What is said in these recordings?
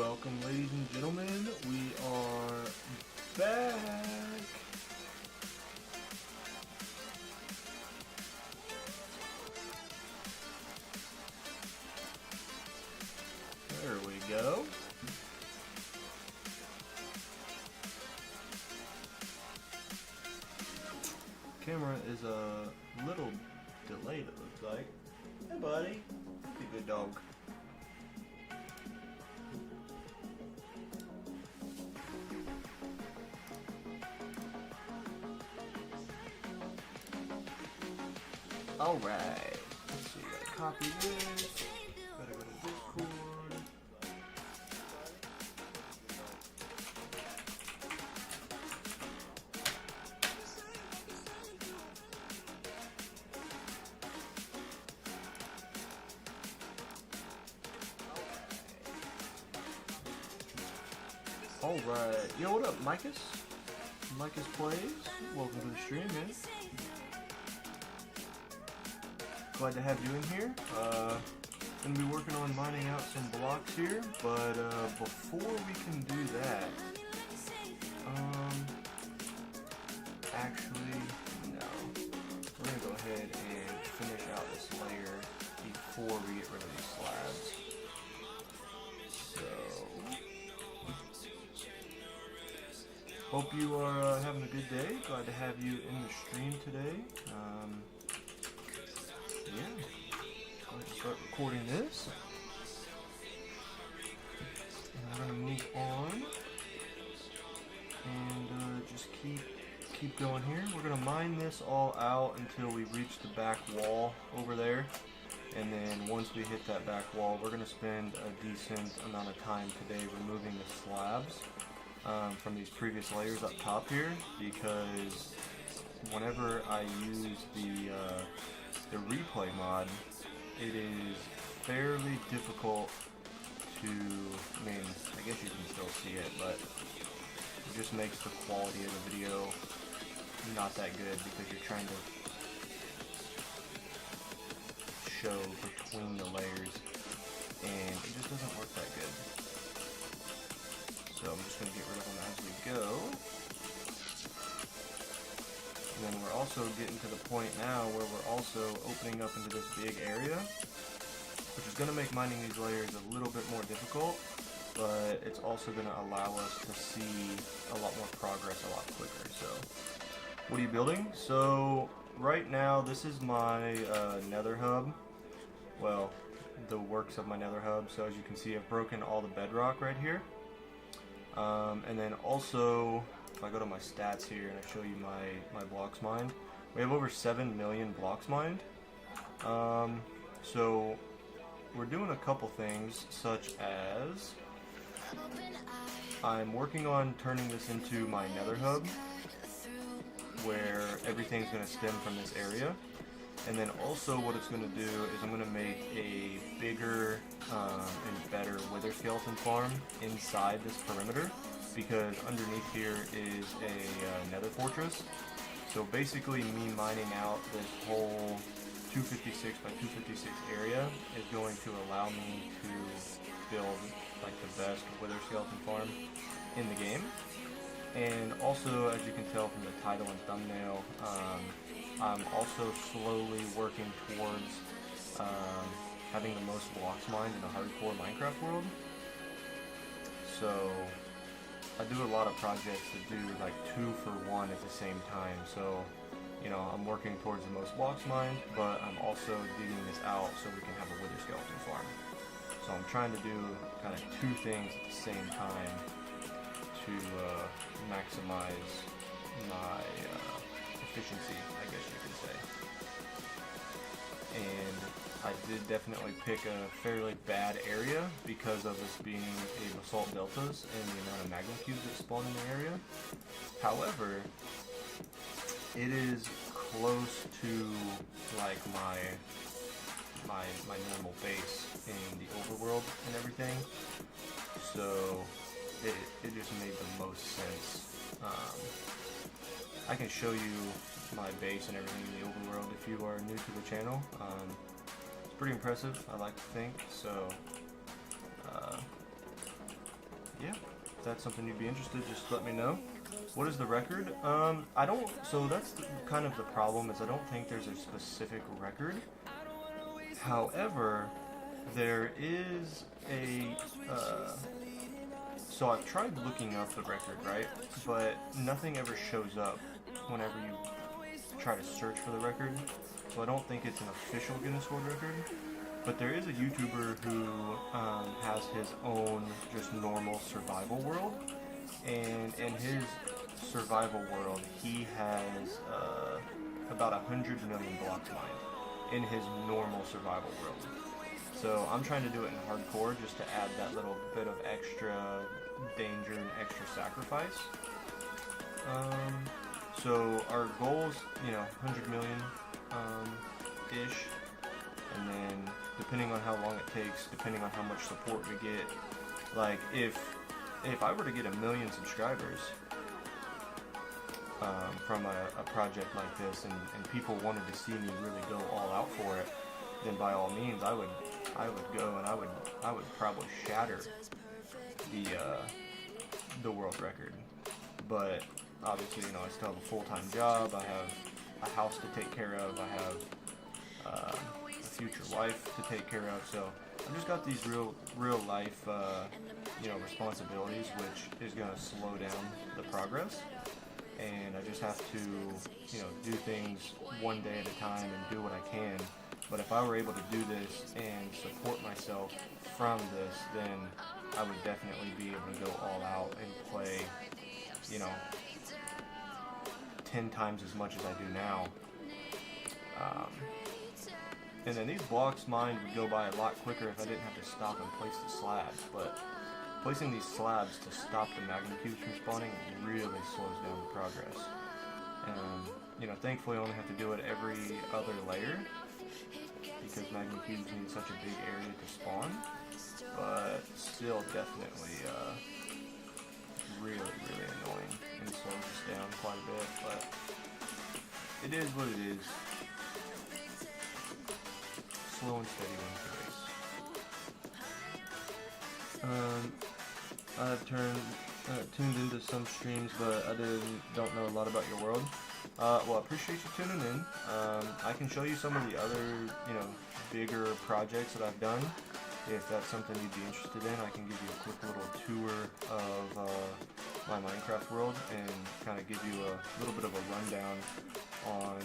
Welcome, ladies and gentlemen. We are back. There we go. Camera is a little delayed, it looks like. Hey, buddy. Be a good dog. Alright, let's see, gotta copy this, gotta go to Discord. Alright, yo, what up, Micus? Micus Plays, welcome to the stream, man. Glad to have you in here. Gonna be working on mining out some blocks here, but before we can do that, actually, no. We're gonna go ahead and finish out this layer before we get rid of these slabs. So, hope you are having a good day. Glad to have you in the stream today. Yeah, going to start recording this, and we're going to move on, and just keep going here. We're going to mine this all out until we reach the back wall over there, and then once we hit that back wall, we're going to spend a decent amount of time today removing the slabs from these previous layers up top here, because whenever I use the replay mod, it is fairly difficult to, I mean, I guess you can still see it, but it just makes the quality of the video not that good because you're trying to show between the layers, and it just doesn't work that good. So I'm just going to get rid of them as we go. And then we're also getting to the point now where we're also opening up into this big area, which is going to make mining these layers a little bit more difficult, but it's also going to allow us to see a lot more progress a lot quicker. So, what are you building? So, right now this is my nether hub. Well, the works of my nether hub. So as you can see, I've broken all the bedrock right here. And then also, if I go to my stats here and I show you my blocks mined, we have over 7 million blocks mined. So we're doing a couple things, such as I'm working on turning this into my nether hub, where everything's going to stem from this area. And then also what it's going to do is I'm going to make a bigger and better wither skeleton farm inside this perimeter, because underneath here is a nether fortress. So basically me mining out this whole 256 by 256 area is going to allow me to build like the best wither skeleton farm in the game. And also, as you can tell from the title and thumbnail, I'm also slowly working towards having the most blocks mined in a hardcore Minecraft world. So I do a lot of projects that do like 2 for 1 at the same time. So, you know, I'm working towards the most blocks mined, but I'm also digging this out so we can have a wither skeleton farm. So I'm trying to do kind of 2 things at the same time to maximize my efficiency, I guess you could say. And I did definitely pick a fairly bad area because of this being a basalt deltas and the amount of magma cubes that spawn in the area. However, it is close to like my normal base in the overworld and everything, so it just made the most sense. I can show you my base and everything in the overworld if you are new to the channel. It's pretty impressive, I like to think. So yeah, if that's something you'd be interested, just let me know. What is the record? I don't. So that's kind of the problem, is I don't think there's a specific record. However, there is a. So I've tried looking up the record, right? But nothing ever shows up whenever you try to search for the record. So I don't think it's an official Guinness World Record. But there is a YouTuber who has his own just normal survival world, and in his survival world, he has about 100 million blocks mined in his normal survival world. So I'm trying to do it in hardcore just to add that little bit of extra danger and extra sacrifice. So our goals, 100 million ish, and then depending on how long it takes, depending on how much support we get, like if I were to get 1 million subscribers from a project like this, and people wanted to see me really go all out for it, then by all means I would go, and I would probably shatter the world record. But obviously, I still have a full-time job. I have a house to take care of. I have a future wife to take care of. So I've just got these real life responsibilities, which is going to slow down the progress. And I just have to do things one day at a time and do what I can. But if I were able to do this and support myself from this, then I would definitely be able to go all out and play 10 times as much as I do now. And then these blocks mined would go by a lot quicker if I didn't have to stop and place the slabs. But placing these slabs to stop the magma cubes from spawning really slows down the progress. And thankfully I only have to do it every other layer, because magma cubes need such a big area to spawn. But still definitely really annoying, and slows us down quite a bit, but it is what it is. Slow and steady wins the race. I've tuned into some streams, but I don't know a lot about your world. Well, I appreciate you tuning in. I can show you some of the other, bigger projects that I've done. If that's something you'd be interested in, I can give you a quick little tour of my Minecraft world and kind of give you a little bit of a rundown on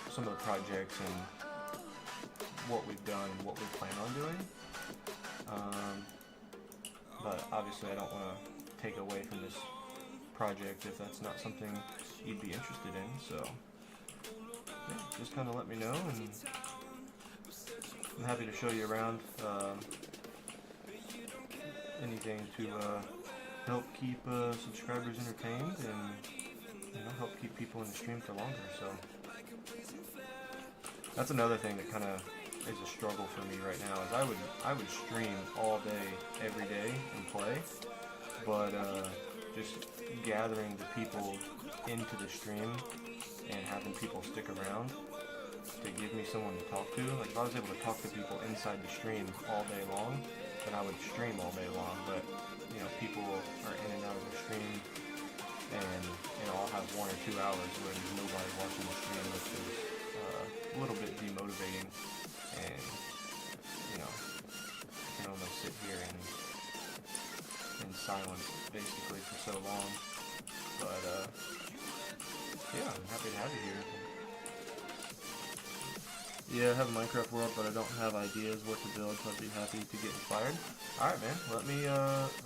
some of the projects and what we've done and what we plan on doing. But obviously I don't want to take away from this project if that's not something you'd be interested in, so yeah, just kind of let me know, and I'm happy to show you around. Anything to help keep subscribers entertained and help keep people in the stream for longer. So that's another thing that kind of is a struggle for me right now, is I would stream all day every day and play, but just gathering the people into the stream and having people stick around to give me someone to talk to. Like if I was able to talk to people inside the stream all day long, then I would stream all day long. But people are in and out of the stream, and I'll have 1 or 2 hours where there's nobody watching the stream, which is a little bit demotivating. And I can almost sit here in silence basically for so long. But yeah, I'm happy to have you here. Yeah, I have a Minecraft world, but I don't have ideas what to build, so I'd be happy to get inspired. Alright man, let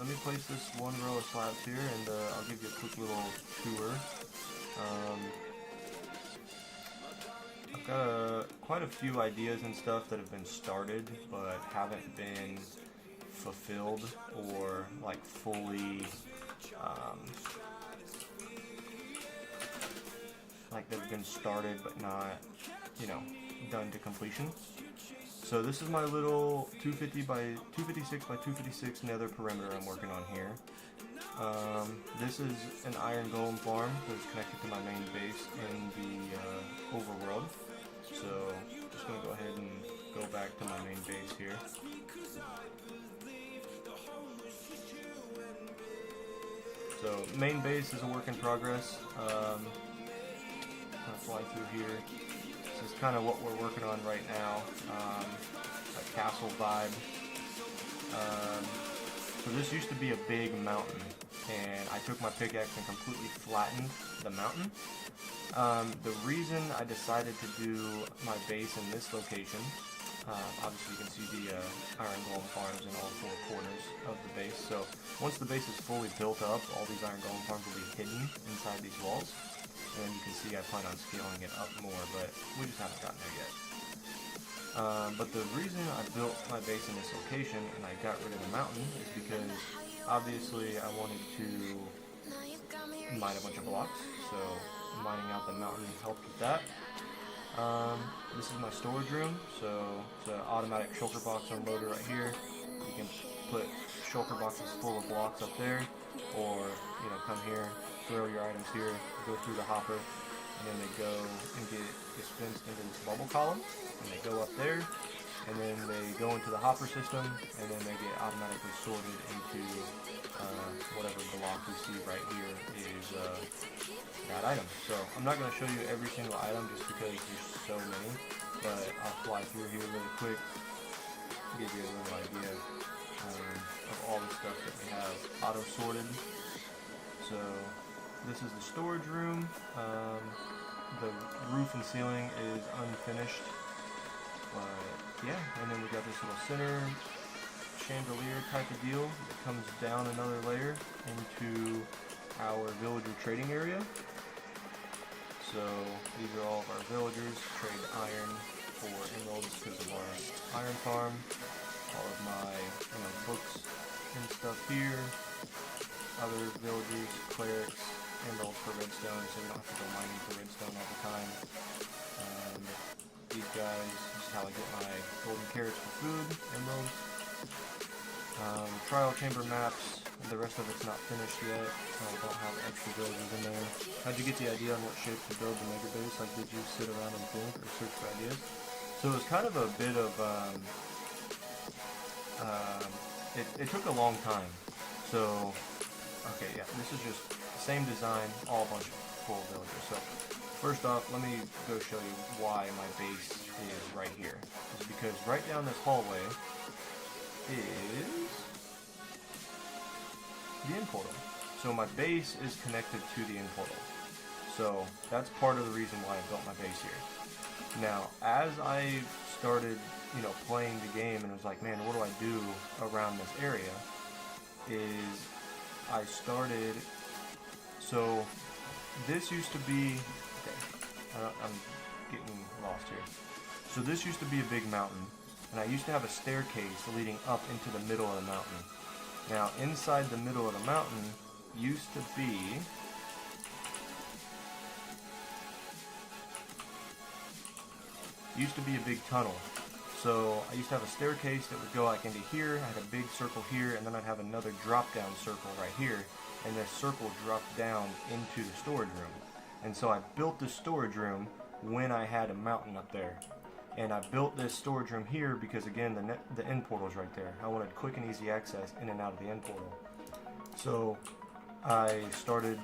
me place this one row of slabs here, and I'll give you a quick little tour. I've got quite a few ideas and stuff that have been started, but haven't been fulfilled or like fully, like they've been started but not, done to completion. So this is my little 256 by 256 nether perimeter I'm working on here. This is an iron golem farm that's connected to my main base in the overworld. So just going to go ahead and go back to my main base here. So main base is a work in progress. Kind of flying through here. This is kind of what we're working on right now. A castle vibe. So this used to be a big mountain, and I took my pickaxe and completely flattened the mountain. The reason I decided to do my base in this location, obviously you can see the iron golem farms in all four corners of the base. So once the base is fully built up, all these iron golem farms will be hidden inside these walls. And you can see I plan on scaling it up more, but we just haven't gotten there yet. But the reason I built my base in this location and I got rid of the mountain is because obviously I wanted to mine a bunch of blocks, so mining out the mountain helped with that. This is my storage room, so it's an automatic shulker box unloader right here. You can put shulker boxes full of blocks up there, or come here, throw your items here, go through the hopper, and then they go and get dispensed into this bubble column, and they go up there, and then they go into the hopper system, and then they get automatically sorted into whatever block you see right here is that item. So I'm not going to show you every single item just because there's so many, but I'll fly through here really quick, give you a little idea of all the stuff that we have auto sorted. So this is the storage room. The roof and ceiling is unfinished, but yeah. And then we got this little center chandelier type of deal that comes down another layer into our villager trading area. So these are all of our villagers, trade iron for emeralds because of our iron farm. All of my books and stuff here. Other villagers, clerics, emeralds for redstone, so we don't have to go mining for redstone all the time. These guys, this is how I get my golden carrots for food, emeralds. Trial chamber maps, the rest of it's not finished yet. I don't have extra villagers in there. How'd you get the idea on what shape to build the mega base? Like, did you sit around and think or search for ideas? So it was kind of a bit of, it took a long time. So, okay, yeah, this is just the same design, all a bunch of full villagers. So, first off, let me go show you why my base is right here. It's because right down this hallway is the end portal. So my base is connected to the end portal. So that's part of the reason why I built my base here. Now, as I started, playing the game and was like, man, what do I do around this area? Is I started, so this used to be, okay, I'm getting lost here. So this used to be a big mountain, and I used to have a staircase leading up into the middle of the mountain. Now, inside the middle of the mountain used to be a big tunnel. So I used to have a staircase that would go like into here. I had a big circle here, and then I'd have another drop down circle right here, and this circle dropped down into the storage room. And so I built this storage room when I had a mountain up there. And I built this storage room here because, again, the end portal is right there. I wanted quick and easy access in and out of the end portal. So I started,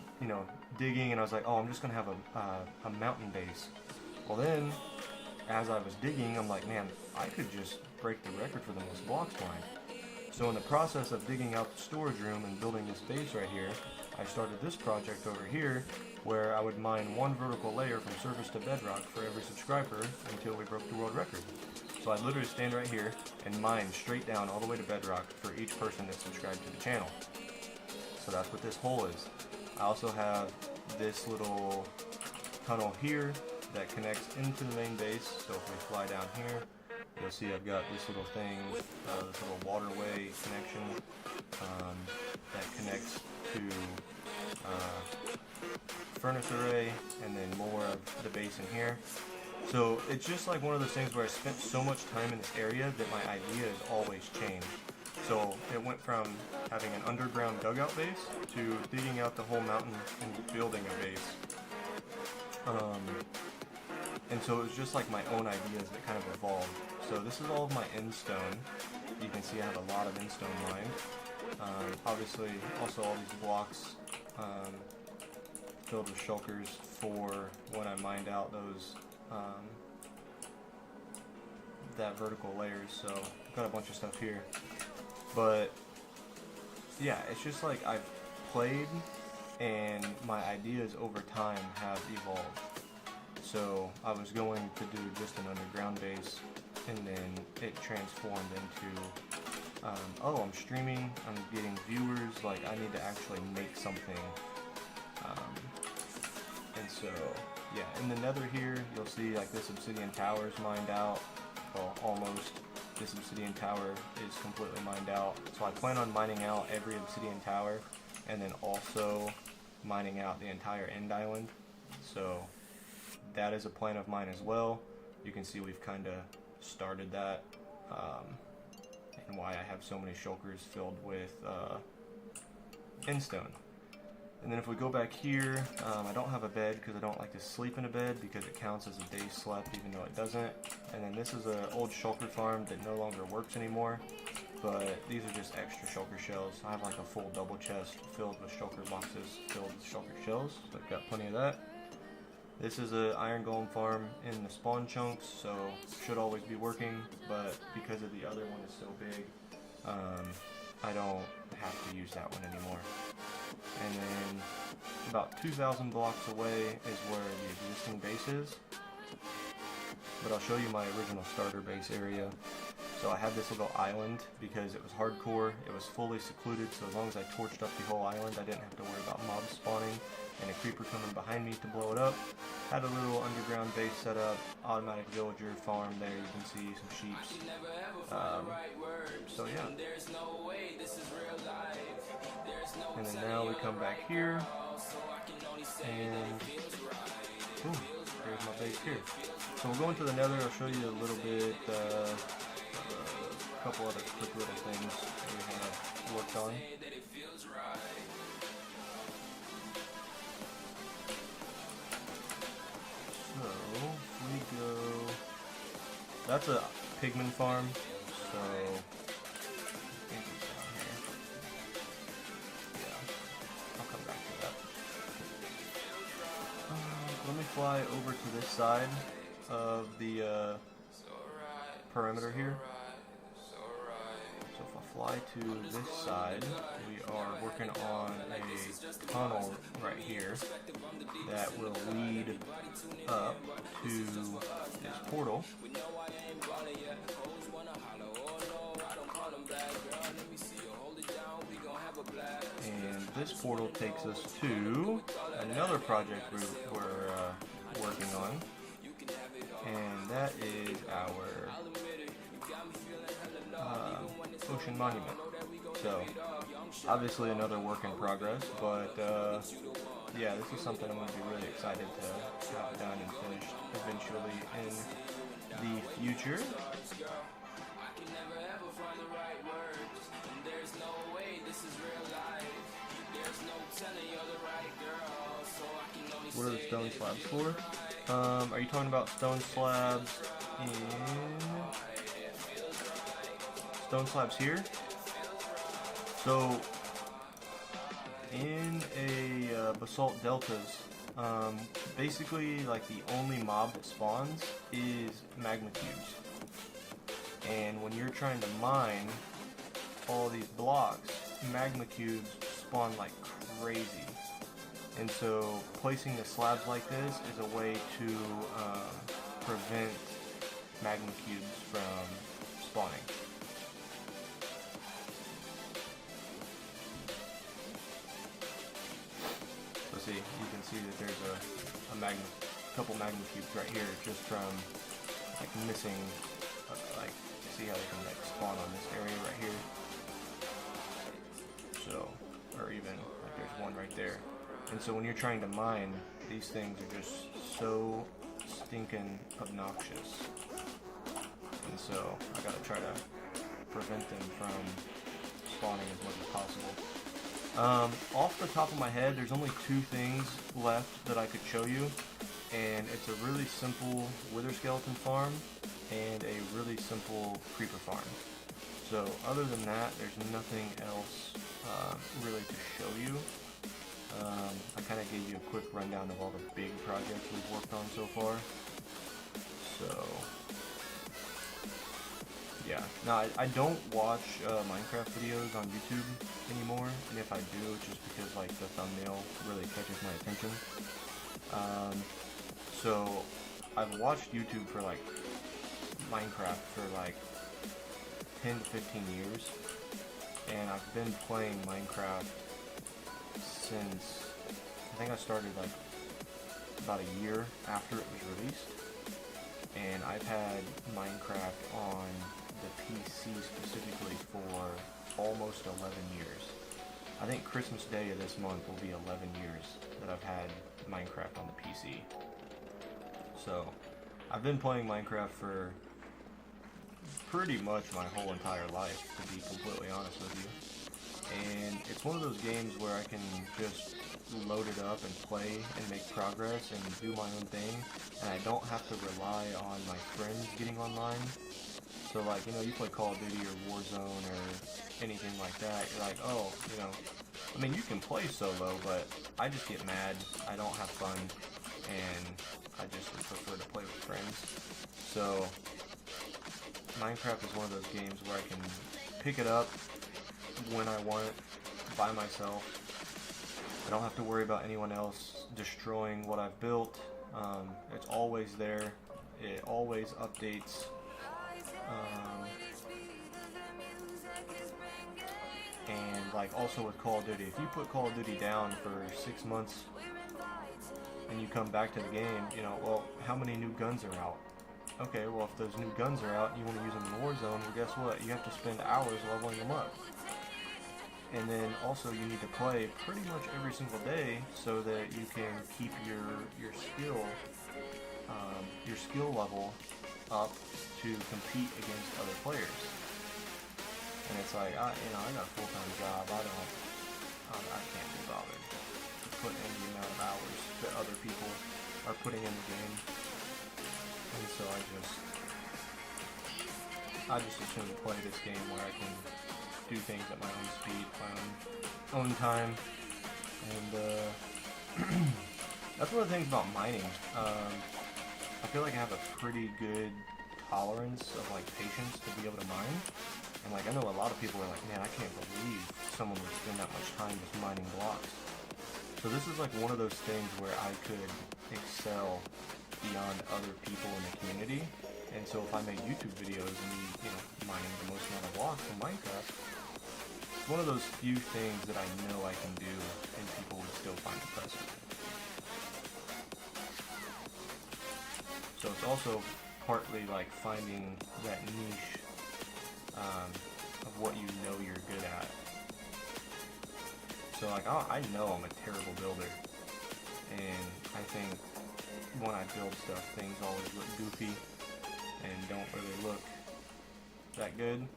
digging, and I was like, oh, I'm just going to have a mountain base. Well, then, as I was digging, I'm like, man, I could just break the record for the most blocks mined. So in the process of digging out the storage room and building this base right here, I started this project over here where I would mine one vertical layer from surface to bedrock for every subscriber until we broke the world record. So I'd literally stand right here and mine straight down all the way to bedrock for each person that subscribed to the channel. So that's what this hole is. I also have this little tunnel here that connects into the main base. So if we fly down here, you'll see I've got this little thing, this little waterway connection that connects to furnace array, and then more of the base in here. So it's just like one of those things where I spent so much time in this area that my idea has always changed. So it went from having an underground dugout base to digging out the whole mountain and building a base. And so it was just like my own ideas that kind of evolved. So this is all of my end stone. You can see I have a lot of end stone mined. Obviously, also all these blocks filled with shulkers for when I mined out those that vertical layers. So I've got a bunch of stuff here, but yeah, it's just like I've played and my ideas over time have evolved. So I was going to do just an underground base, and then it transformed into oh, I'm streaming, I'm getting viewers, like I need to actually make something. And so yeah, in the nether here you'll see like this obsidian tower is mined out. Well, almost. This obsidian tower is completely mined out. So I plan on mining out every obsidian tower, and then also mining out the entire end island. So that is a plan of mine as well. You can see we've kind of started that, and why I have so many shulkers filled with endstone. And then if we go back here, I don't have a bed because I don't like to sleep in a bed because it counts as a day slept even though it doesn't. And then this is an old shulker farm that no longer works anymore, but these are just extra shulker shells. I have like a full double chest filled with shulker boxes filled with shulker shells, so I've got plenty of that. This is an iron golem farm in the spawn chunks, so should always be working, but because of the other one is so big, I don't have to use that one anymore. And then about 2,000 blocks away is where the existing base is. But I'll show you my original starter base area. So I had this little island because it was hardcore, it was fully secluded, so as long as I torched up the whole island I didn't have to worry about mobs spawning and a creeper coming behind me to blow it up. Had a little underground base set up, automatic villager farm there, you can see some sheep. So yeah. And then now we come back here, and ooh, there's my base here. So we'll go into the nether, I'll show you a little bit, a couple other quick little things that we have worked on. So, we go, that's a pigman farm, so I think it's down here. Yeah, I'll come back to that. Let me fly over to this side of the perimeter here. So if I fly to this side, we are working on a tunnel right here that will lead up to this portal. And this portal takes us to another project we're working on, and that is our ocean monument. So obviously another work in progress, but yeah, this is something I'm going to be really excited to have done and finished eventually in the future. What are the stone slabs for? Are you talking about stone slabs here? So in a basalt deltas, basically like the only mob that spawns is magma cubes. And when you're trying to mine all these blocks, magma cubes spawn like crazy. And so placing the slabs like this is a way to prevent magma cubes from spawning. So see, you can see that there's a couple magma cubes right here just from like missing, like see how they can like spawn on this area right here. So, or even like there's one right there. And so when you're trying to mine, these things are just so stinking obnoxious. And so I gotta try to prevent them from spawning as much as possible. Off the top of my head, there's only two things left that I could show you. And it's a really simple wither skeleton farm and a really simple creeper farm. So other than that, there's nothing else really to show you. I kind of gave you a quick rundown of all the big projects we've worked on so far. So, yeah. Now, I don't watch Minecraft videos on YouTube anymore, and if I do, it's just because like the thumbnail really catches my attention. So, I've watched YouTube for like Minecraft for like 10 to 15 years, and I've been playing Minecraft since, I think I started like about a year after it was released, and I've had Minecraft on the PC specifically for almost 11 years. I think Christmas Day of this month will be 11 years that I've had Minecraft on the PC. So, I've been playing Minecraft for pretty much my whole entire life, to be completely honest with you. And it's one of those games where I can just load it up and play and make progress and do my own thing, and I don't have to rely on my friends getting online. So like, you know, you play Call of Duty or Warzone or anything like that, you're like, oh, you know, I mean, you can play solo, but I just get mad, I don't have fun, and I just would prefer to play with friends. So Minecraft is one of those games where I can pick it up when I want it by myself. I don't have to worry about anyone else destroying what I've built. It's always there. It always updates. And like also with Call of Duty, if you put Call of Duty down for 6 months and you come back to the game, you know, well, how many new guns are out? Okay, well, if those new guns are out and you want to use them in Warzone, well, guess what? You have to spend hours leveling them up. And then also you need to play pretty much every single day so that you can keep your skill level up to compete against other players. And it's like, I got a full-time job. I can't be bothered to put in the amount of hours that other people are putting in the game. And so I just assume to play this game where I can do things at my own speed, my own time, and that's one of the things about mining. I feel like I have a pretty good tolerance of like patience to be able to mine, and like I know a lot of people are like, man, I can't believe someone would spend that much time just mining blocks. So this is like one of those things where I could excel beyond other people in the community. And so if I made YouTube videos and you know, mining the most amount of blocks in Minecraft, it's one of those few things that I know I can do and people would still find impressive. So it's also partly like finding that niche of what you know you're good at. So like I know I'm a terrible builder, and I think when I build stuff, things always look goofy and don't really look that good.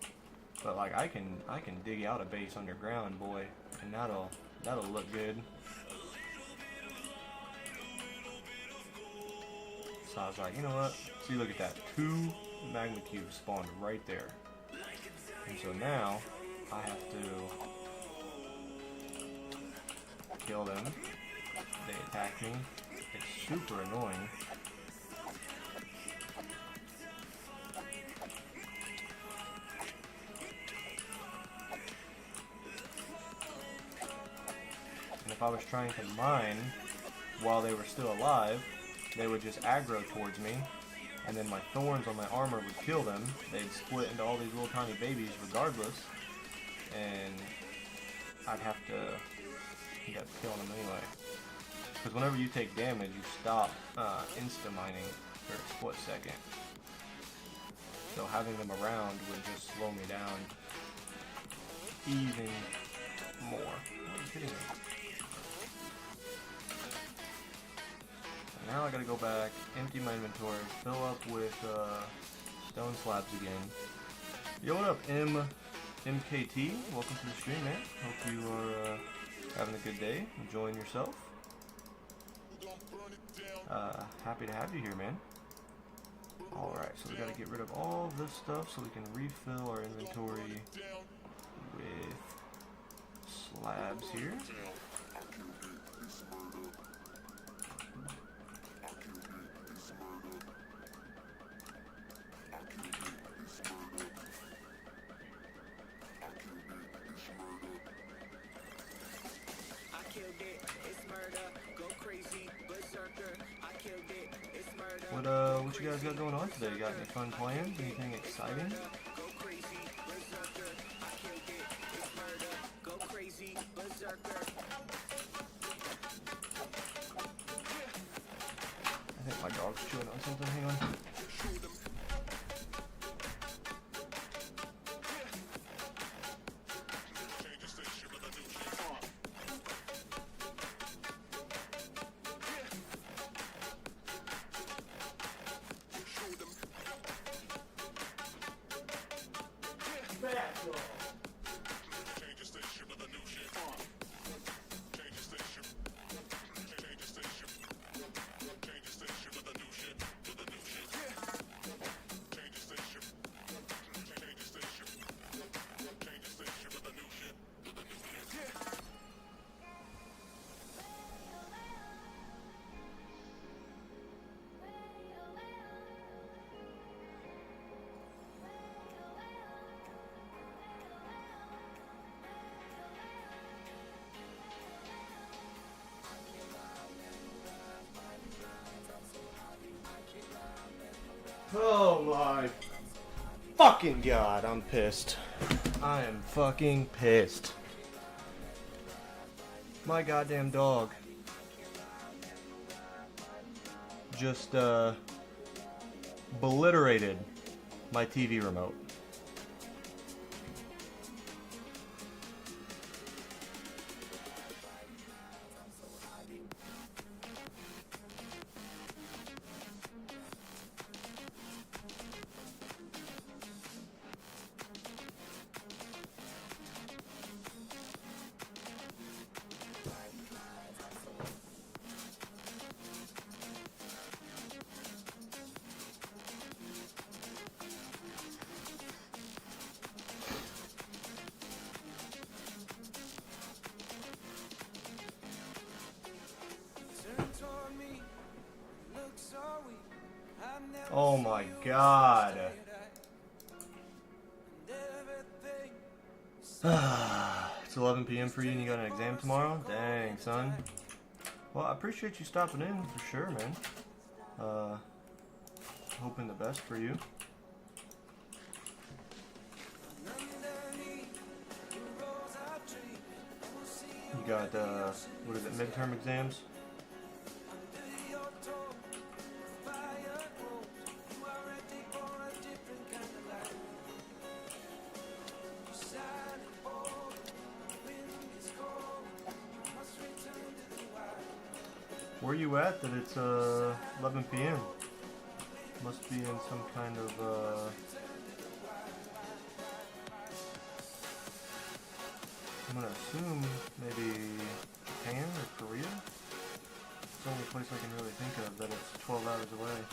But like I can dig out a base underground, boy, and that'll look good. So I was like, you know what? See, look at that. 2 magma cubes spawned right there. And so now I have to kill them. They attack me. It's super annoying. And if I was trying to mine while they were still alive, they would just aggro towards me, and then my thorns on my armor would kill them. They'd split into all these little tiny babies regardless, and I'd have to end up killing them anyway. Because whenever you take damage, you stop insta-mining for a split second. So having them around would just slow me down even more. Are you kidding me? Now I gotta go back, empty my inventory, fill up with stone slabs again. Yo, what up, MKT? Welcome to the stream, man. Hope you are having a good day, enjoying yourself. Happy to have you here, man. Alright, so we gotta get rid of all this stuff so we can refill our inventory with slabs here. you guys got going on today? Got any fun plans? Anything exciting? I think my dog's chewing on something. Hang on. Oh my fucking god, I'm pissed. I am fucking pissed. My goddamn dog just obliterated my TV remote. Oh my god. It's 11 p.m. for you and you got an exam tomorrow? Dang, son. Well, I appreciate you stopping in for sure, man. Hoping the best for you. You got, what is it, midterm exams? Where are you at that it's 11 p.m.? Must be in some kind of I'm gonna assume maybe Japan or Korea. It's the only place I can really think of that it's 12 hours away.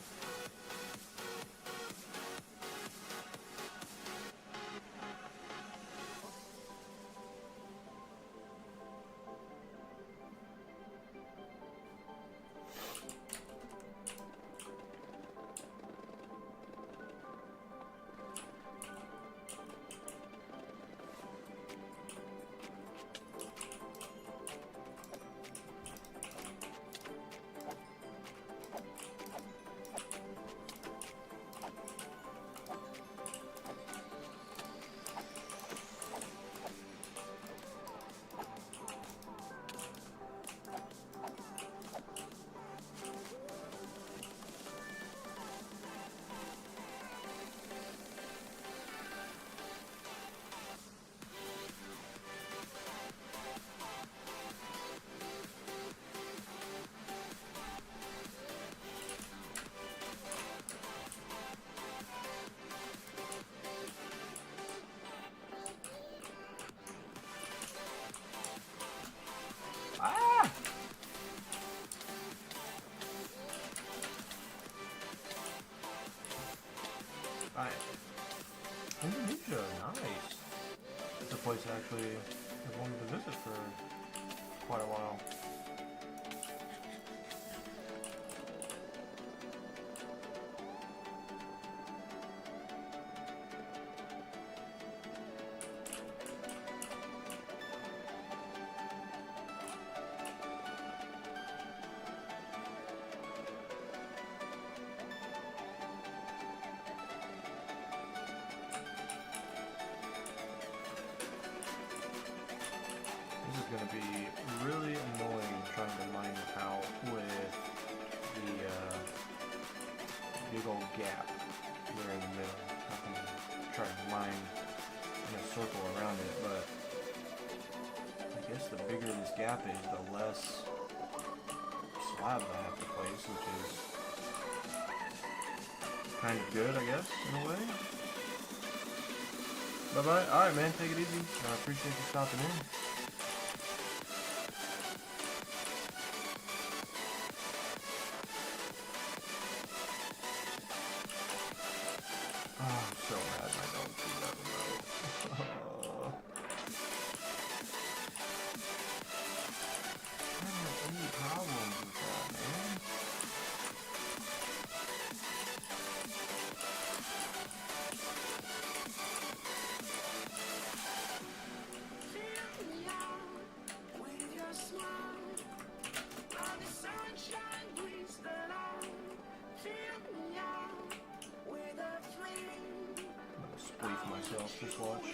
Indonesia, nice. It's a place I actually have wanted to visit for quite a while. going to be really annoying trying to mine out with the big old gap there in the middle. I can try to mine in a circle around it, but I guess the bigger this gap is, the less slabs I have to place, which is kind of good, I guess, in a way. Bye-bye. Alright, man, take it easy. I appreciate you stopping in. Oh, I'm so mad I don't see that remote. I don't have any problems with that, man. Spleef myself, just watch.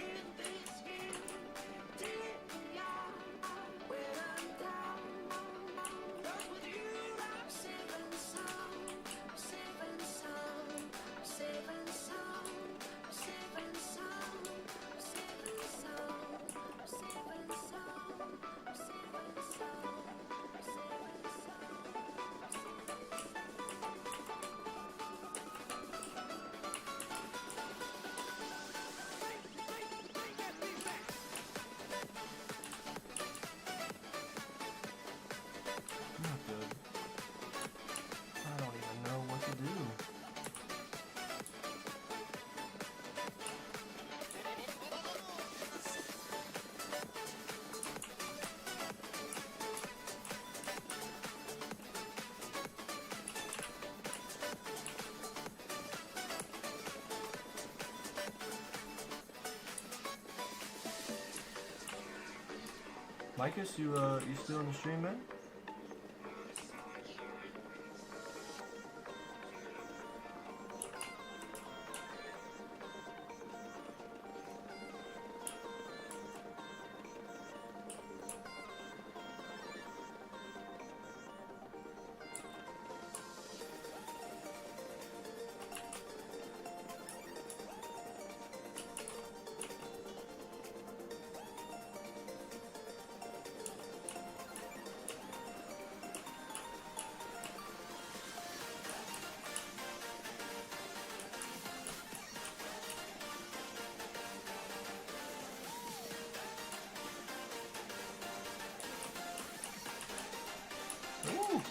Not good. I don't even know what to do. Micus, you still in the stream, man? Ooh.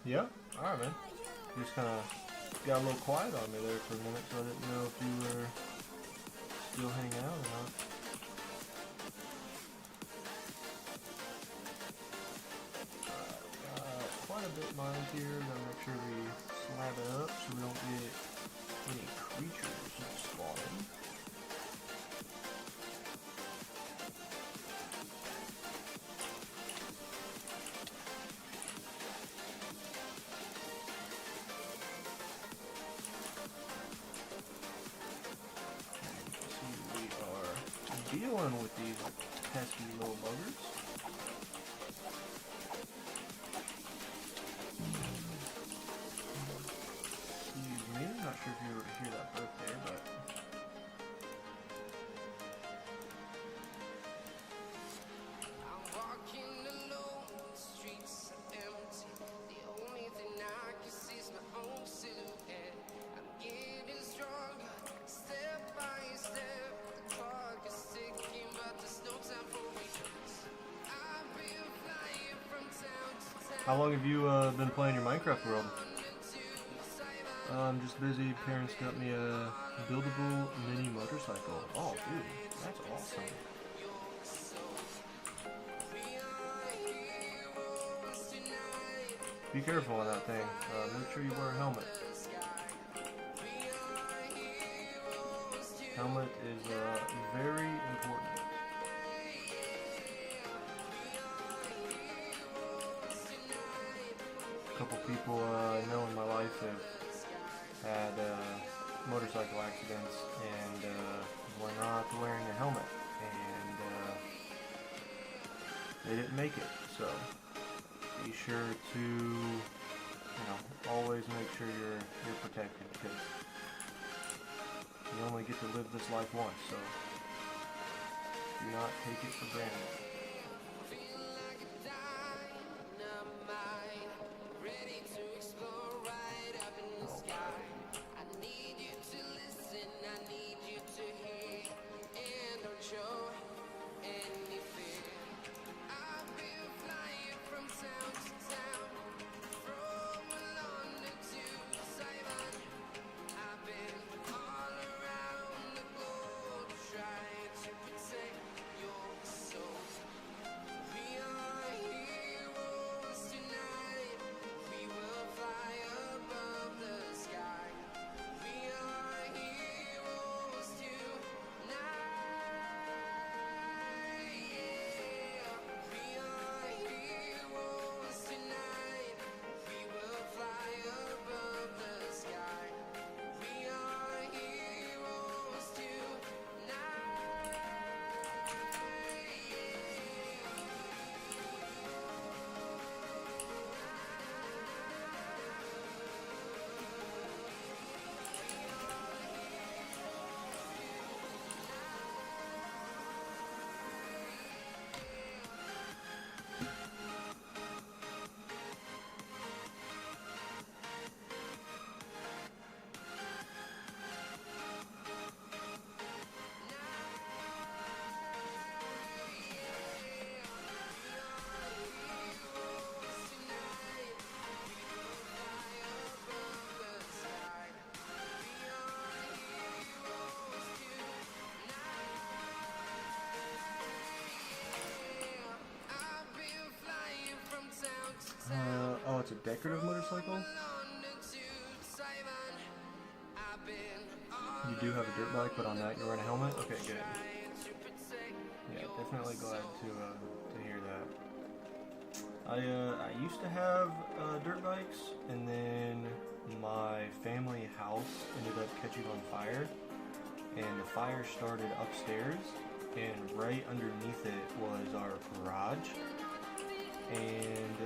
Yeah? Alright, man. Just kind of got a little quiet on me there for a minute, so I didn't know if you were still hanging out or not. Quite a bit mined here. Gotta make sure we slab it up so we don't get any creatures spawning. See, we are dealing with these pesky little buggers. Not sure if you were to hear that birthday, but I'm walking alone, the streets are empty. The only thing I can see is my own silhouette. I'm getting stronger, step by step. The clock is ticking, but there's no time for me. I've been flying from town to town. How long have you been playing your Minecraft world? I'm just busy. Parents got me a buildable mini motorcycle. Oh, dude, that's awesome. Be careful on that thing. Make sure you wear a helmet. Helmet is very important. couple people I know in my life have had motorcycle accidents and were not wearing a helmet, and they didn't make it. So be sure to, always make sure you're protected, because you only get to live this life once. So do not take it for granted. Oh, it's a decorative motorcycle? You do have a dirt bike, but on that you're wearing a helmet? Okay, good. Yeah, definitely glad to hear that. I used to have dirt bikes, and then my family house ended up catching on fire, and the fire started upstairs, and right underneath it was our garage, and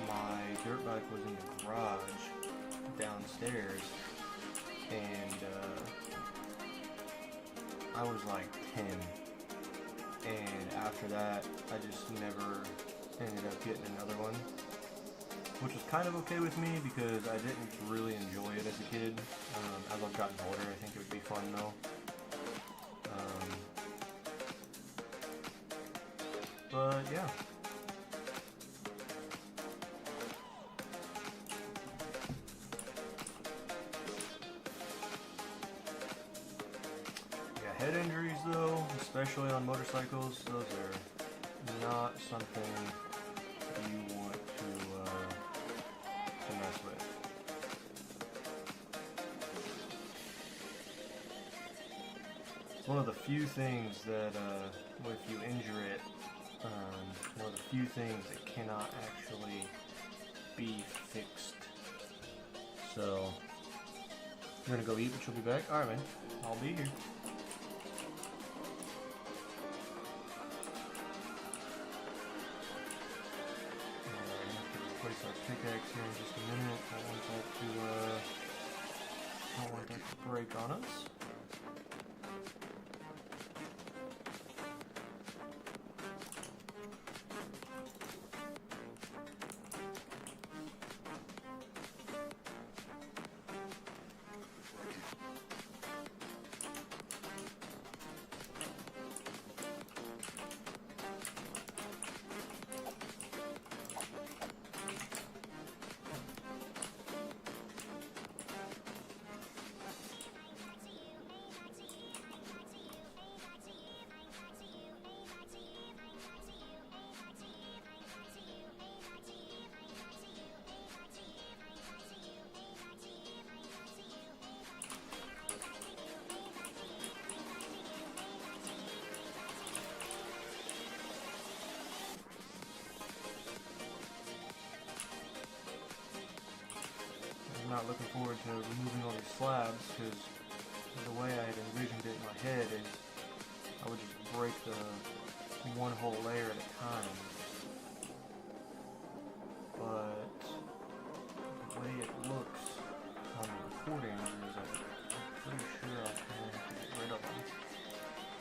my dirt bike was in the garage downstairs, and I was like 10, and after that I just never ended up getting another one, which was kind of okay with me because I didn't really enjoy it as a kid. As I've gotten older, I think it would be fun though. But yeah. Head injuries though, especially on motorcycles, those are not something you want to mess with. It's one of the few things that, if you injure it, one of the few things that cannot actually be fixed. So, you're gonna go eat, but you'll be back? Alright, man. I'll be here. Replace our pickaxe here in just a minute. Don't want that to break on us. not looking forward to removing all these slabs, because the way I had envisioned it in my head is I would just break the one whole layer at a time. But the way it looks on the recording is I'm pretty sure I'll kind of have to get rid of them.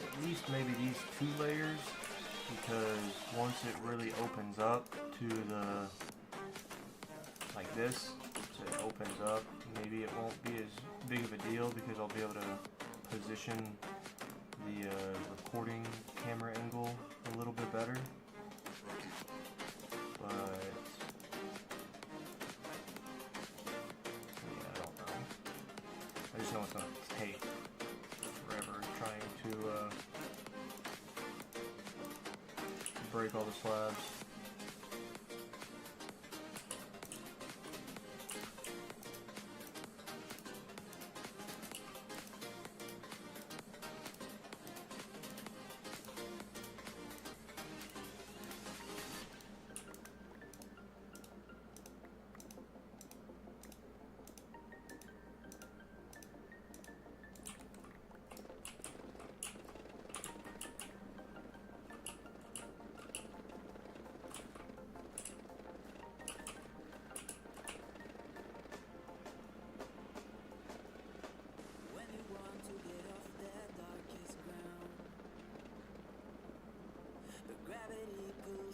At least maybe these 2 layers, because once it really opens up to the, like this, so it opens up, maybe it won't be as big of a deal because I'll be able to position the recording camera angle a little bit better. But yeah, I don't know. I just know it's gonna take forever trying to break all the slabs.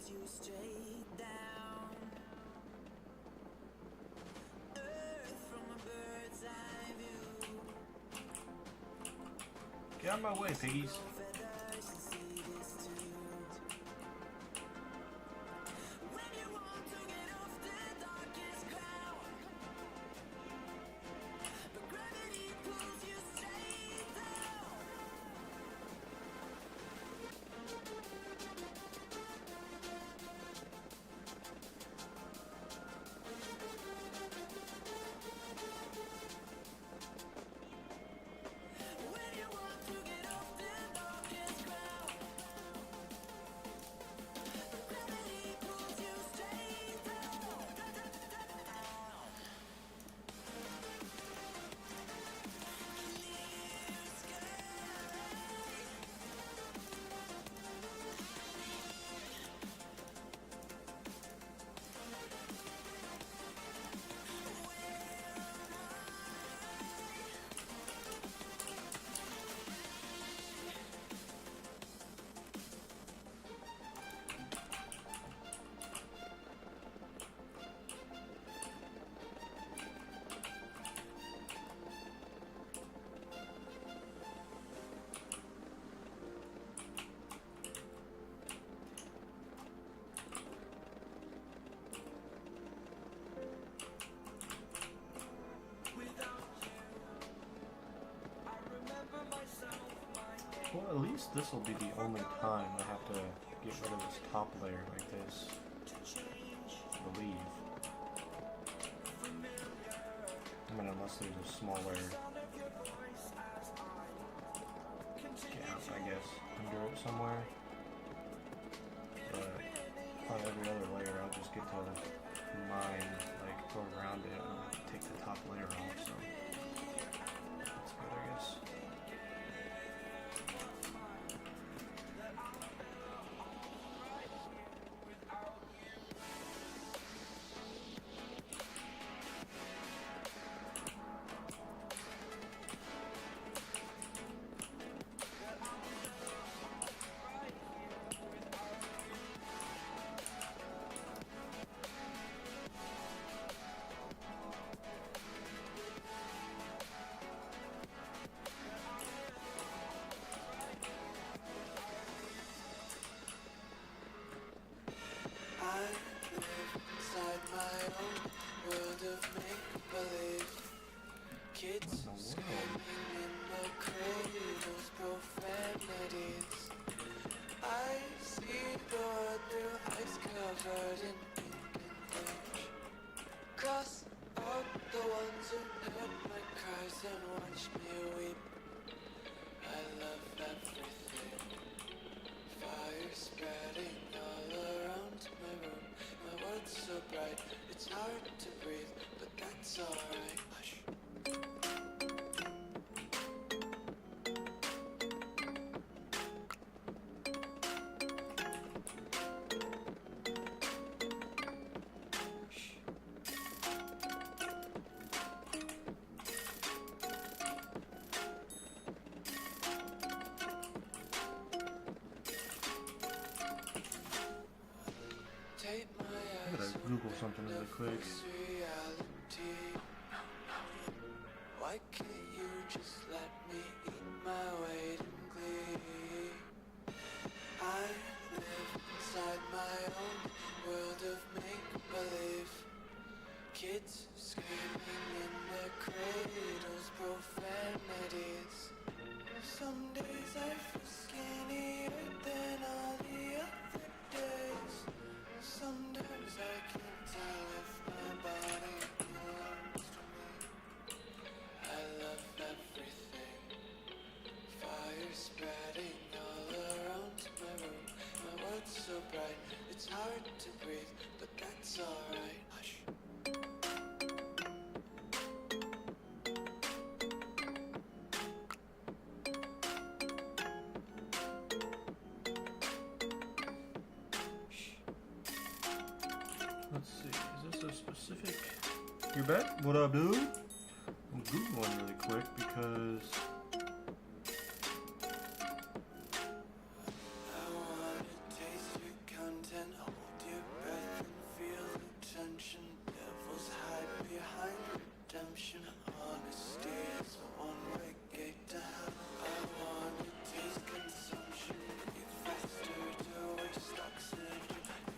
You straight down, earth from a bird's eye view. Get out of my way, piggies. Well, at least this will be the only time I have to get rid of this top layer like this, I believe. I mean, unless there's a small layer gap, I guess, under it somewhere. But on every other layer, I'll just get to mine, like, go around it and take the top layer off, so that's good, I guess. Kids screaming in the cradles, profanities. I see the world through ice covered in ink and bleach. Cross out the ones who heard my cries and watched me weep. I love everything. Fire spreading all around my room. My world's so bright, it's hard to breathe, but that's alright. Google something really quick. Why can't you just let me eat my weight in glee? I live inside my own world of make-believe. Kids screaming in their cradles, profanities. Some days I feel skinnier than all the other days. Sometimes I can't tell if my body belongs to me. I love everything. Fire spreading all around my room. My world's so bright, it's hard to breathe, but that's alright. Hush. Let's see, is this a specific... You're back? What up, dude? I'm Googling really quick because... I wanna taste your content, hold your breath and feel the tension. Devils hide behind redemption. Honesty is a one-way gate to hell. I wanna taste consumption, breathe faster to waste oxygen.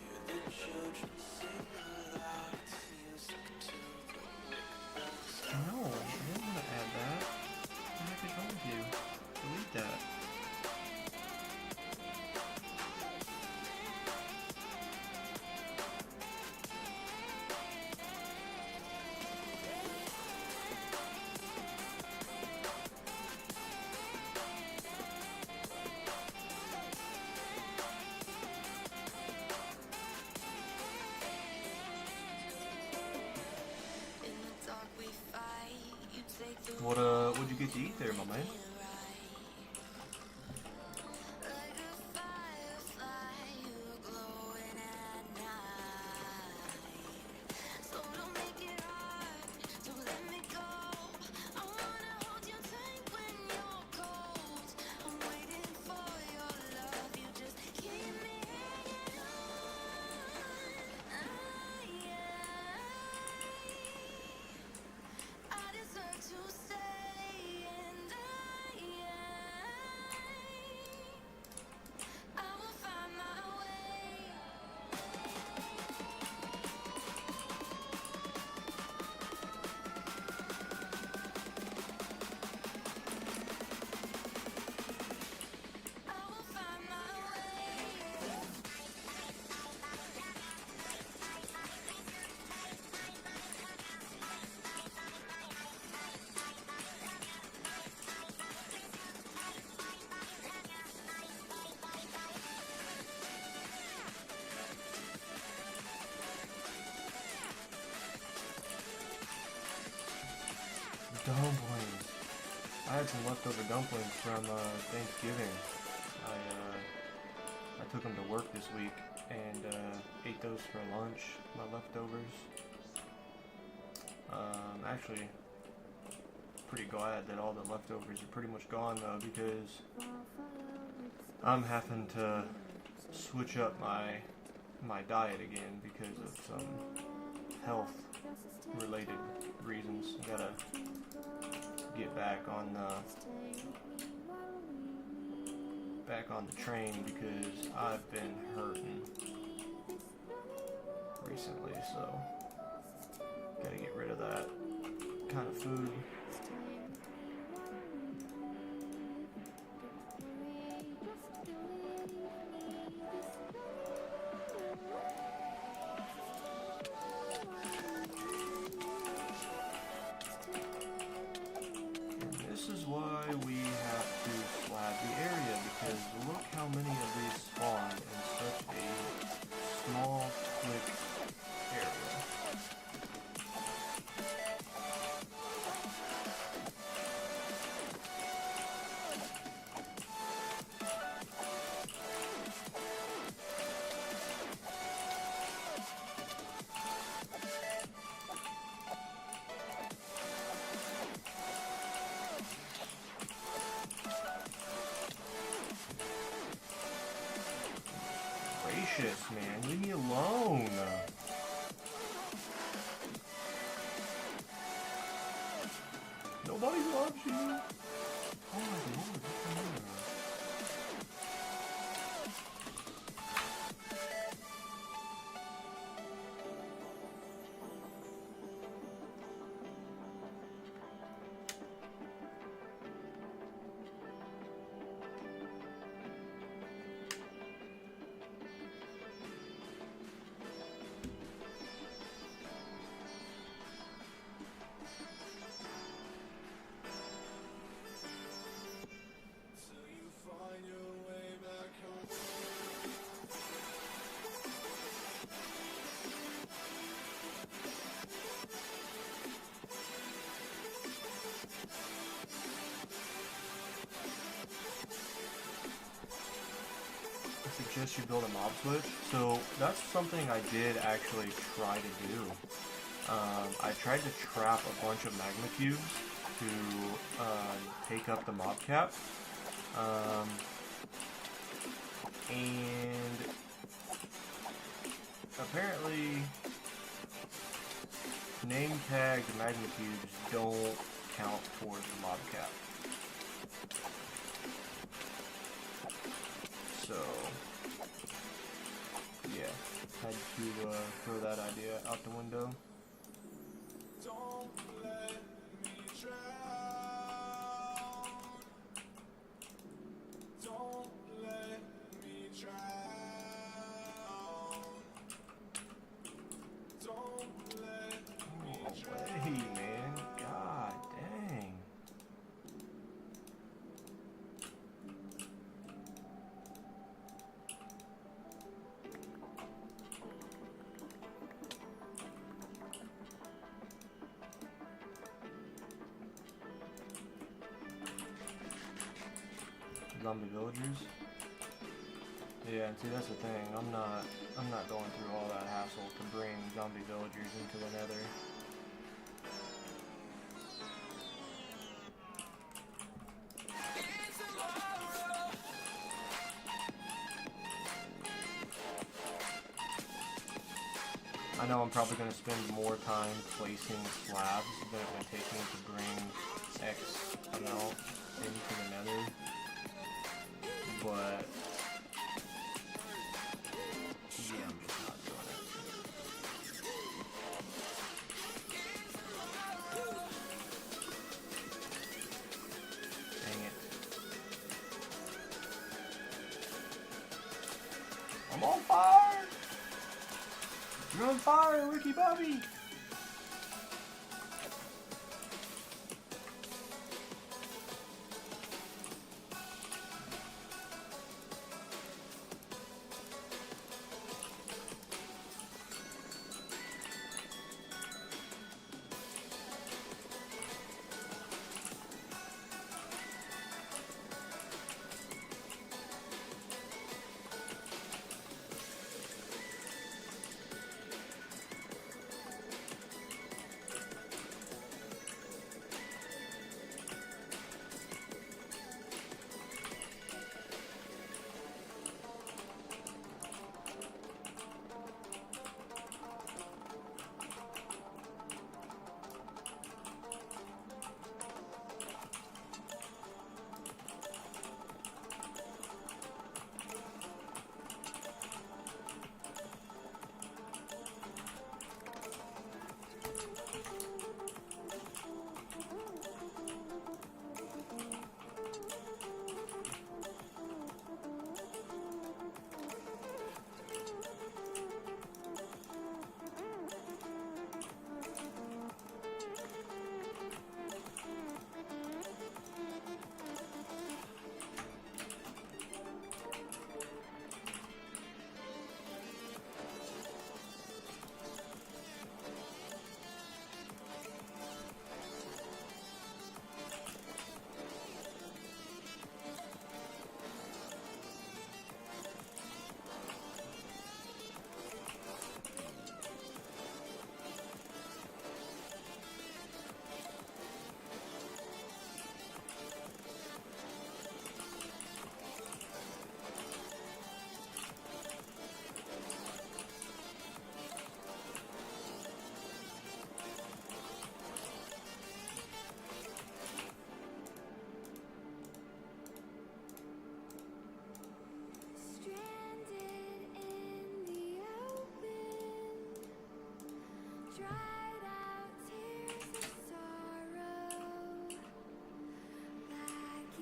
Hear the children sing aloud. It's music to the wake bells. No, I didn't want to add that. What the heck is wrong with you? Delete that. In the dark we fight, you take the What'd you get to eat there, my man? like a firefly, you're glowing at night. So don't make it hard, don't let me go. I wanna hold you tight when you're cold. I'm waiting for your love, you just keep me hanging on. I deserve to stay, and I will find my way. I will find my way. Dumplings. I had some leftover dumplings from Thanksgiving. I took them to work this week and ate those for lunch. My leftovers. Actually, pretty glad that all the leftovers are pretty much gone though, because I'm having to switch up my diet again because of some health related reasons. Gotta get back on the train because I've been hurting recently, so gotta get rid of that kind of food. This is why we have to slab the area, because look how many of these spawn in such a small, quick area. Gracious, man, leave me alone. Nobody loves you. Oh my lord, what's going on? Suggest you build a mob switch. So that's something I did actually try to do. I tried to trap a bunch of magma cubes to take up the mob cap. And apparently name tagged magma cubes don't count towards the mob cap. So yeah, had to throw that idea out the window. Don't let me drown. Don't let me drown. Don't let me drown. Hey man, god dang. Zombie villagers. Yeah, and see that's the thing. I'm not going through all that hassle to bring zombie villagers into the Nether. I know I'm probably going to spend more time placing slabs than it would take me to bring X amount into the Nether. But yeah, I'm just not doing it. Dang it. I'm on fire! You're on fire, Ricky Bobby!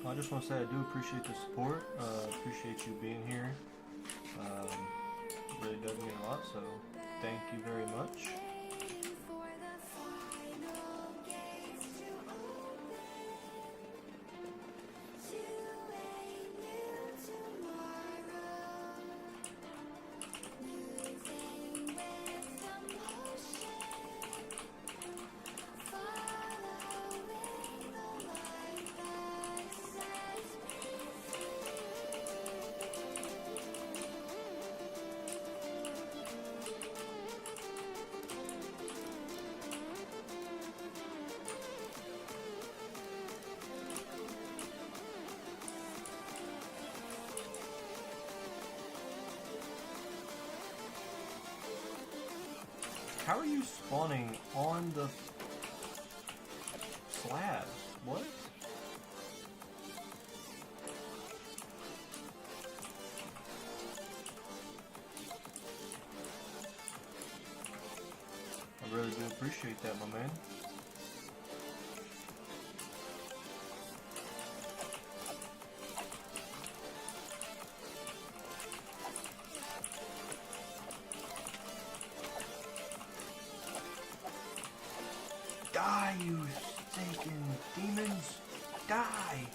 I just want to say I do appreciate the support. Appreciate you being here. Really does mean a lot, so thank you very much. Waiting for the final gates to open to a new tomorrow. Moving with the motion, following the light that sets me How are you spawning on the slabs? What? I really do appreciate that, my man. Die, you stinking demons! Die!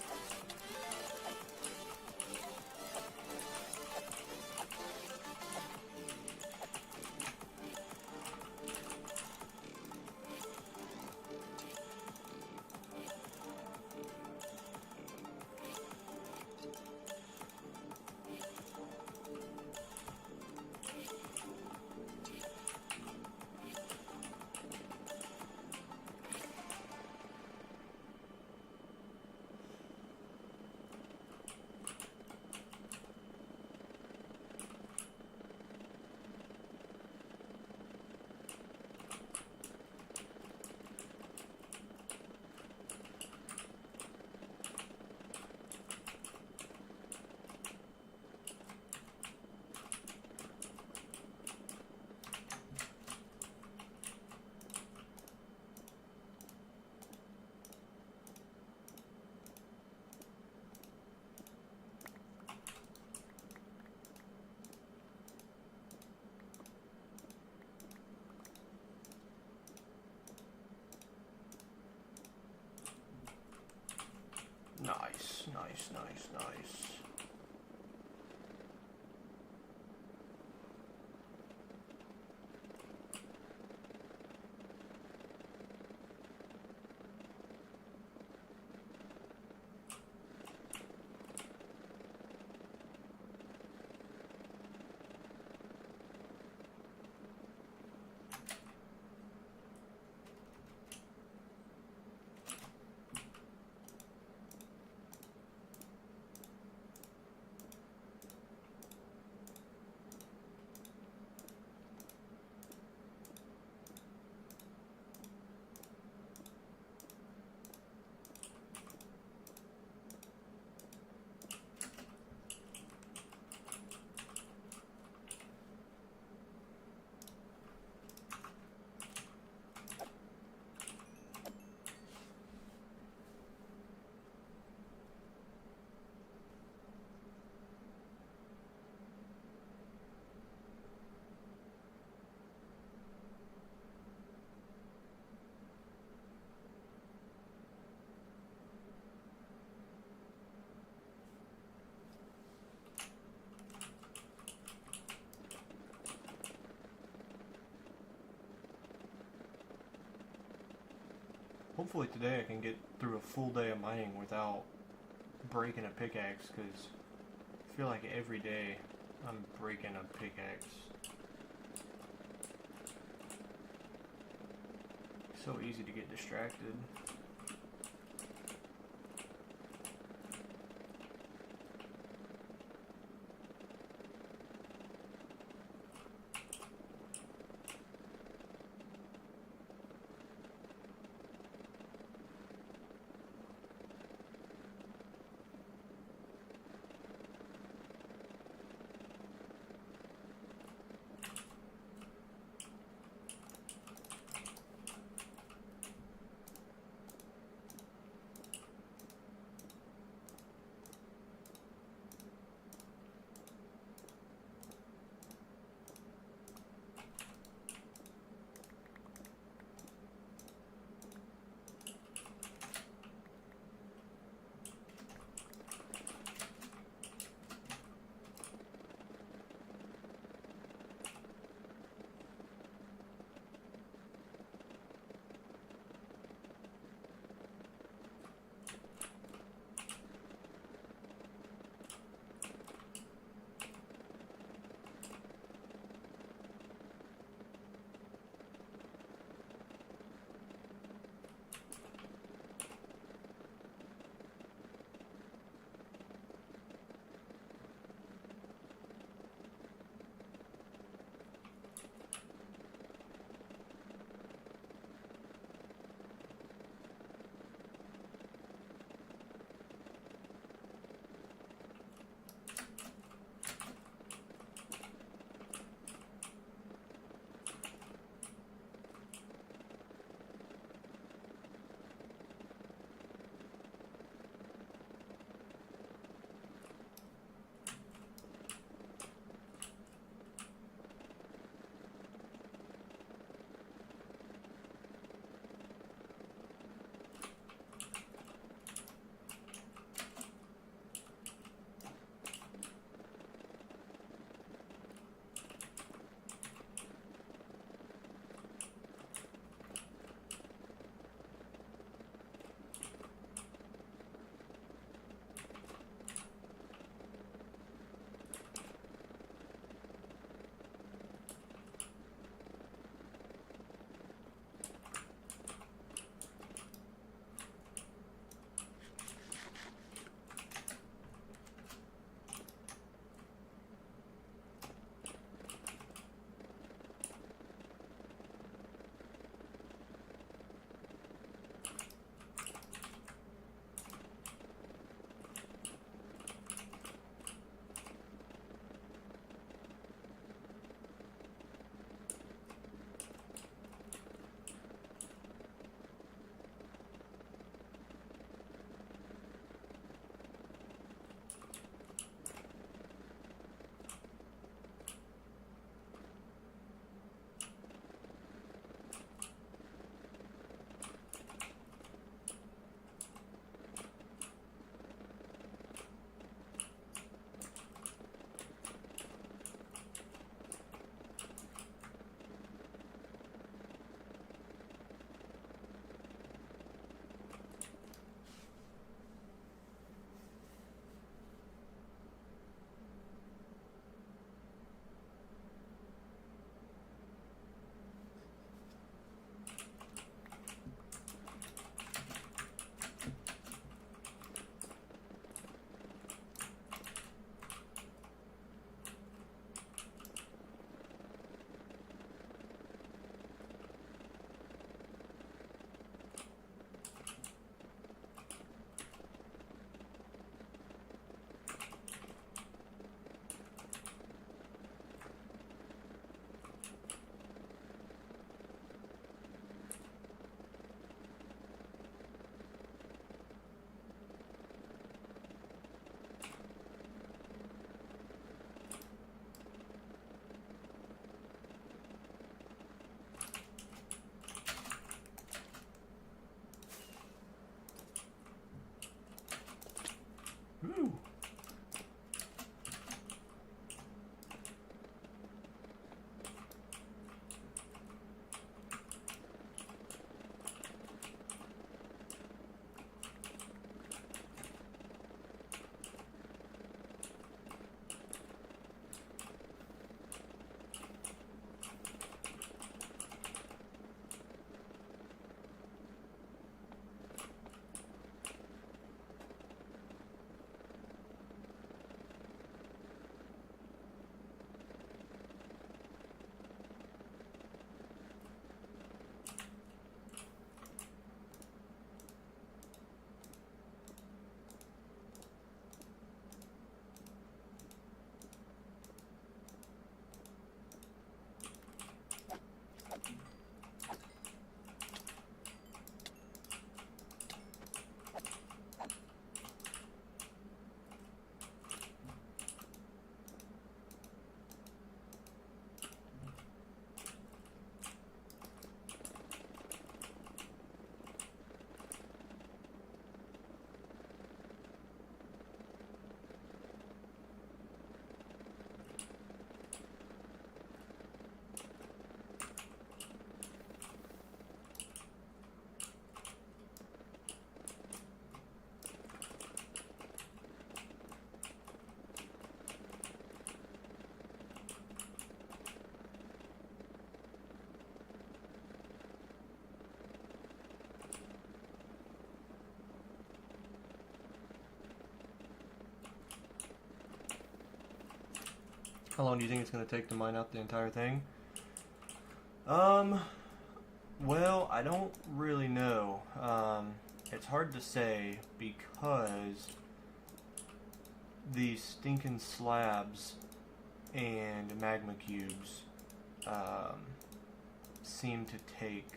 Nice, nice, nice, nice. Hopefully today I can get through a full day of mining without breaking a pickaxe, because I feel like every day I'm breaking a pickaxe. So easy to get distracted. How long do you think it's going to take to mine out the entire thing? Well, I don't really know. It's hard to say because these stinking slabs and magma cubes seem to take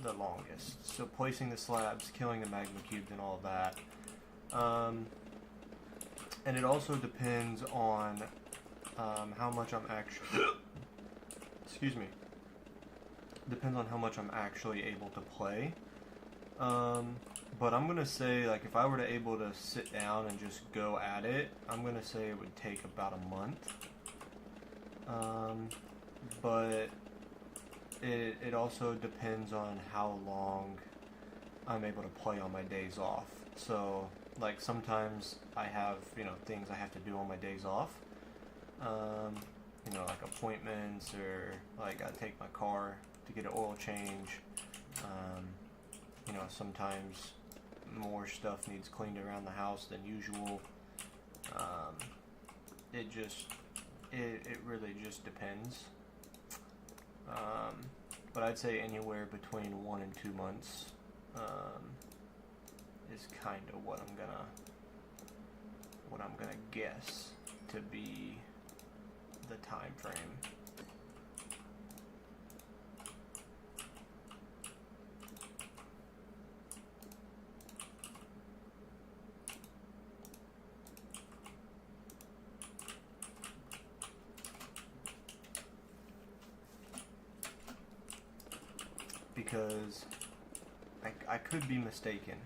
the longest. So placing the slabs, killing the magma cubes and all that. And it also depends on how much I'm actually excuse me. Depends on how much I'm actually able to play. But I'm gonna say, like, if I were to able to sit down and just go at it, I'm gonna say it would take about a month. But it also depends on how long I'm able to play on my days off. So, like, sometimes I have, things I have to do on my days off. Like appointments, or like I take my car to get an oil change. Sometimes more stuff needs cleaned around the house than usual. It really just depends. But I'd say anywhere between 1 and 2 months is kind of what I'm gonna guess to be the time frame. Because I could be mistaken,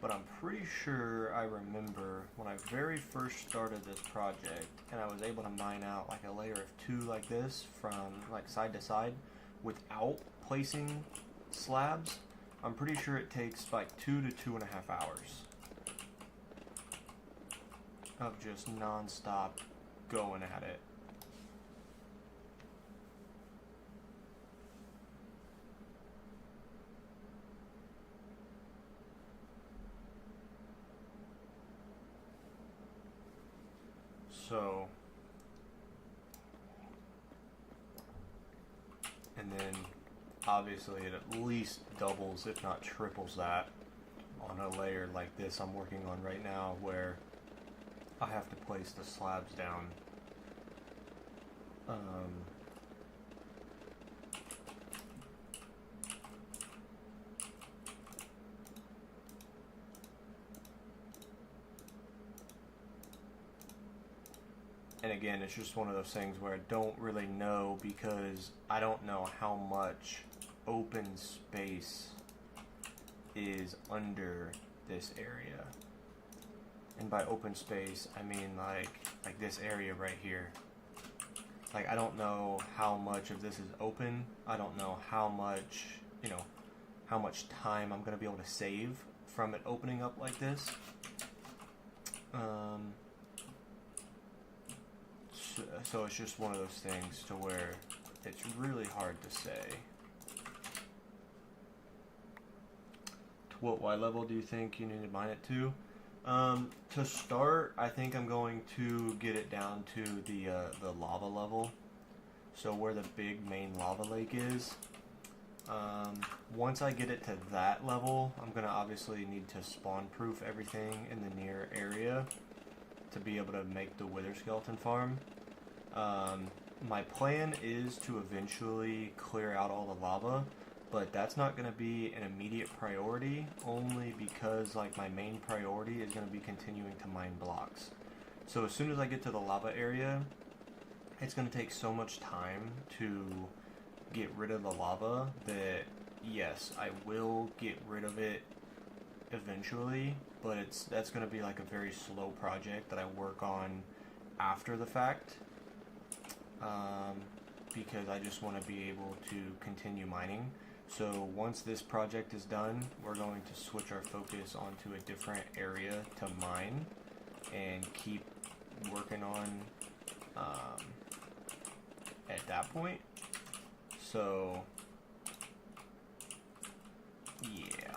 but I'm pretty sure I remember when I very first started this project and I was able to mine out like a layer of 2 like this from like side to side without placing slabs. I'm pretty sure it takes like 2 to 2.5 hours of just non-stop going at it. So, and then obviously it at least doubles, if not triples that, on a layer like this I'm working on right now, where I have to place the slabs down. And again, it's just one of those things where I don't really know, because I don't know how much open space is under this area. And by open space, I mean like this area right here. Like, I don't know how much of this is open. I don't know how much, how much time I'm going to be able to save from it opening up like this. So it's just one of those things to where it's really hard to say. To what Y level do you think you need to mine it to? To start, I think I'm going to get it down to the lava level. So where the big main lava lake is. Once I get it to that level, I'm going to obviously need to spawn proof everything in the near area to be able to make the wither skeleton farm. My plan is to eventually clear out all the lava, but that's not going to be an immediate priority, only because like my main priority is going to be continuing to mine blocks. So as soon as I get to the lava area, it's going to take so much time to get rid of the lava that yes, I will get rid of it eventually, but that's going to be like a very slow project that I work on after the fact. Because I just want to be able to continue mining. So once this project is done, we're going to switch our focus onto a different area to mine and keep working on at that point. So yeah.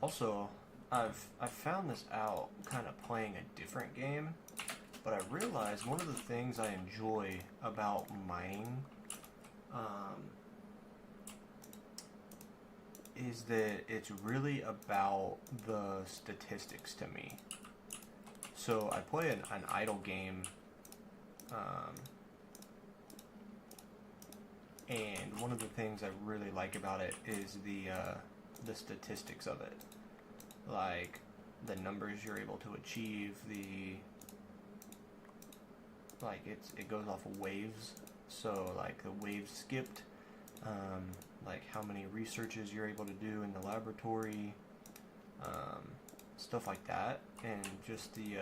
Also, I've found this out kind of playing a different game, but I realized one of the things I enjoy about mining is that it's really about the statistics to me. So I play an idle game, and one of the things I really like about it is the statistics of it, like the numbers you're able to achieve. It goes off of waves, so like the waves skipped, like how many researches you're able to do in the laboratory, stuff like that, and just the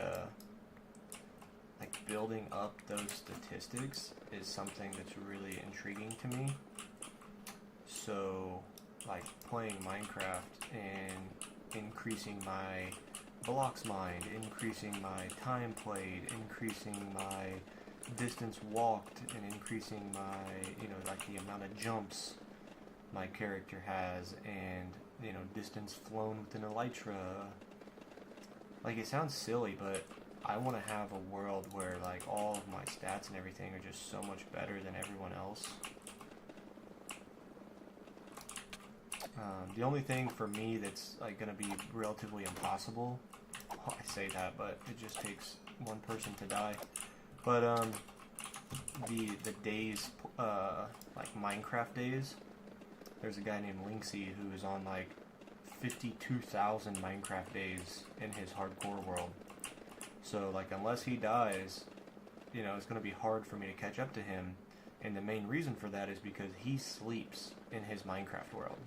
like building up those statistics is something that's really intriguing to me. So like playing Minecraft and increasing my blocks mined, increasing my time played, increasing my distance walked, and increasing my, like the amount of jumps my character has, and, distance flown with an elytra. Like, it sounds silly, but I want to have a world where, like, all of my stats and everything are just so much better than everyone else. The only thing for me that's, like, going to be relatively impossible, well, I say that, but it just takes one person to die. But, the days, like, Minecraft days, there's a guy named Linksy who is on, like, 52,000 Minecraft days in his hardcore world. So, like, unless he dies, it's going to be hard for me to catch up to him. And the main reason for that is because he sleeps in his Minecraft world.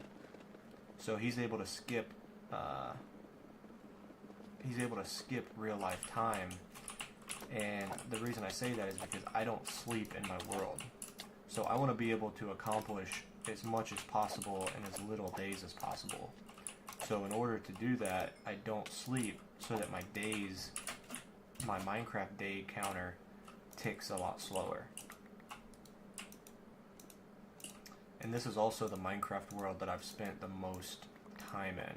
So he's able to skip, real life time. And the reason I say that is because I don't sleep in my world. So I want to be able to accomplish as much as possible in as little days as possible. So in order to do that, I don't sleep so that my Minecraft day counter ticks a lot slower. And this is also the Minecraft world that I've spent the most time in.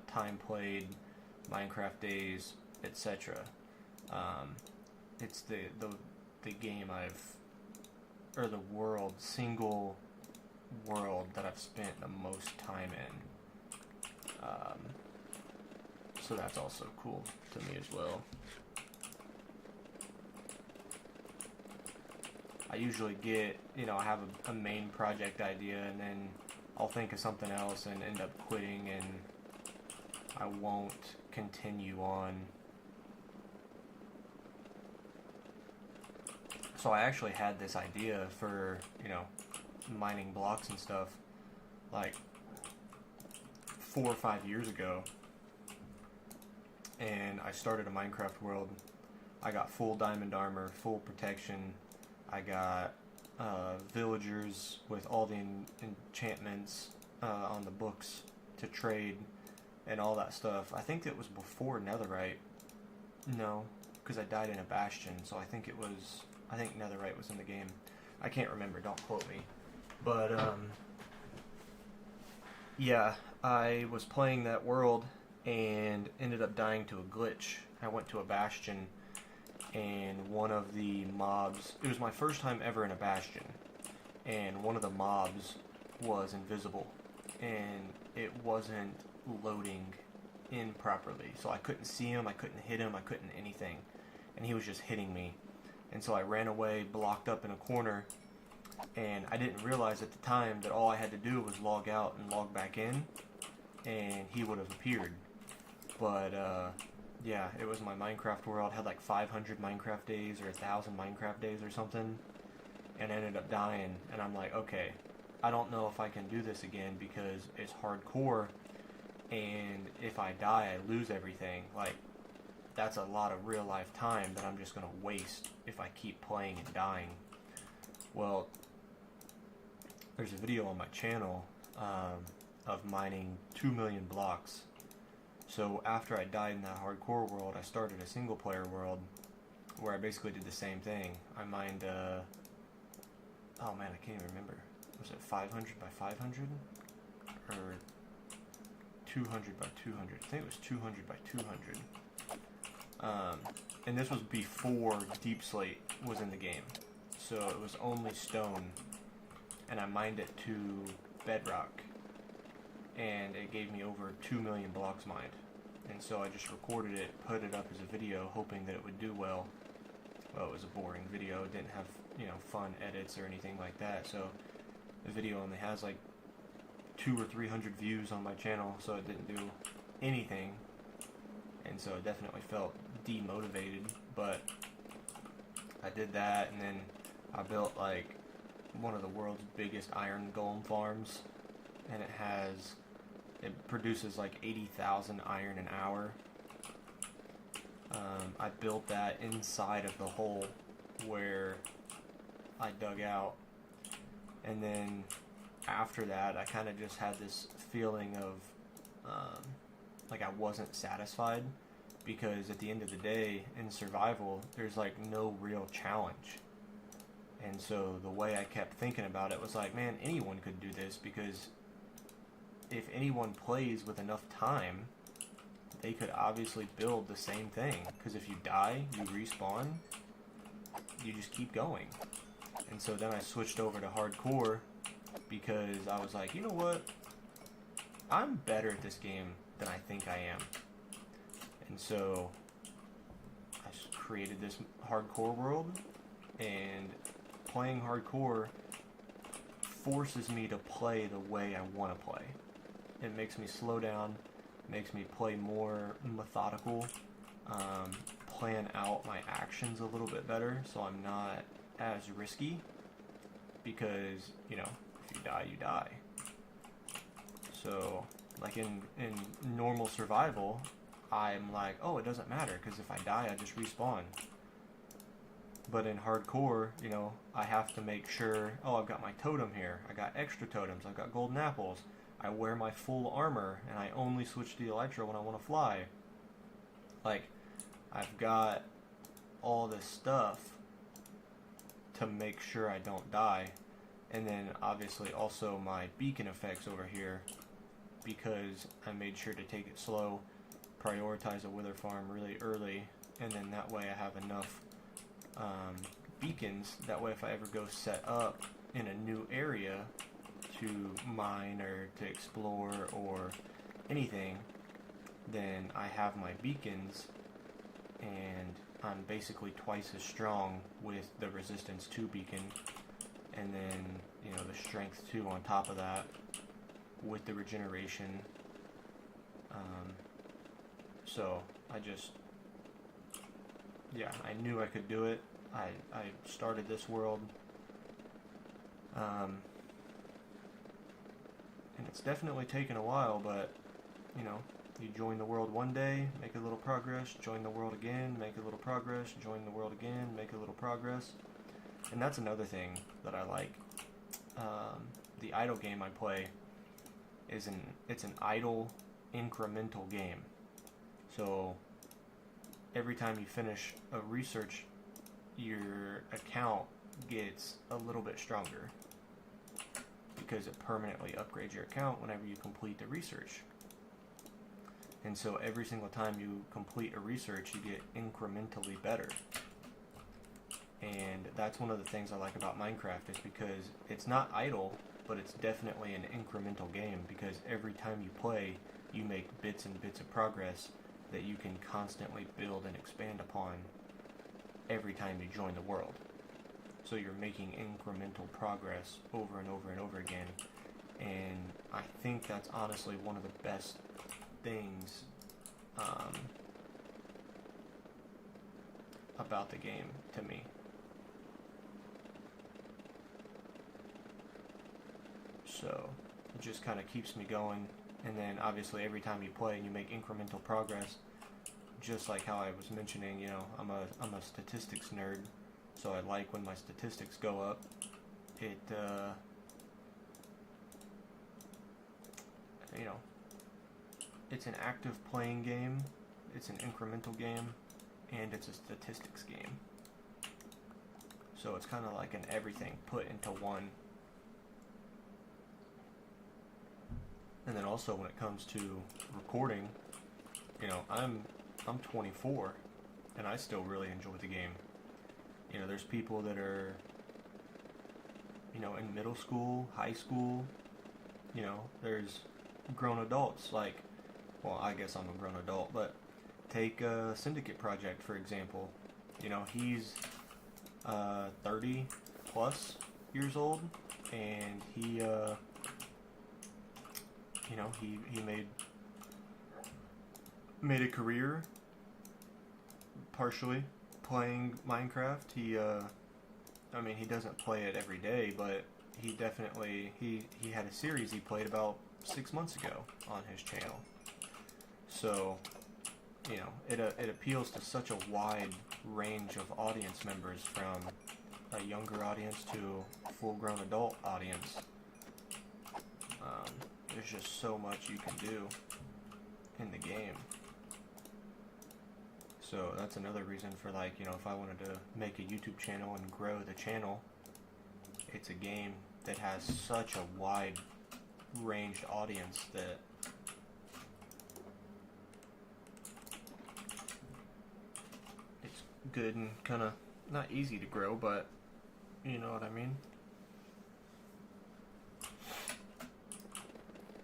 Time played, Minecraft days, etc. It's the game single world that I've spent the most time in. So that's also cool to me as well. I usually get, I have a main project idea, and then I'll think of something else and end up quitting, and I won't continue on. So I actually had this idea for, mining blocks and stuff, like 4 or 5 years ago. And I started a Minecraft world. I got full diamond armor, full protection. I got villagers with all the enchantments on the books to trade and all that stuff. I think it was before Netherite. No, because I died in a bastion, so I think Netherite was in the game. I can't remember, don't quote me. But, yeah, I was playing that world and ended up dying to a glitch. I went to a bastion, and one of the mobs, it was my first time ever in a bastion, and one of the mobs was invisible, and it wasn't loading in properly, so I couldn't see him, I couldn't hit him, I couldn't anything, and he was just hitting me. And so I ran away, blocked up in a corner, and I didn't realize at the time that all I had to do was log out and log back in, and he would have appeared. But, yeah, it was my Minecraft world. Had like 500 Minecraft days or 1,000 Minecraft days or something, and I ended up dying. And I'm like, okay, I don't know if I can do this again because it's hardcore, and if I die, I lose everything. Like, that's a lot of real life time that I'm just going to waste if I keep playing and dying. Well, there's a video on my channel of mining 2 million blocks. So after I died in that hardcore world, I started a single player world where I basically did the same thing. I mined, oh man, I can't even remember. Was it 500 by 500? Or 200 by 200. I think it was 200 by 200. And this was before Deep Slate was in the game. So it was only stone. And I mined it to bedrock. And it gave me over 2 million blocks mined. And so I just recorded it, put it up as a video, hoping that it would do well. Well, it was a boring video. It didn't have, fun edits or anything like that. So the video only has like 200 or 300 views on my channel, so it didn't do anything. And so it definitely felt demotivated. But I did that, and then I built like one of the world's biggest iron golem farms, and it produces like 80,000 iron an hour. I built that inside of the hole where I dug out, and then after that I kind of just had this feeling of like I wasn't satisfied, because at the end of the day in survival there's like no real challenge. And so the way I kept thinking about it was like, man, anyone could do this, because if anyone plays with enough time, they could obviously build the same thing. Because if you die, you respawn, you just keep going. And so then I switched over to hardcore, because I was like, you know what? I'm better at this game than I think I am. And so I just created this hardcore world, and playing hardcore forces me to play the way I want to play. It makes me slow down, makes me play more methodical, plan out my actions a little bit better, so I'm not as risky, because, if you die, you die. So, like in normal survival, I'm like, oh, it doesn't matter, because if I die, I just respawn. But in hardcore, I have to make sure, oh, I've got my totem here, I got extra totems, I've got golden apples, I wear my full armor, and I only switch to the Elytra when I want to fly. Like, I've got all this stuff to make sure I don't die. And then, obviously, also my beacon effects over here, because I made sure to take it slow, prioritize a wither farm really early, and then that way I have enough beacons. That way if I ever go set up in a new area to mine or to explore or anything, then I have my beacons, and I'm basically twice as strong with the resistance 2 beacon, and then the strength 2 on top of that with the regeneration. So I knew I could do it. I started this world, and it's definitely taken a while, but you join the world one day, make a little progress, join the world again, make a little progress, join the world again, make a little progress. And that's another thing that I like. The idle game I play it's an idle incremental game. So every time you finish a research, your account gets a little bit stronger, because it permanently upgrades your account whenever you complete the research. And so every single time you complete a research, you get incrementally better. And that's one of the things I like about Minecraft, is because it's not idle, but it's definitely an incremental game, because every time you play, you make bits and bits of progress that you can constantly build and expand upon every time you join the world. So you're making incremental progress over and over and over again. And I think that's honestly one of the best things about the game to me. So it just kind of keeps me going. And then obviously every time you play and you make incremental progress, just like how I was mentioning, I'm a statistics nerd, so I like when my statistics go up. It's an active playing game, it's an incremental game, and it's a statistics game. So it's kind of like an everything put into one. And then also when it comes to recording, you know, I'm 24 and I still really enjoy the game. You know, there's people that are, you know, in middle school, high school, you know, there's grown adults like, well, I guess I'm a grown adult, but take Syndicate Project, for example. You know, he's 30 plus years old, and he, you know, he made a career partially playing Minecraft. He, I mean, he doesn't play it every day, but he definitely, he had a series he played about 6 months ago on his channel. So, you know, it appeals to such a wide range of audience members, from a younger audience to a full-grown adult audience. There's just so much you can do in the game. So that's another reason for, like, you know, if I wanted to make a YouTube channel and grow the channel, it's a game that has such a wide ranged audience that it's good and kind of not easy to grow, but you know what I mean?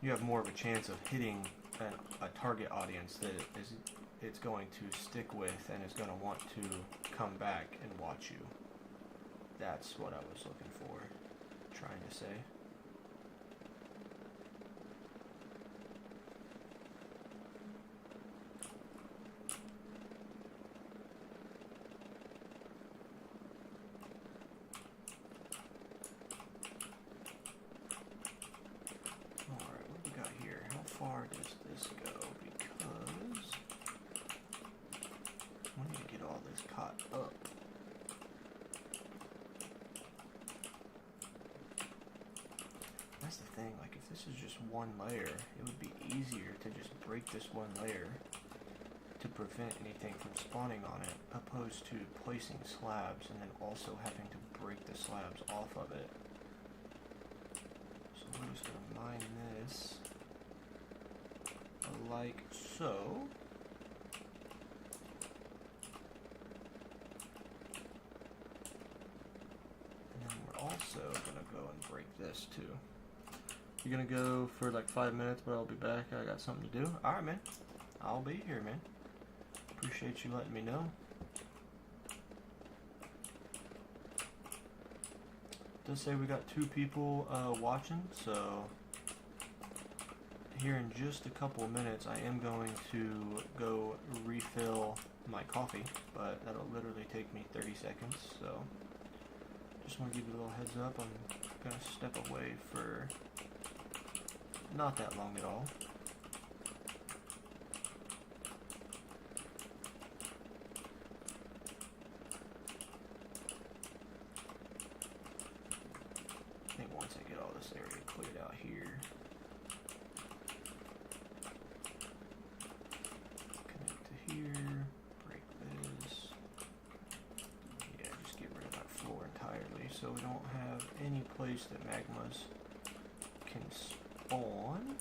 You have more of a chance of hitting a target audience that it's going to stick with and is going to want to come back and watch you. That's what I was looking for, trying to say. Alright, what do we got here? How far does this go? Because I need to get all this caught up. That's the thing, like, if this is just one layer, it would be easier to just break this one layer to prevent anything from spawning on it, opposed to placing slabs and then also having to break the slabs off of it. So we're just going to mine this like so. And then we're also going to go and break this too. You're going to go for like 5 minutes, but I'll be back. I got something to do. Alright, man. I'll be here, man. Appreciate you letting me know. Does say we got 2 people watching, so here in just a couple of minutes I am going to go refill my coffee, but that'll literally take me 30 seconds, so just want to give you a little heads up. I'm going to step away for not that long at all. I think once I get all this area cleared out here, connect to here, break this. Yeah, just get rid of that floor entirely so we don't have any place that magmas can spawn.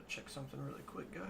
Check something really quick, guys.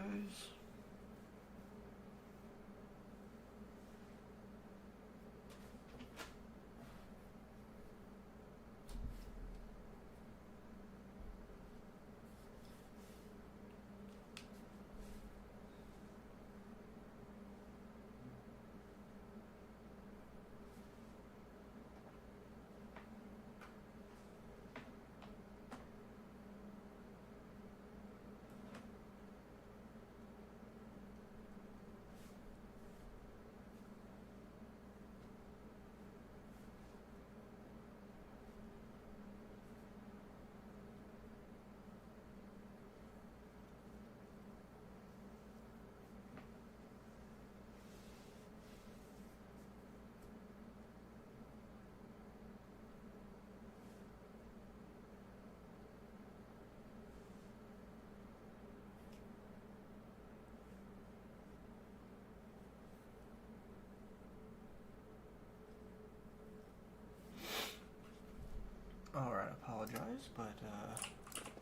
Alright, apologize, but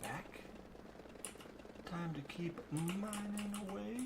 back. Time to keep mining away.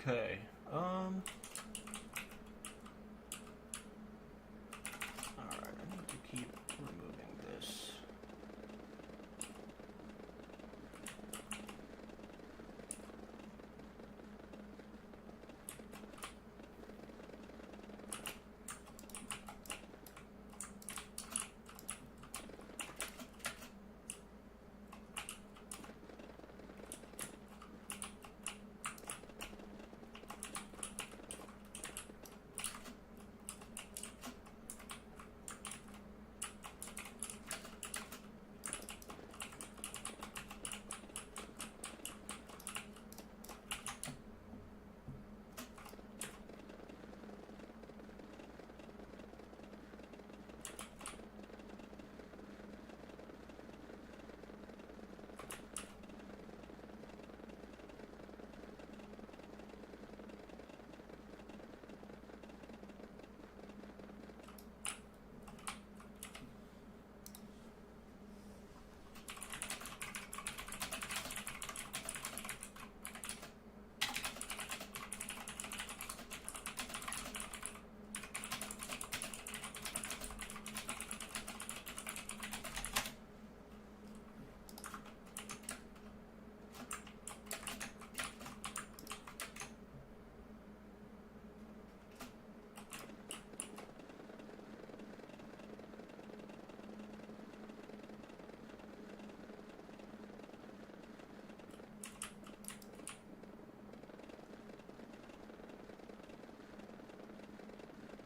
Okay, alright, I need to keep removing this.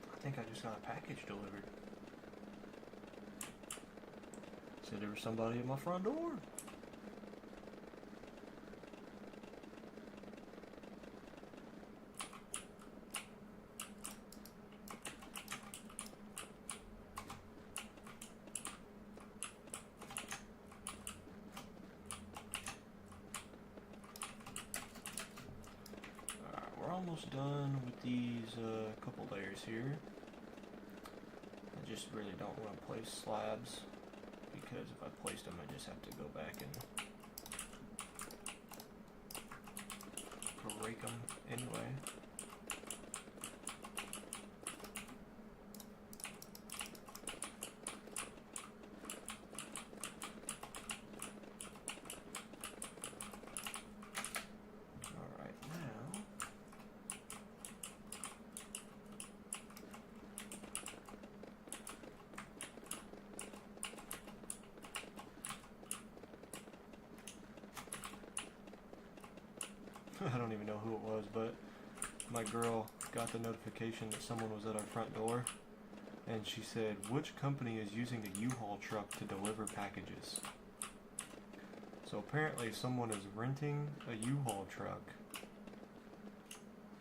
I think I just got a package delivered. Said there was somebody at my front door. Alright, we're almost done with these couple layers here. I just really don't want to place slabs, because if I placed them I just have to go back and break them anyway. I don't even know who it was, but my girl got the notification that someone was at our front door, and she said, which company is using a U-Haul truck to deliver packages? So apparently someone is renting a U-Haul truck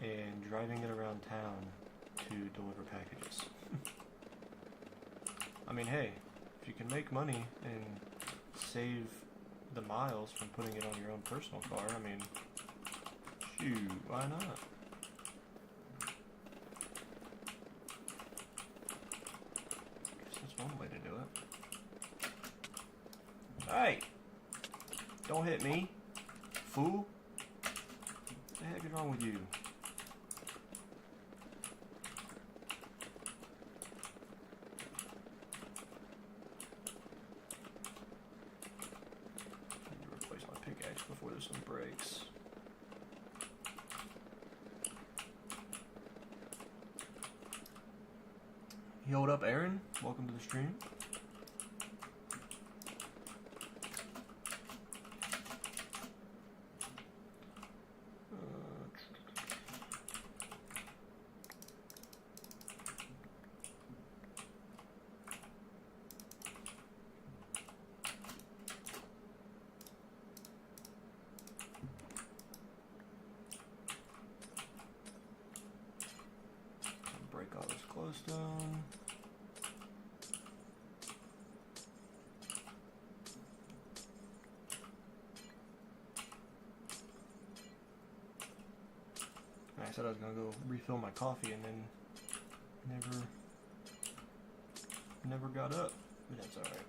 and driving it around town to deliver packages. I mean, hey, if you can make money and save the miles from putting it on your own personal car, I mean, shoot, why not? Guess that's one way to do it. Hey! Don't hit me, fool. What the heck is wrong with you? Before this one breaks. Yo, what up, Aaron? Welcome to the stream. Glowstone. I said I was gonna go refill my coffee and then never got up, but that's alright.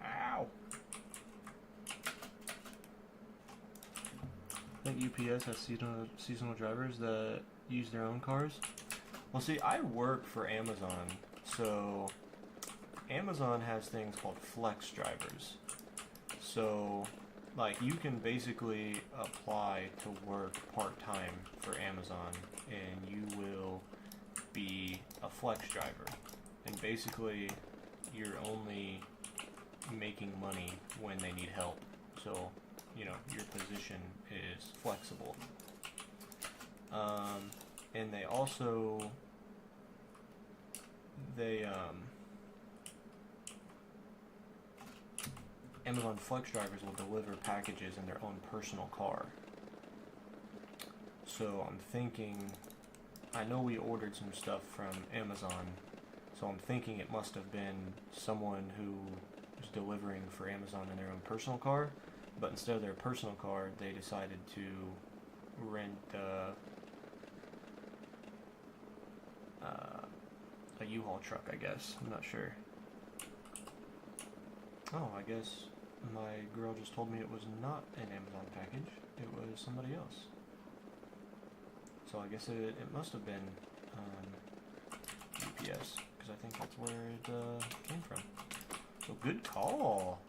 Ow! I think UPS has seasonal drivers that use their own cars. Well, see, I work for Amazon, so Amazon has things called flex drivers. So, like, you can basically apply to work part-time for Amazon, and you will be a flex driver. And basically, you're only making money when they need help. So, you know, your position is flexible. And they also, Amazon Flex drivers will deliver packages in their own personal car. So I'm thinking, I know we ordered some stuff from Amazon, so I'm thinking it must have been someone who was delivering for Amazon in their own personal car, but instead of their personal car, they decided to rent a U-Haul truck, I guess. I'm not sure. Oh, I guess my girl just told me it was not an Amazon package. It was somebody else. So I guess it must have been UPS, because I think that's where it came from. So good call.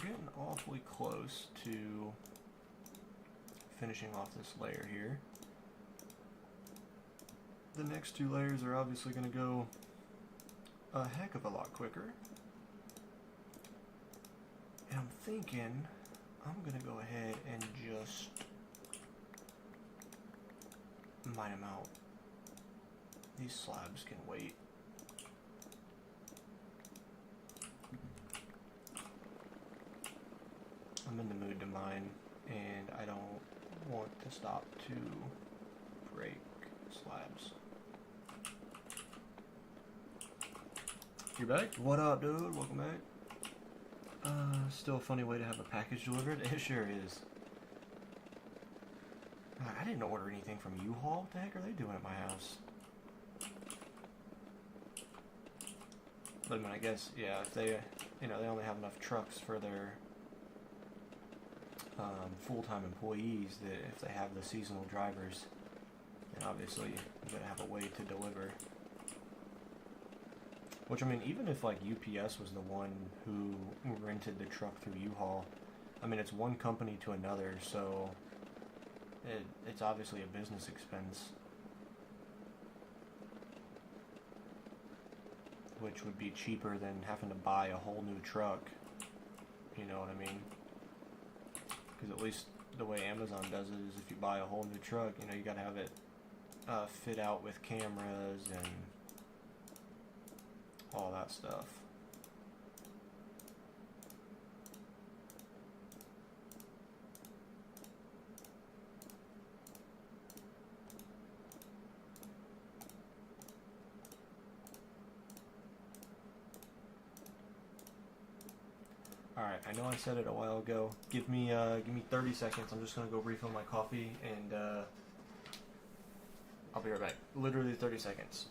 Getting awfully close to finishing off this layer here. The next two layers are obviously going to go a heck of a lot quicker. And I'm thinking I'm going to go ahead and just mine them out. These slabs can wait. I'm in the mood to mine, and I don't want to stop to break slabs. You're back? What up, dude? Welcome back. Still a funny way to have a package delivered? It sure is. I didn't order anything from U-Haul. What the heck are they doing at my house? But I mean, I guess, yeah, if they, you know, they only have enough trucks for their full-time employees, that if they have the seasonal drivers, then obviously you're going to have a way to deliver. Which, I mean, even if like UPS was the one who rented the truck through U-Haul, I mean, it's one company to another, so it's obviously a business expense, which would be cheaper than having to buy a whole new truck. You know what I mean? Because at least the way Amazon does it is if you buy a whole new truck, you know, you gotta have it fit out with cameras and all that stuff. Alright, I know I said it a while ago. Give me 30 seconds. I'm just gonna go refill my coffee and I'll be right back. Literally 30 seconds.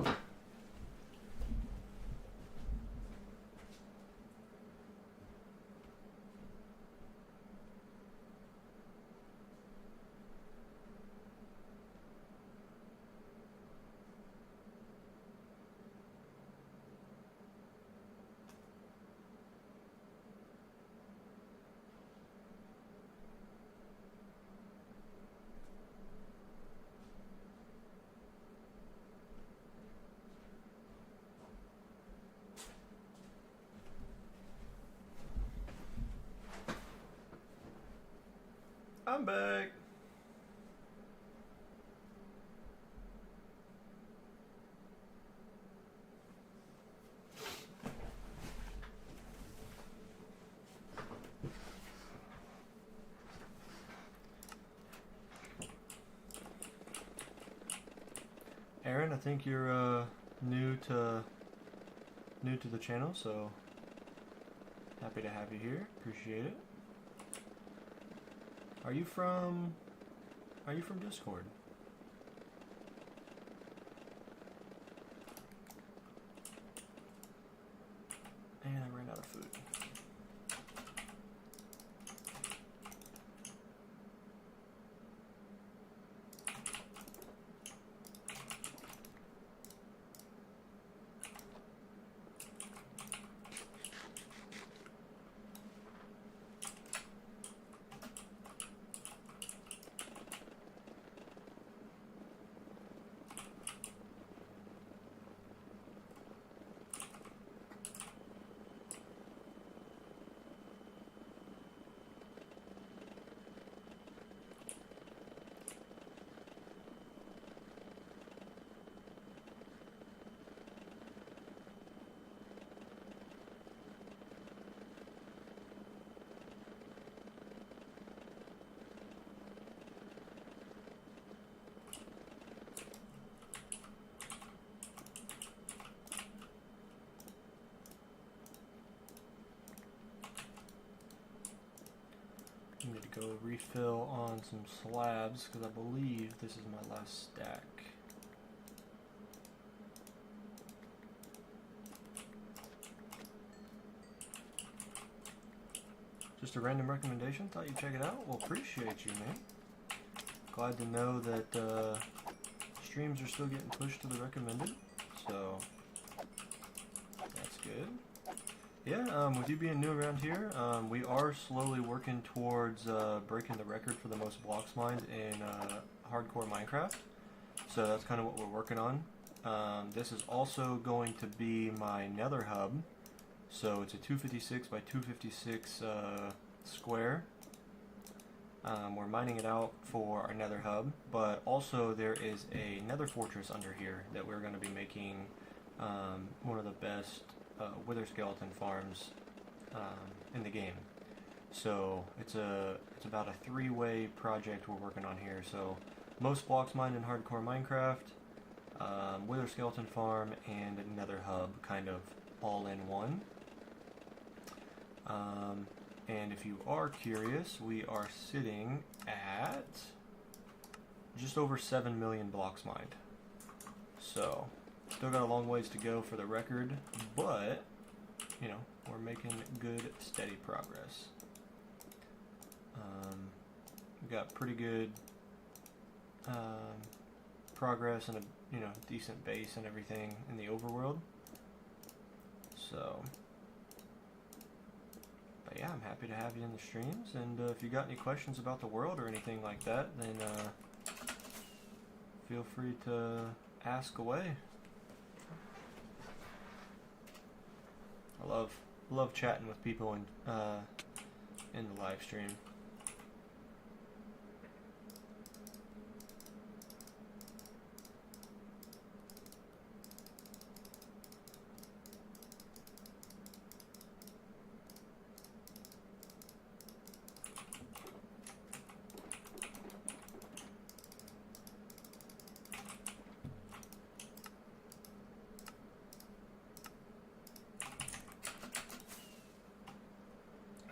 I'm back. Aaron, I think you're new to the channel, so happy to have you here. Appreciate it. Are you from Discord? And I ran out of food. I need to go refill on some slabs because I believe this is my last stack. Just a random recommendation, thought you'd check it out. Well, appreciate you, man. Glad to know that streams are still getting pushed to the recommended, so that's good. Yeah, with you being new around here, we are slowly working towards breaking the record for the most blocks mined in hardcore Minecraft. So that's kind of what we're working on. This is also going to be my nether hub. So it's a 256 by 256 square. We're mining it out for our nether hub, but also there is a nether fortress under here that we're going to be making one of the best wither skeleton farms in the game. So it's about a 3-way project we're working on here. So most blocks mined in hardcore Minecraft, wither skeleton farm, and nether hub, kind of all in one. And if you are curious, we are sitting at just over 7 million blocks mined. So still got a long ways to go for the record, but, you know, we're making good, steady progress. We've got pretty good progress and a, you know, decent base and everything in the overworld. So, but yeah, I'm happy to have you in the streams, and if you got any questions about the world or anything like that, then feel free to ask away. I love chatting with people in the live stream.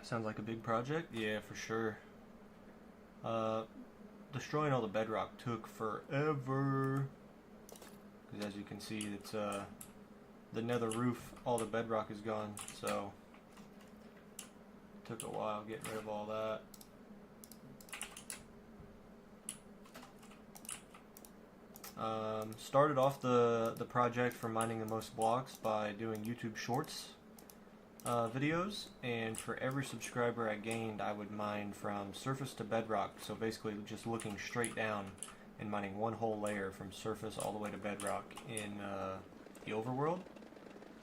Sounds like a big project? Yeah, for sure. Destroying all the bedrock took forever. Because as you can see, it's the nether roof, all the bedrock is gone, so took a while getting rid of all that. Started off the project for mining the most blocks by doing YouTube Shorts videos, and for every subscriber I gained, I would mine from surface to bedrock, so basically just looking straight down and mining one whole layer from surface all the way to bedrock in the overworld.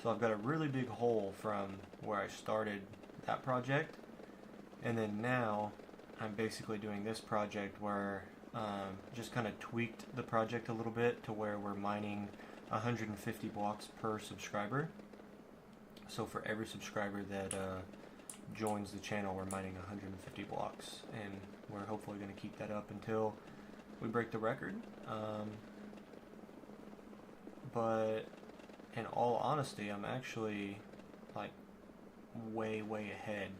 So I've got a really big hole from where I started that project, and then now I'm basically doing this project where just kind of tweaked the project a little bit to where we're mining 150 blocks per subscriber. So for every subscriber that joins the channel, we're mining 150 blocks, and we're hopefully going to keep that up until we break the record. But in all honesty, I'm actually like way ahead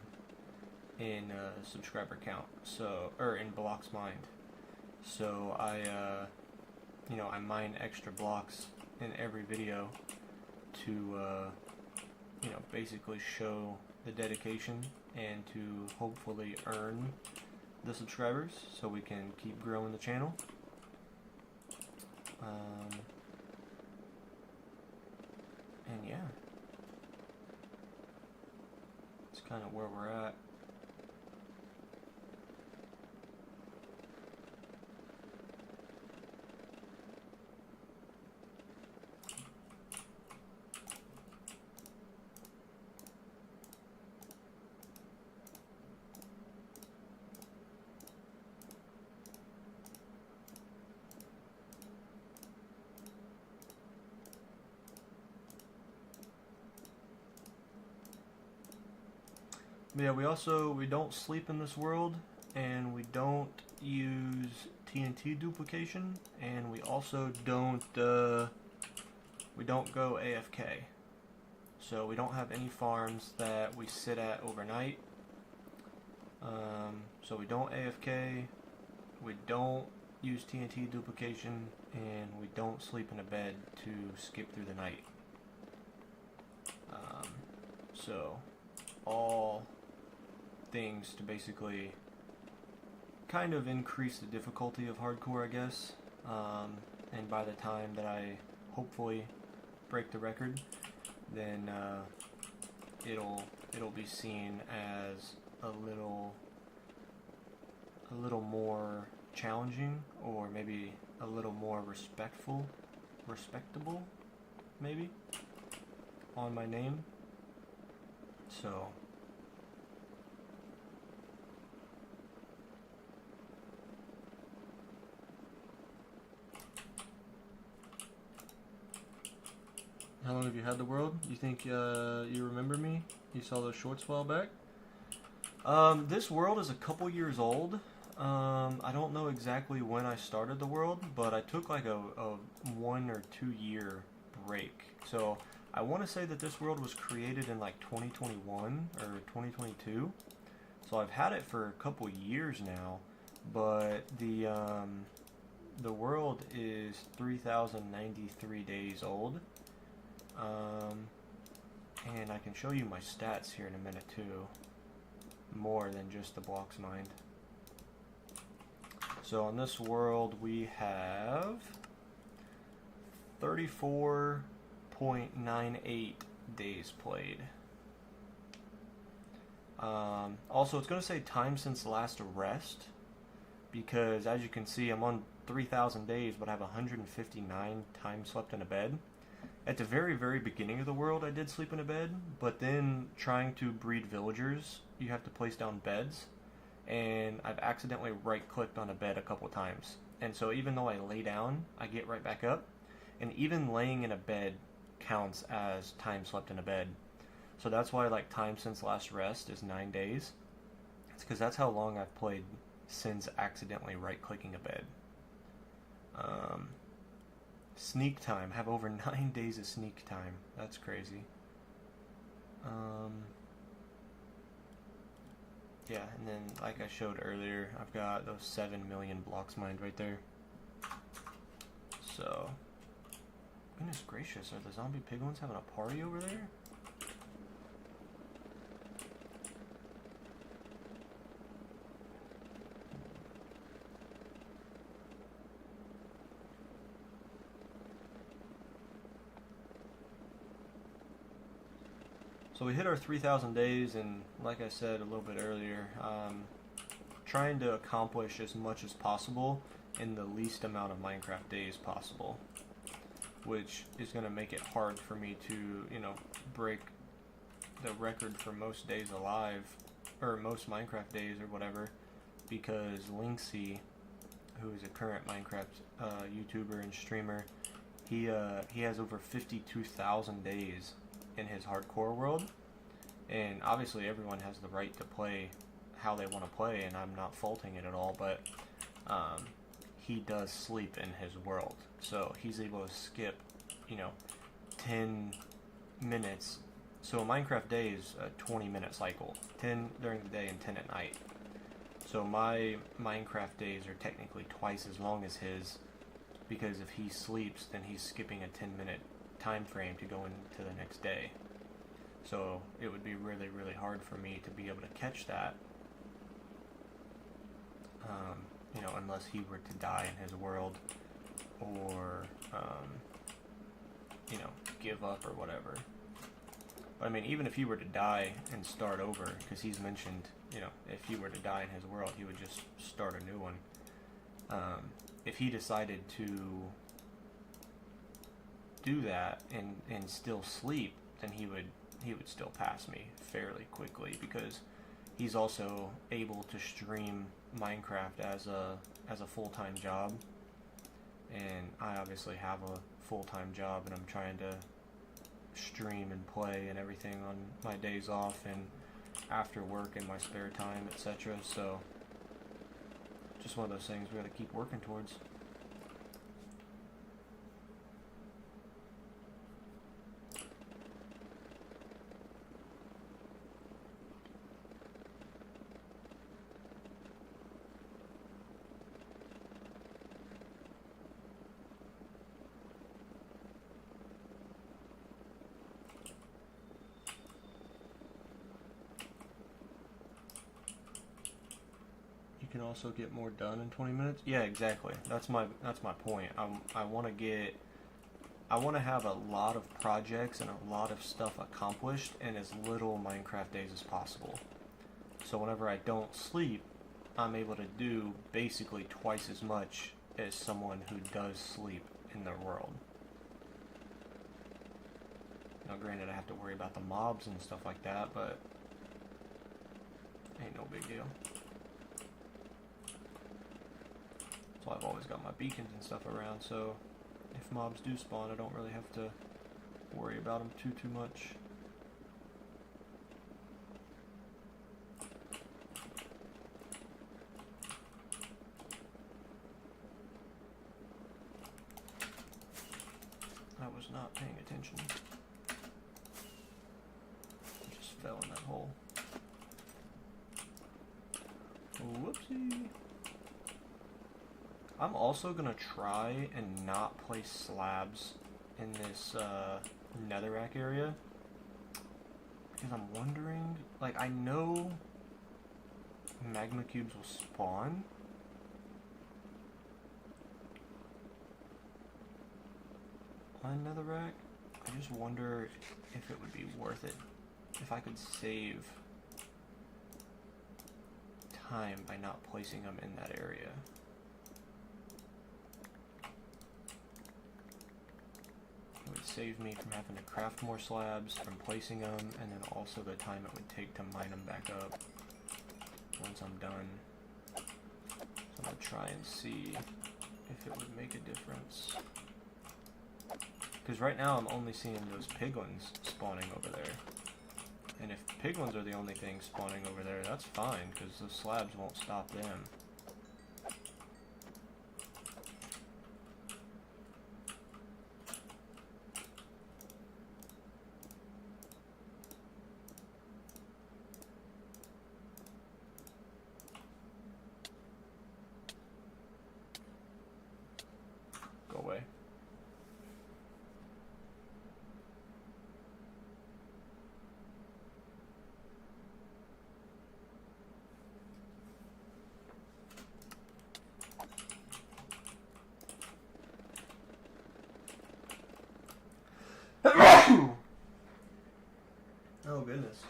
in subscriber count, so, or in blocks mined. So I mine extra blocks in every video to basically show the dedication and to hopefully earn the subscribers so we can keep growing the channel. And yeah, it's kind of where we're at. Yeah, we don't sleep in this world, and we don't use TNT duplication, and we also don't go AFK. So we don't have any farms that we sit at overnight. So we don't AFK, we don't use TNT duplication, and we don't sleep in a bed to skip through the night. So all things to basically kind of increase the difficulty of hardcore, I guess. And by the time that I hopefully break the record, then it'll be seen as a little more challenging, or maybe a little more respectable, maybe, on my name. So how long have you had the world? You think you remember me? You saw those shorts a while back? This world is a couple years old. I don't know exactly when I started the world, but I took like a 1 or 2 year break. So I want to say that this world was created in like 2021 or 2022. So I've had it for a couple years now, but the world is 3,093 days old. And I can show you my stats here in a minute too, more than just the blocks mined. So on this world we have 34.98 days played. Also, it's going to say time since last rest, because as you can see, I'm on 3,000 days, but I have 159 times slept in a bed. At the very, very beginning of the world, I did sleep in a bed, but then trying to breed villagers, you have to place down beds, and I've accidentally right-clicked on a bed a couple times. And so even though I lay down, I get right back up, and even laying in a bed counts as time slept in a bed. So that's why like time since last rest is 9 days. It's because that's how long I've played since accidentally right-clicking a bed. Sneak time. Have over 9 days of sneak time. That's crazy. Yeah, and then like I showed earlier, I've got those 7 million blocks mined right there. So, goodness gracious, are the zombie piglins having a party over there? So we hit our 3,000 days, and like I said a little bit earlier, trying to accomplish as much as possible in the least amount of Minecraft days possible, which is going to make it hard for me to, you know, break the record for most days alive, or most Minecraft days or whatever, because Linksy, who is a current Minecraft YouTuber and streamer, he has over 52,000 days in his hardcore world, and obviously everyone has the right to play how they want to play, and I'm not faulting it at all, but he does sleep in his world, so he's able to skip, you know, 10 minutes. So a Minecraft day is a 20-minute cycle, 10 during the day and 10 at night. So my Minecraft days are technically twice as long as his, because if he sleeps, then he's skipping a 10-minute time frame to go into the next day. So it would be really, really hard for me to be able to catch that, you know, unless he were to die in his world, or you know, give up or whatever. But I mean, even if he were to die and start over, because he's mentioned, you know, if he were to die in his world, he would just start a new one. If he decided to do that and still sleep, then he would still pass me fairly quickly, because he's also able to stream Minecraft as a full-time job, and I obviously have a full-time job, and I'm trying to stream and play and everything on my days off and after work in my spare time, etc. So just one of those things we got to keep working towards. Can also get more done in 20 minutes. Yeah, exactly. That's my point. I want to have a lot of projects and a lot of stuff accomplished in as little Minecraft days as possible. So whenever I don't sleep, I'm able to do basically twice as much as someone who does sleep in their world. Now granted, I have to worry about the mobs and stuff like that, but ain't no big deal. So I've always got my beacons and stuff around, so if mobs do spawn, I don't really have to worry about them too much. I was not paying attention. I just fell in that hole. Whoopsie. I'm also gonna try and not place slabs in this netherrack area, because I'm wondering, like, I know magma cubes will spawn, on netherrack, I just wonder if it would be worth it if I could save time by not placing them in that area. It would save me from having to craft more slabs, from placing them, and then also the time it would take to mine them back up once I'm done. So I'm going to try and see if it would make a difference. Because right now I'm only seeing those piglins spawning over there. And if piglins are the only thing spawning over there, that's fine, because the slabs won't stop them. Go away. Oh goodness.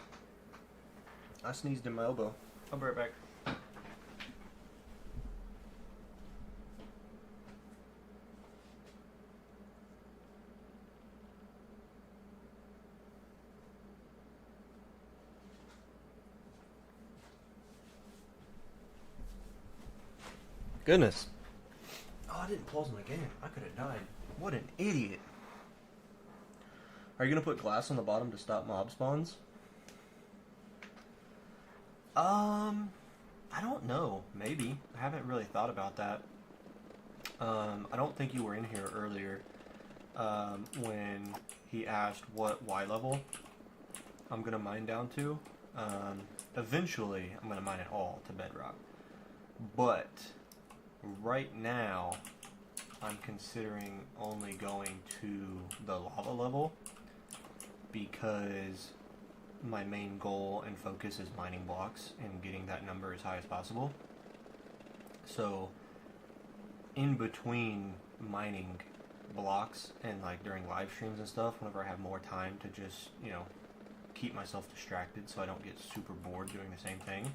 I sneezed in my elbow. I'll be right back. Goodness. Oh, I didn't pause my game. I could have died. What an idiot. Are you going to put glass on the bottom to stop mob spawns? I don't know. Maybe. I haven't really thought about that. I don't think you were in here earlier when he asked what Y level I'm going to mine down to. Eventually, I'm going to mine it all to bedrock. But right now, I'm considering only going to the lava level because my main goal and focus is mining blocks and getting that number as high as possible. So in between mining blocks and like during live streams and stuff, whenever I have more time to just, you know, keep myself distracted so I don't get super bored doing the same thing,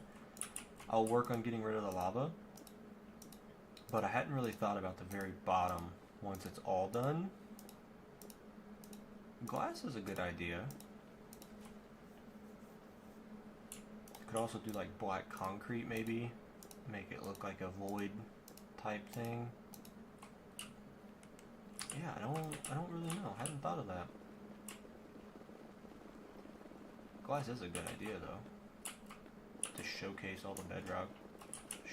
I'll work on getting rid of the lava. But I hadn't really thought about the very bottom once it's all done. Glass is a good idea. Could also do like black concrete maybe. Make it look like a void type thing. Yeah, I don't really know. I hadn't thought of that. Glass is a good idea though. To showcase all the bedrock.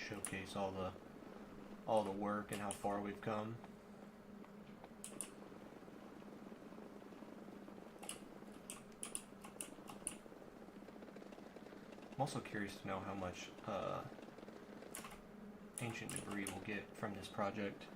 Showcase all the work and how far we've come. I'm also curious to know how much ancient debris we'll get from this project.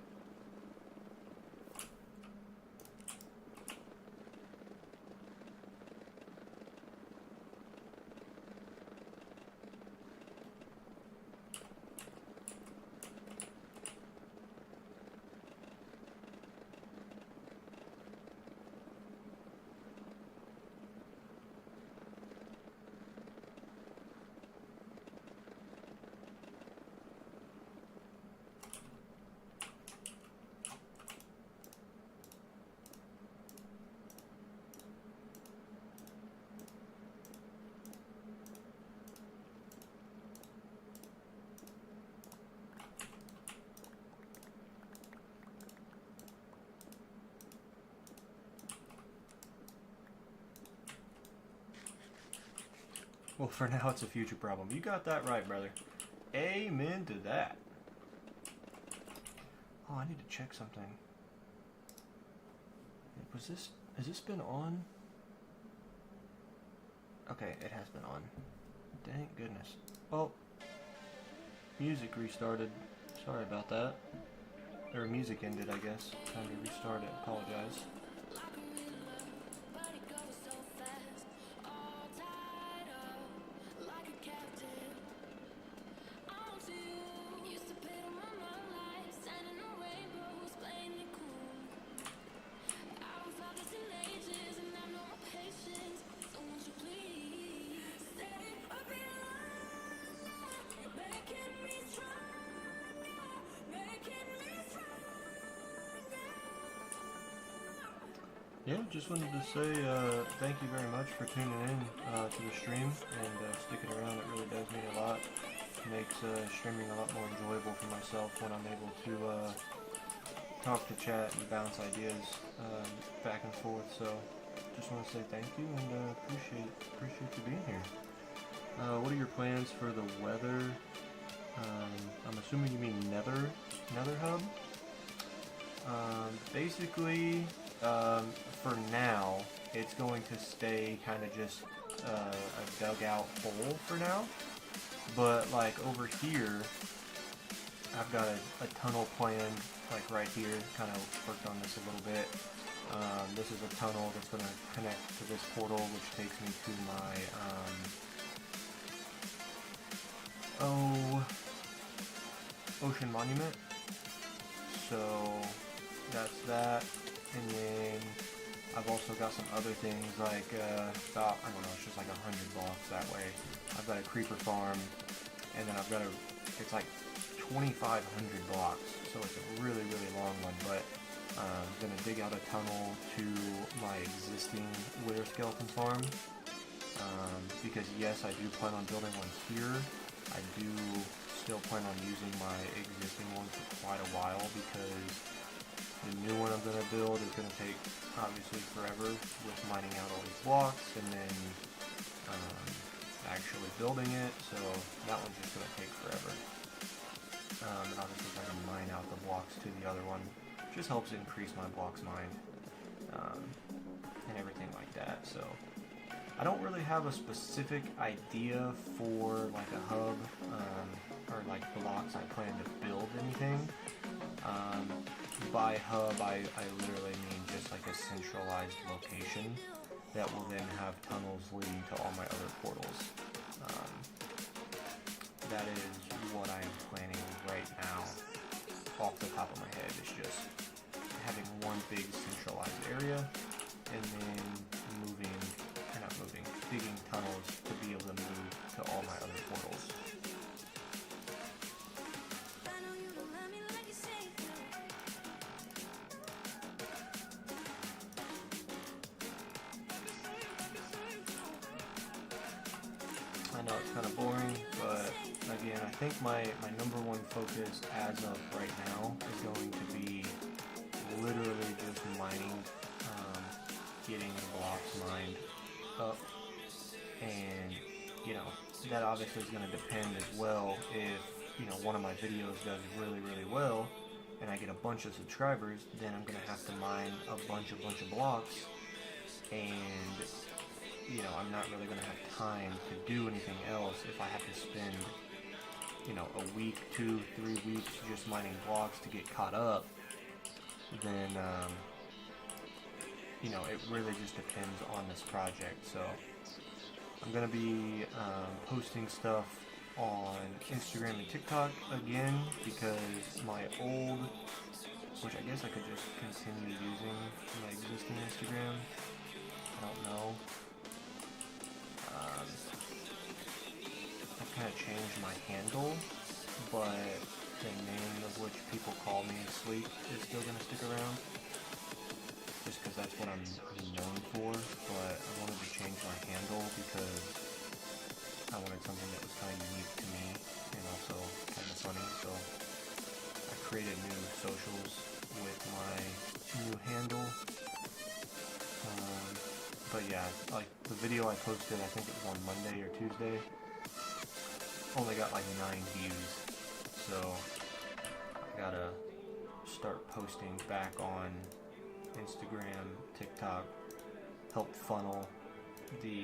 Well, for now, it's a future problem. You got that right, brother. Amen to that. Oh, I need to check something. Has this been on? Okay, it has been on. Thank goodness. Oh, music restarted. Sorry about that. Or music ended, I guess. Time to restart it. Apologize. Yeah, just wanted to say thank you very much for tuning in to the stream and sticking around. It really does mean a lot. It makes streaming a lot more enjoyable for myself when I'm able to talk to chat and bounce ideas back and forth. So just want to say thank you and appreciate you being here. What are your plans for the weather? I'm assuming you mean nether hub. Basically, for now, it's going to stay kind of just a dugout hole for now. But like over here, I've got a tunnel planned, like right here. Kind of worked on this a little bit. This is a tunnel that's going to connect to this portal, which takes me to my ocean monument. So that's that, and then I've also got some other things like about, I don't know, it's just like 100 blocks that way. I've got a creeper farm, and then I've got it's like 2,500 blocks, so it's a really long one. But I'm gonna dig out a tunnel to my existing wither skeleton farm, because yes, I do plan on building one here. I do still plan on using my existing one for quite a while, because the new one I'm going to build is going to take obviously forever with mining out all these blocks and then actually building it, so that one's just going to take forever. And obviously if I can mine out the blocks to the other one, it just helps increase my blocks mined and everything like that. So I don't really have a specific idea for like a hub or like blocks I plan to build anything. By hub, I literally mean just like a centralized location that will then have tunnels leading to all my other portals. That is what I'm planning right now off the top of my head. It's just having one big centralized area and then digging tunnels to be able to move to all my other portals. I know it's kind of boring, but again, I think my number one focus as of right now is going to be literally just mining, getting the blocks mined up. And, you know, that obviously is going to depend as well if, you know, one of my videos does really well and I get a bunch of subscribers, then I'm going to have to mine a bunch of blocks, and, you know, I'm not really going to have time to do anything else if I have to spend, you know, a week, 2, 3 weeks just mining blocks to get caught up. Then, you know, it really just depends on this project. So I'm going to be posting stuff on Instagram and TikTok again, because my old, which I guess I could just continue using my existing Instagram, I don't know. I've kind of changed my handle, but the name of which people call me Sleek is still going to stick around, just because that's what I'm known for. But I wanted to change my handle because I wanted something that was kind of unique to me and also kind of funny. So I created new socials with my new handle. But yeah, like the video I posted, I think it was on Monday or Tuesday, only got like 9 views. So I gotta start posting back on Instagram, TikTok, help funnel the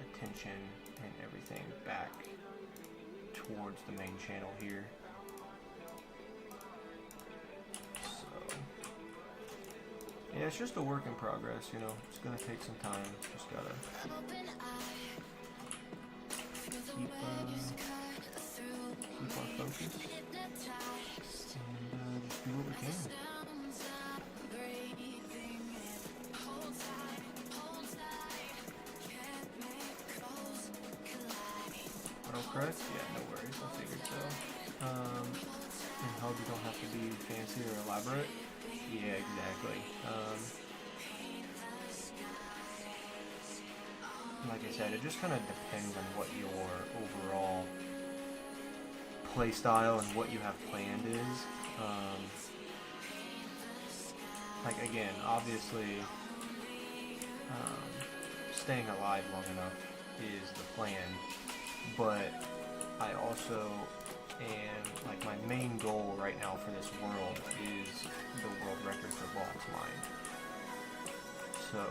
attention and everything back towards the main channel here. So yeah, it's just a work in progress, you know. It's gonna take some time. Just gotta keep our focus and just do what we can. Autocorrect? Yeah, no worries. I figured so. In Hub, you don't have to be fancy or elaborate. Yeah, exactly. like I said, it just kind of depends on what your overall play style and what you have planned is. Like again, obviously, staying alive long enough is the plan, but I also am, like, my main goal right now for this world is the world record for blocks mined. So,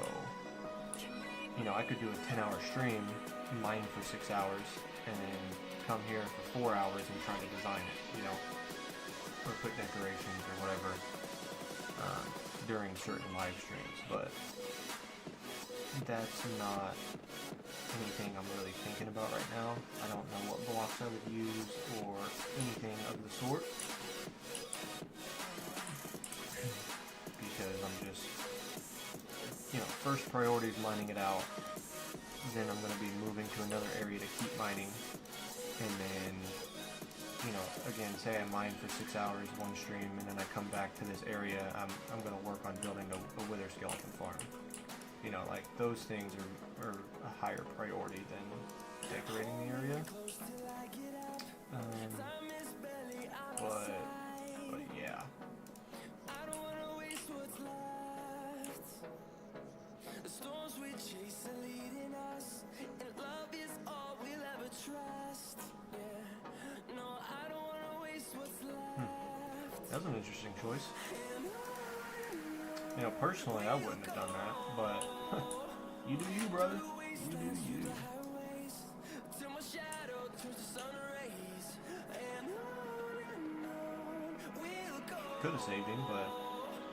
you know, I could do a 10-hour stream, mine for 6 hours, and then come here for 4 hours and try to design it, you know, or put decorations or whatever during certain live streams, but that's not anything I'm really thinking about right now. I don't know what blocks I would use or anything of the sort, because I'm just, you know, first priority is mining it out, then I'm going to be moving to another area to keep mining, and then, you know, again, say I mine for 6 hours one stream, and then I come back to this area, I'm going to work on building a wither skeleton farm. You know, like, those things are a higher priority than decorating the area. But yeah. That's an interesting choice. You know, personally, I wouldn't have done that, but you do you, brother. You do you. Could have saved him, but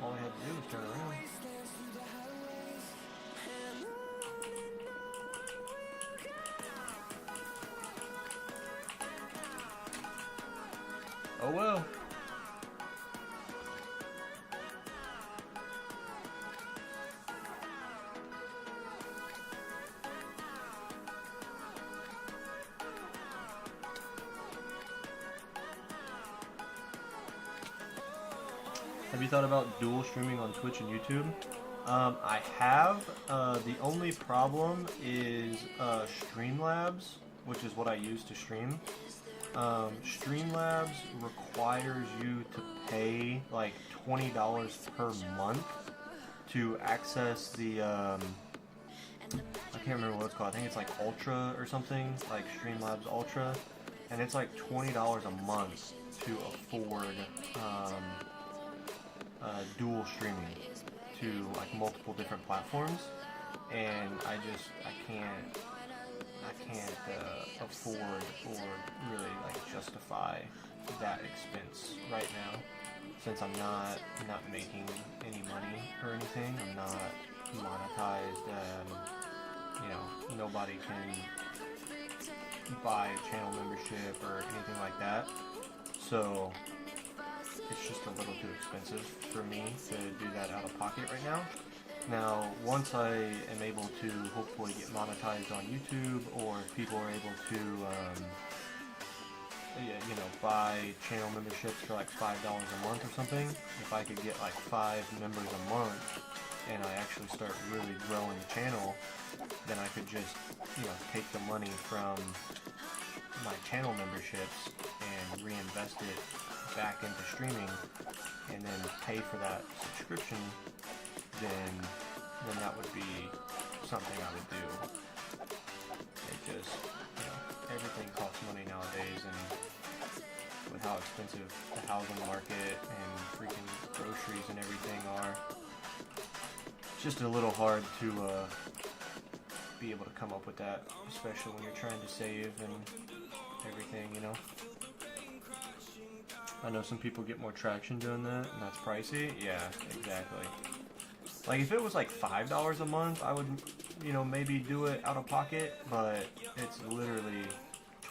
all I had to do was turn around. Oh well. Have you thought about dual streaming on Twitch and YouTube? I have. The only problem is Streamlabs, which is what I use to stream. Streamlabs requires you to pay like $20 per month to access the, I can't remember what it's called. I think it's like Ultra or something, like Streamlabs Ultra. And it's like $20 a month to afford dual streaming to like multiple different platforms, and I can't afford or really like justify that expense right now, since I'm not making any money or anything. I'm not monetized. You know, nobody can buy a channel membership or anything like that, so it's just a little too expensive for me to do that out of pocket right now. Now, once I am able to hopefully get monetized on YouTube, or if people are able to, you know, buy channel memberships for like $5 a month or something, if I could get like 5 members a month, and I actually start really growing the channel, then I could just, you know, take the money from my channel memberships and reinvest it back into streaming, and then pay for that subscription, then that would be something I would do. It just, you know, everything costs money nowadays, and with how expensive the housing market and freaking groceries and everything are, it's just a little hard to be able to come up with that, especially when you're trying to save and everything, you know. I know some people get more traction doing that, and that's pricey. Yeah, exactly. Like, if it was like $5 a month, I would, you know, maybe do it out of pocket, but it's literally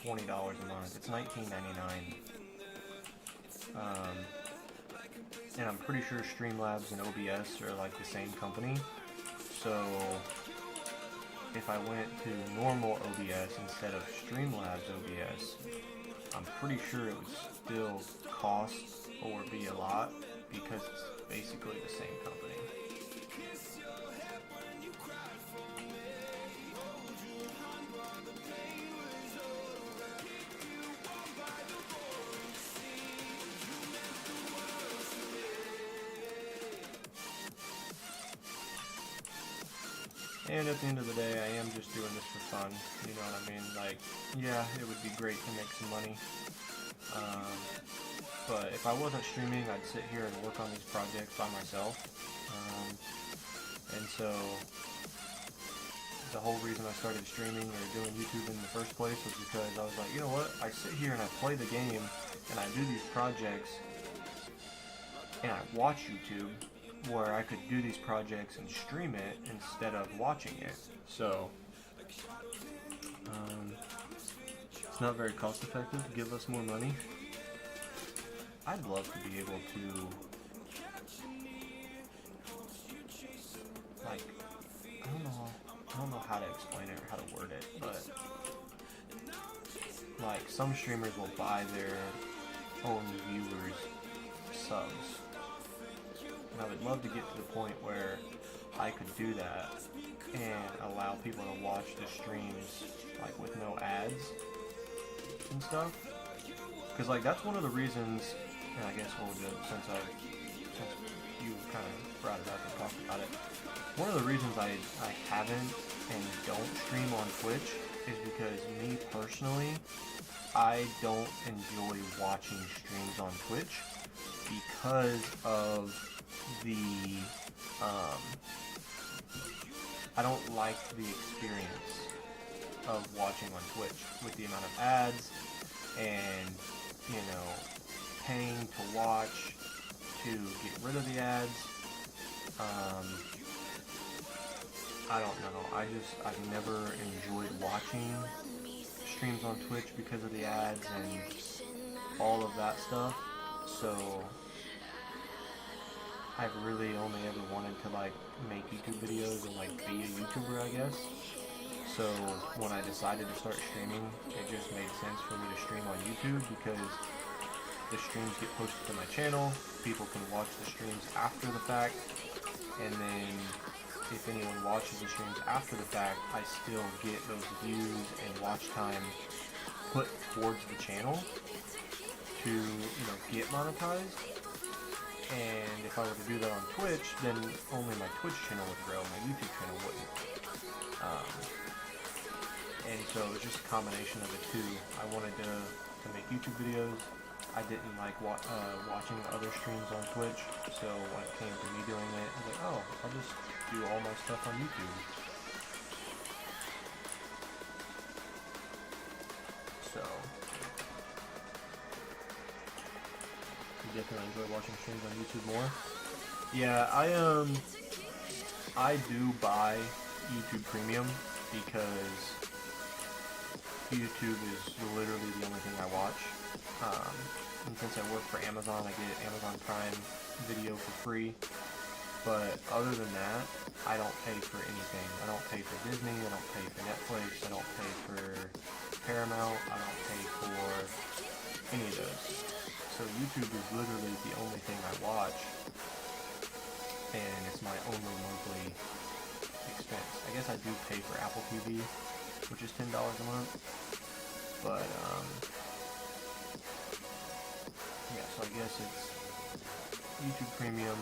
$20 a month. It's $19.99. And I'm pretty sure Streamlabs and OBS are like the same company. So if I went to normal OBS instead of Streamlabs OBS, I'm pretty sure it would still cost or be a lot, because it's basically the same company. And at the end of the day, I am just doing this for fun. You know what I mean? Like, yeah, it would be great to make some money. But if I wasn't streaming, I'd sit here and work on these projects by myself. And so the whole reason I started streaming or doing YouTube in the first place was because I was like, you know what? I sit here and I play the game and I do these projects and I watch YouTube, where I could do these projects and stream it instead of watching it. So it's not very cost effective to give us more money. I'd love to be able to, like, I don't know how to explain it or how to word it, but like some streamers will buy their own viewers subs. And I would love to get to the point where I could do that and allow people to watch the streams like with no ads and stuff. Because like that's one of the reasons, and I guess we'll do since you kind of brought it up and talked about it. One of the reasons I haven't and don't stream on Twitch is because me personally, I don't enjoy watching streams on Twitch because of the I don't like the experience of watching on Twitch with the amount of ads and, you know, paying to watch to get rid of the ads. I don't know. I've never enjoyed watching streams on Twitch because of the ads and all of that stuff. So I've really only ever wanted to like make YouTube videos and like be a YouTuber, I guess. So when I decided to start streaming, it just made sense for me to stream on YouTube because the streams get posted to my channel, people can watch the streams after the fact, and then if anyone watches the streams after the fact, I still get those views and watch time put towards the channel to, you know, get monetized. And if I were to do that on Twitch, then only my Twitch channel would grow, my YouTube channel wouldn't. And so it was just a combination of the two. I wanted to make YouTube videos. I didn't like watching other streams on Twitch, so when it came to me doing it, I was like, oh, I'll just do all my stuff on YouTube. So you definitely enjoy watching streams on YouTube more. Yeah, I do buy YouTube Premium because YouTube is literally the only thing I watch. And since I work for Amazon, I get Amazon Prime Video for free. But other than that, I don't pay for anything. I don't pay for Disney, I don't pay for Netflix, I don't pay for Paramount, I don't pay for any of those. So YouTube is literally the only thing I watch, and it's my only monthly expense. I guess I do pay for Apple TV, which is $10 a month, but yeah, so I guess it's YouTube Premium,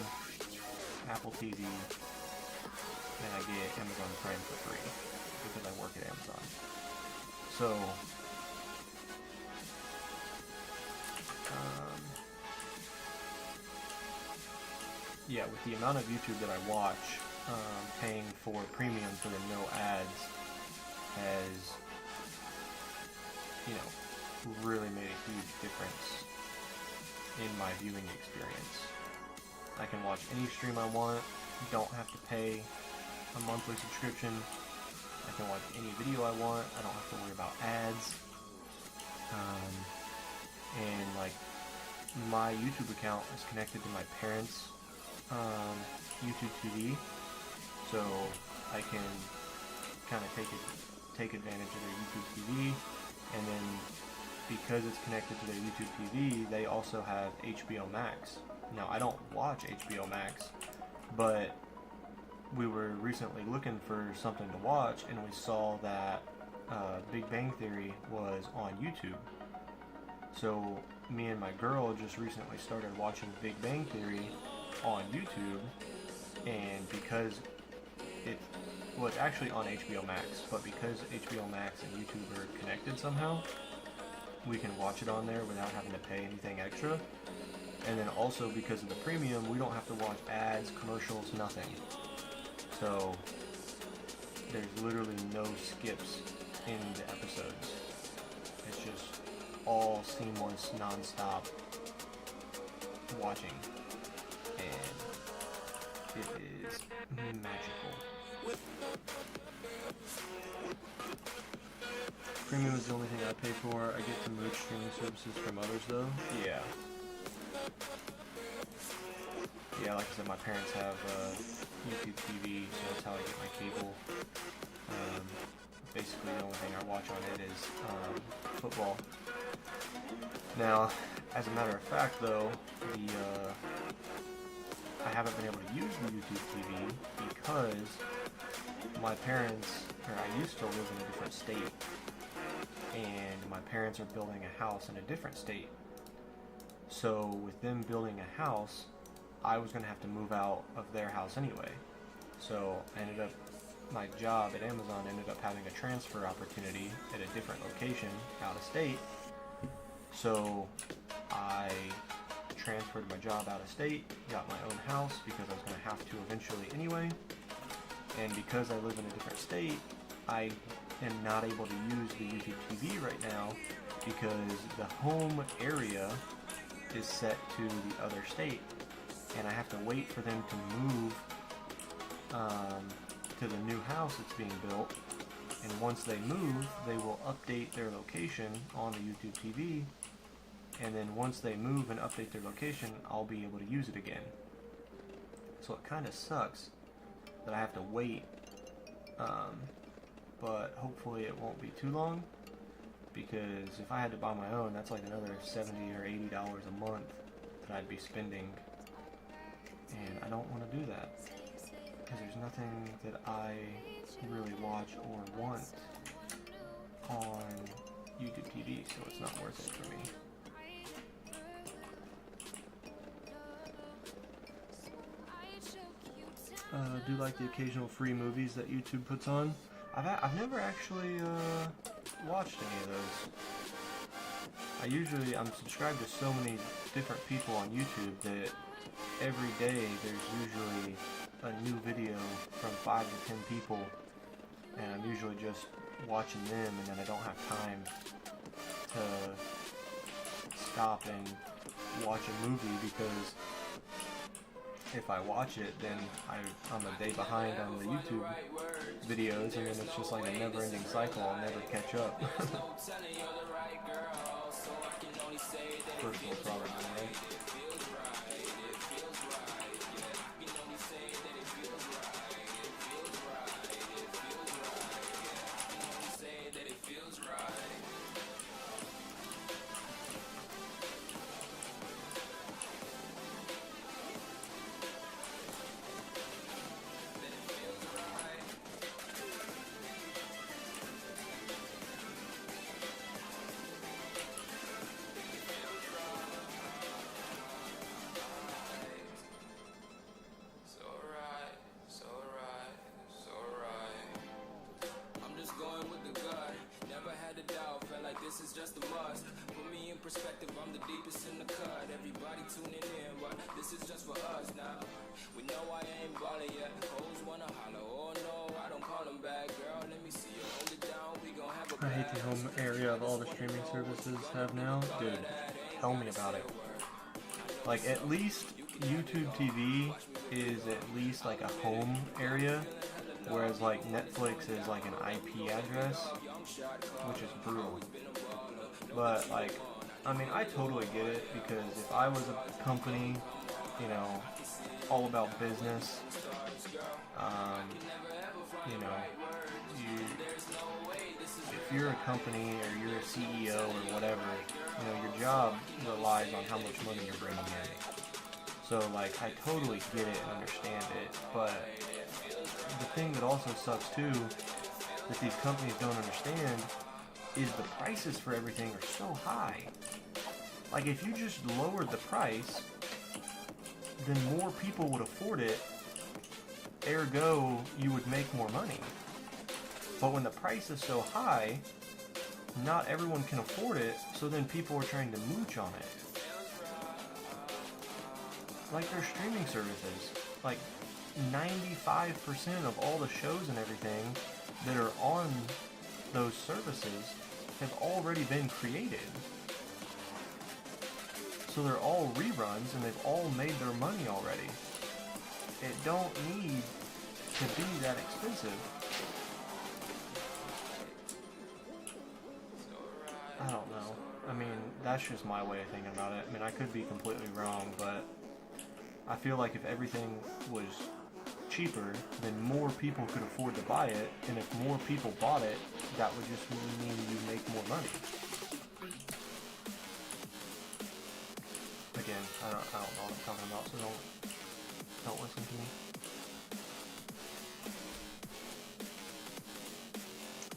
Apple TV, and I get Amazon Prime for free because I work at Amazon. So yeah, with the amount of YouTube that I watch, paying for premium for the no ads has, you know, really made a huge difference in my viewing experience. I can watch any stream I want, don't have to pay a monthly subscription. I can watch any video I want, I don't have to worry about ads. And like, my YouTube account is connected to my parents' YouTube TV, so I can kind of take advantage of their YouTube TV, and then because it's connected to their YouTube TV, they also have HBO Max. Now, I don't watch HBO Max, but we were recently looking for something to watch, and we saw that Big Bang Theory was on YouTube. So me and my girl just recently started watching Big Bang Theory on YouTube, and because well, it's actually on HBO Max, but because HBO Max and YouTube are connected somehow, we can watch it on there without having to pay anything extra. And then also because of the premium, we don't have to watch ads, commercials, nothing. So there's literally no skips in the episodes. It's just all seamless, non-stop watching. And it is magical. Premium is the only thing I pay for. I get to mooch streaming services from others though. Yeah. Yeah, like I said, my parents have YouTube TV, so that's how I get my cable. Basically, the only thing I watch on it is football. Now, as a matter of fact, though, I haven't been able to use the YouTube TV because my parents, or I used to live in a different state, and my parents are building a house in a different state. So with them building a house, I was going to have to move out of their house anyway. So I ended up, my job at Amazon ended up having a transfer opportunity at a different location out of state. So I transferred my job out of state, got my own house because I was going to have to eventually anyway. And because I live in a different state, I am not able to use the YouTube TV right now because the home area is set to the other state. And I have to wait for them to move to the new house that's being built. And once they move, they will update their location on the YouTube TV. And then once they move and update their location, I'll be able to use it again. So it kind of sucks that I have to wait. But hopefully it won't be too long. Because if I had to buy my own, that's like another $70 or $80 a month that I'd be spending. And I don't want to do that. Because there's nothing that I really watch or want on YouTube TV, so it's not worth it for me. Do like the occasional free movies that YouTube puts on. I've never actually watched any of those. I'm subscribed to so many different people on YouTube that every day there's usually a new video from 5 to 10 people, and I'm usually just watching them, and then I don't have time to stop and watch a movie because if I watch it, then I'm a day behind on the YouTube videos, and then it's just like a never-ending cycle. I'll never catch up. Personal problem, right? This is just a must. Put me in perspective, I'm the deepest in the cut. Everybody tuning in, but this is just for us now. We know I ain't ballin' yet. Hoes wanna holler, oh no, I don't call them back. Girl, let me see you hold it down. We gon' have a I hate the home area of all the streaming services have now. Dude, tell me about it. Like, at least YouTube TV is at least like a home area, whereas like Netflix is like an IP address, which is brutal. But like, I mean, I totally get it, because if I was a company, you know, all about business, you know, if you're a company or you're a CEO or whatever, you know, your job relies on how much money you're bringing in. So like, I totally get it and understand it, but the thing that also sucks too, that these companies don't understand, is the prices for everything are so high. Like, if you just lowered the price, then more people would afford it, ergo, you would make more money. But when the price is so high, not everyone can afford it, so then people are trying to mooch on it. Like their streaming services. Like 95% of all the shows and everything that are on those services have already been created. So they're all reruns and they've all made their money already. It don't need to be that expensive. I don't know. I mean, that's just my way of thinking about it. I mean, I could be completely wrong, but I feel like if everything was cheaper, then more people could afford to buy it, and if more people bought it, that would just mean you make more money. Again, I don't know what I'm talking about, so don't listen to me.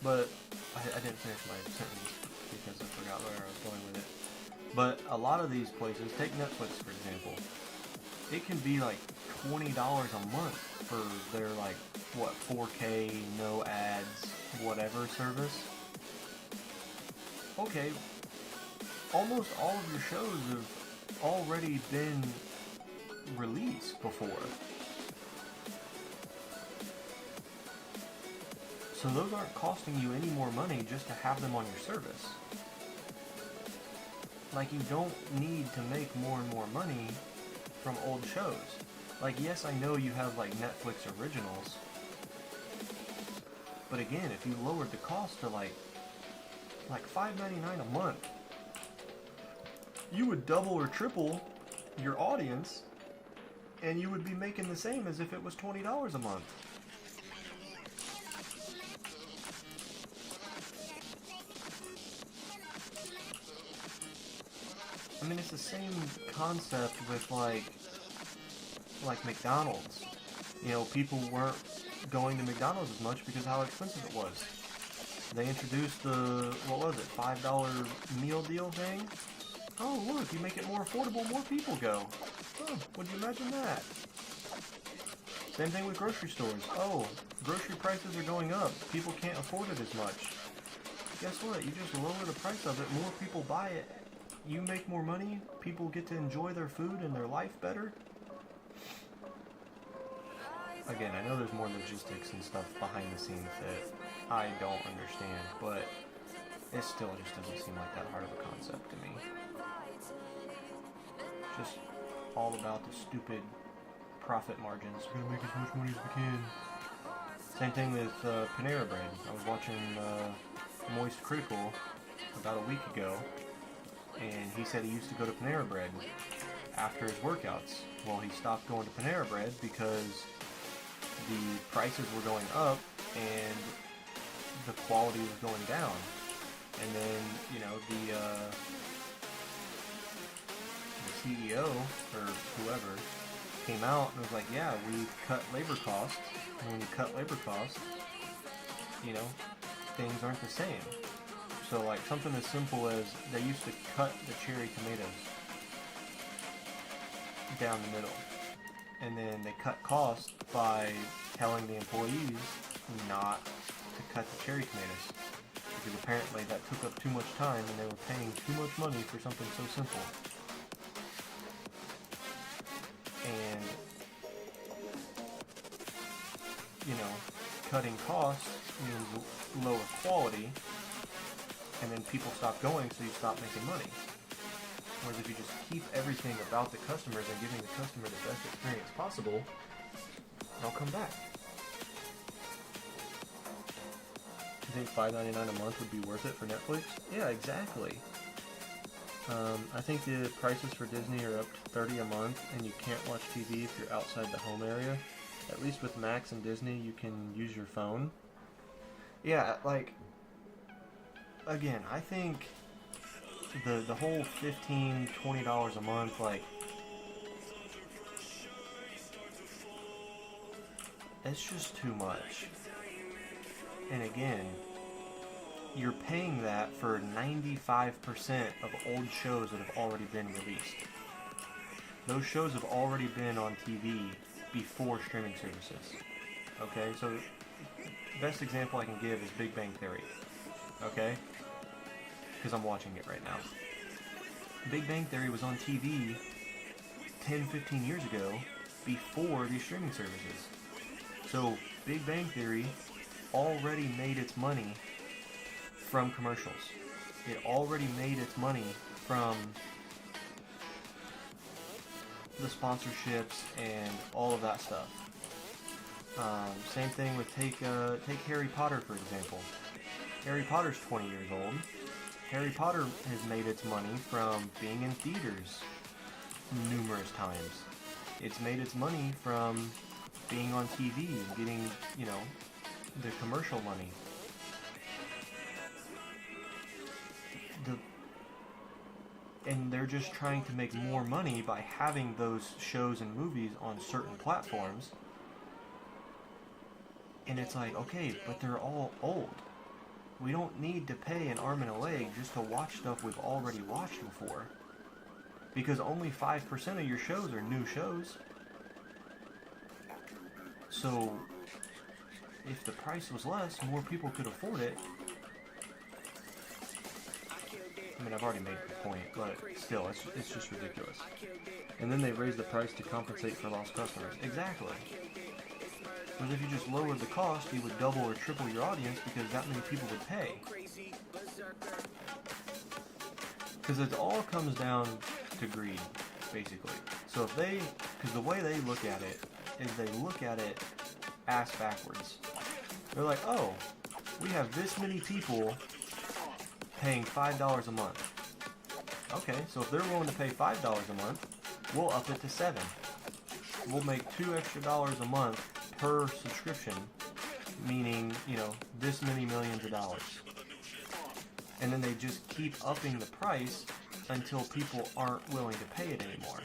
But I didn't finish my sentence because I forgot where I was going with it. But a lot of these places, take Netflix for example, it can be like $20 a month for their like, what, 4K, no ads, whatever service. Okay, almost all of your shows have already been released before. So those aren't costing you any more money just to have them on your service. Like, you don't need to make more and more money from old shows. Like, yes, I know you have like Netflix originals, but again, if you lowered the cost to like $5.99 a month, you would double or triple your audience, and you would be making the same as if it was $20 a month. I mean, it's the same concept with like McDonald's. You know, people weren't going to McDonald's as much because of how expensive it was. They introduced the, what was it, $5 meal deal thing? Oh, look, you make it more affordable, more people go. Oh, would you imagine that? Same thing with grocery stores. Oh, grocery prices are going up. People can't afford it as much. Guess what? You just lower the price of it, more people buy it. You make more money, people get to enjoy their food and their life better. Again, I know there's more logistics and stuff behind the scenes that I don't understand, but it still just doesn't seem like that hard of a concept to me. Just all about the stupid profit margins. We're gonna make as much money as we can. Same thing with Panera Bread. I was watching Moist Critical about a week ago, and he said he used to go to Panera Bread after his workouts. Well, he stopped going to Panera Bread because the prices were going up and the quality was going down. And then, you know, the CEO or whoever came out and was like, yeah, we cut labor costs. And when you cut labor costs, you know, things aren't the same. So like something as simple as they used to cut the cherry tomatoes down the middle. And then they cut costs by telling the employees not to cut the cherry tomatoes. Because apparently that took up too much time and they were paying too much money for something so simple. And, you know, cutting costs means lower quality, and then people stop going, so you stop making money. Whereas if you just keep everything about the customers and giving the customer the best experience possible, they'll come back. You think $5.99 a month would be worth it for Netflix? Yeah, exactly. I think the prices for Disney are up to $30 a month, and you can't watch TV if you're outside the home area. At least with Max and Disney, you can use your phone. Yeah, like, again, I think the whole $15, $20 a month, like, it's just too much. And again, you're paying that for 95% of old shows that have already been released. Those shows have already been on TV before streaming services. Okay, so best example I can give is Big Bang Theory. Okay? Because I'm watching it right now. Big Bang Theory was on TV 10, 15 years ago before these streaming services. So Big Bang Theory already made its money from commercials. It already made its money from the sponsorships and all of that stuff. Same thing with take Harry Potter for example. Harry Potter's 20 years old. Harry Potter has made its money from being in theaters numerous times. It's made its money from being on TV and getting, you know, the commercial money. And they're just trying to make more money by having those shows and movies on certain platforms. And it's like, okay, but they're all old. We don't need to pay an arm and a leg just to watch stuff we've already watched before. Because only 5% of your shows are new shows. So, if the price was less, more people could afford it. I mean, I've already made the point, but still, it's just ridiculous. And then they raise the price to compensate for lost customers. Exactly. Because if you just lowered the cost, you would double or triple your audience because that many people would pay. Because it all comes down to greed, basically. So if they, because the way they look at it is they look at it ass backwards. They're like, oh, we have this many people paying $5 a month. Okay, so if they're willing to pay $5 a month, we'll up it to $7. We'll make $2 extra a month per subscription, meaning, you know, this many millions of dollars. And then they just keep upping the price until people aren't willing to pay it anymore.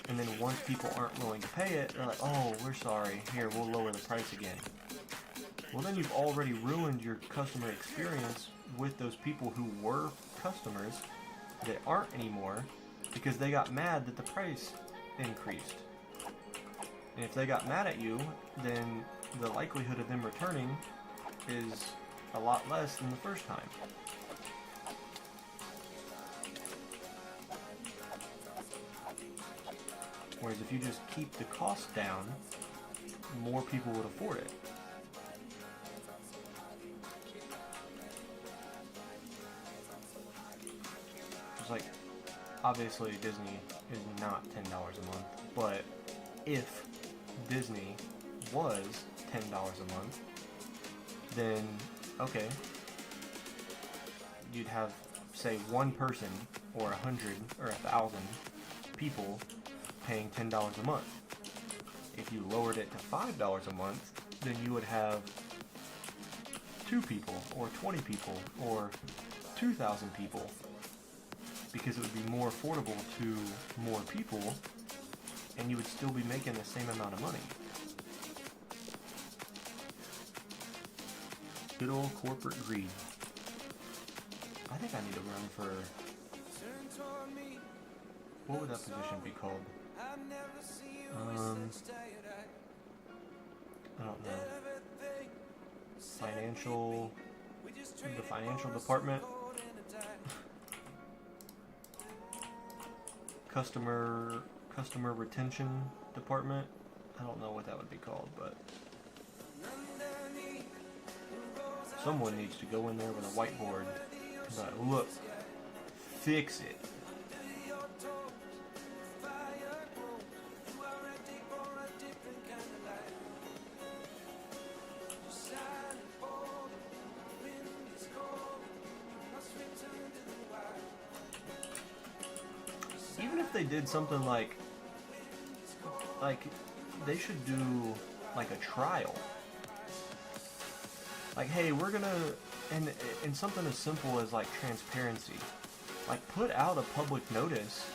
And then once people aren't willing to pay it, they're like, oh, we're sorry, here, we'll lower the price again. Well, then you've already ruined your customer experience with those people who were customers that aren't anymore because they got mad that the price increased. And if they got mad at you, then the likelihood of them returning is a lot less than the first time. Whereas if you just keep the cost down, more people would afford it. It's like, obviously Disney is not $10 a month, but if Disney was $10 a month, then okay, you'd have, say, one person or 100 or 1,000 people paying $10 a month. If you lowered it to $5 a month, then you would have 2 people or 20 people or 2,000 people, because it would be more affordable to more people and you would still be making the same amount of money. Good old corporate greed. I think I need to run for... what would that position be called? I don't know. The financial department? Customer retention department? I don't know what that would be called, but... someone needs to go in there with a whiteboard and be like, look, fix it. Even if they did something like they should do like a trial. Like, hey, we're gonna, and something as simple as like transparency. Like, put out a public notice.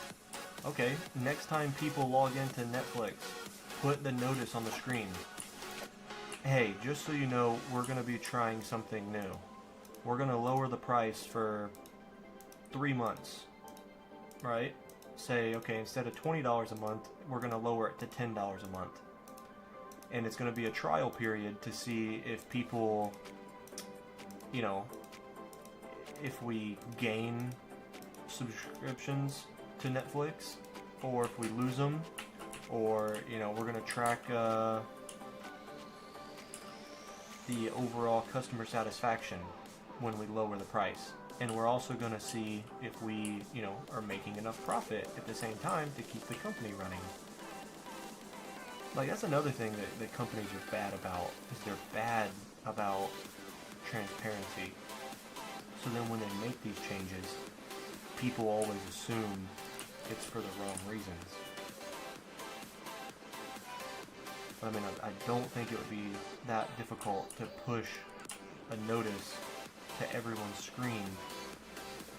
Okay, next time people log into Netflix, put the notice on the screen. Hey, just so you know, we're gonna be trying something new. We're gonna lower the price for 3 months, right? Say, okay, instead of $20 a month, we're gonna lower it to $10 a month. and it's going to be a trial period to see if people, you know, if we gain subscriptions to Netflix, or if we lose them, or, you know, we're going to track the overall customer satisfaction when we lower the price. And we're also going to see if we, you know, are making enough profit at the same time to keep the company running. Like, that's another thing that companies are bad about, is they're bad about transparency. So then when they make these changes, people always assume it's for the wrong reasons. But I mean, I don't think it would be that difficult to push a notice to everyone's screen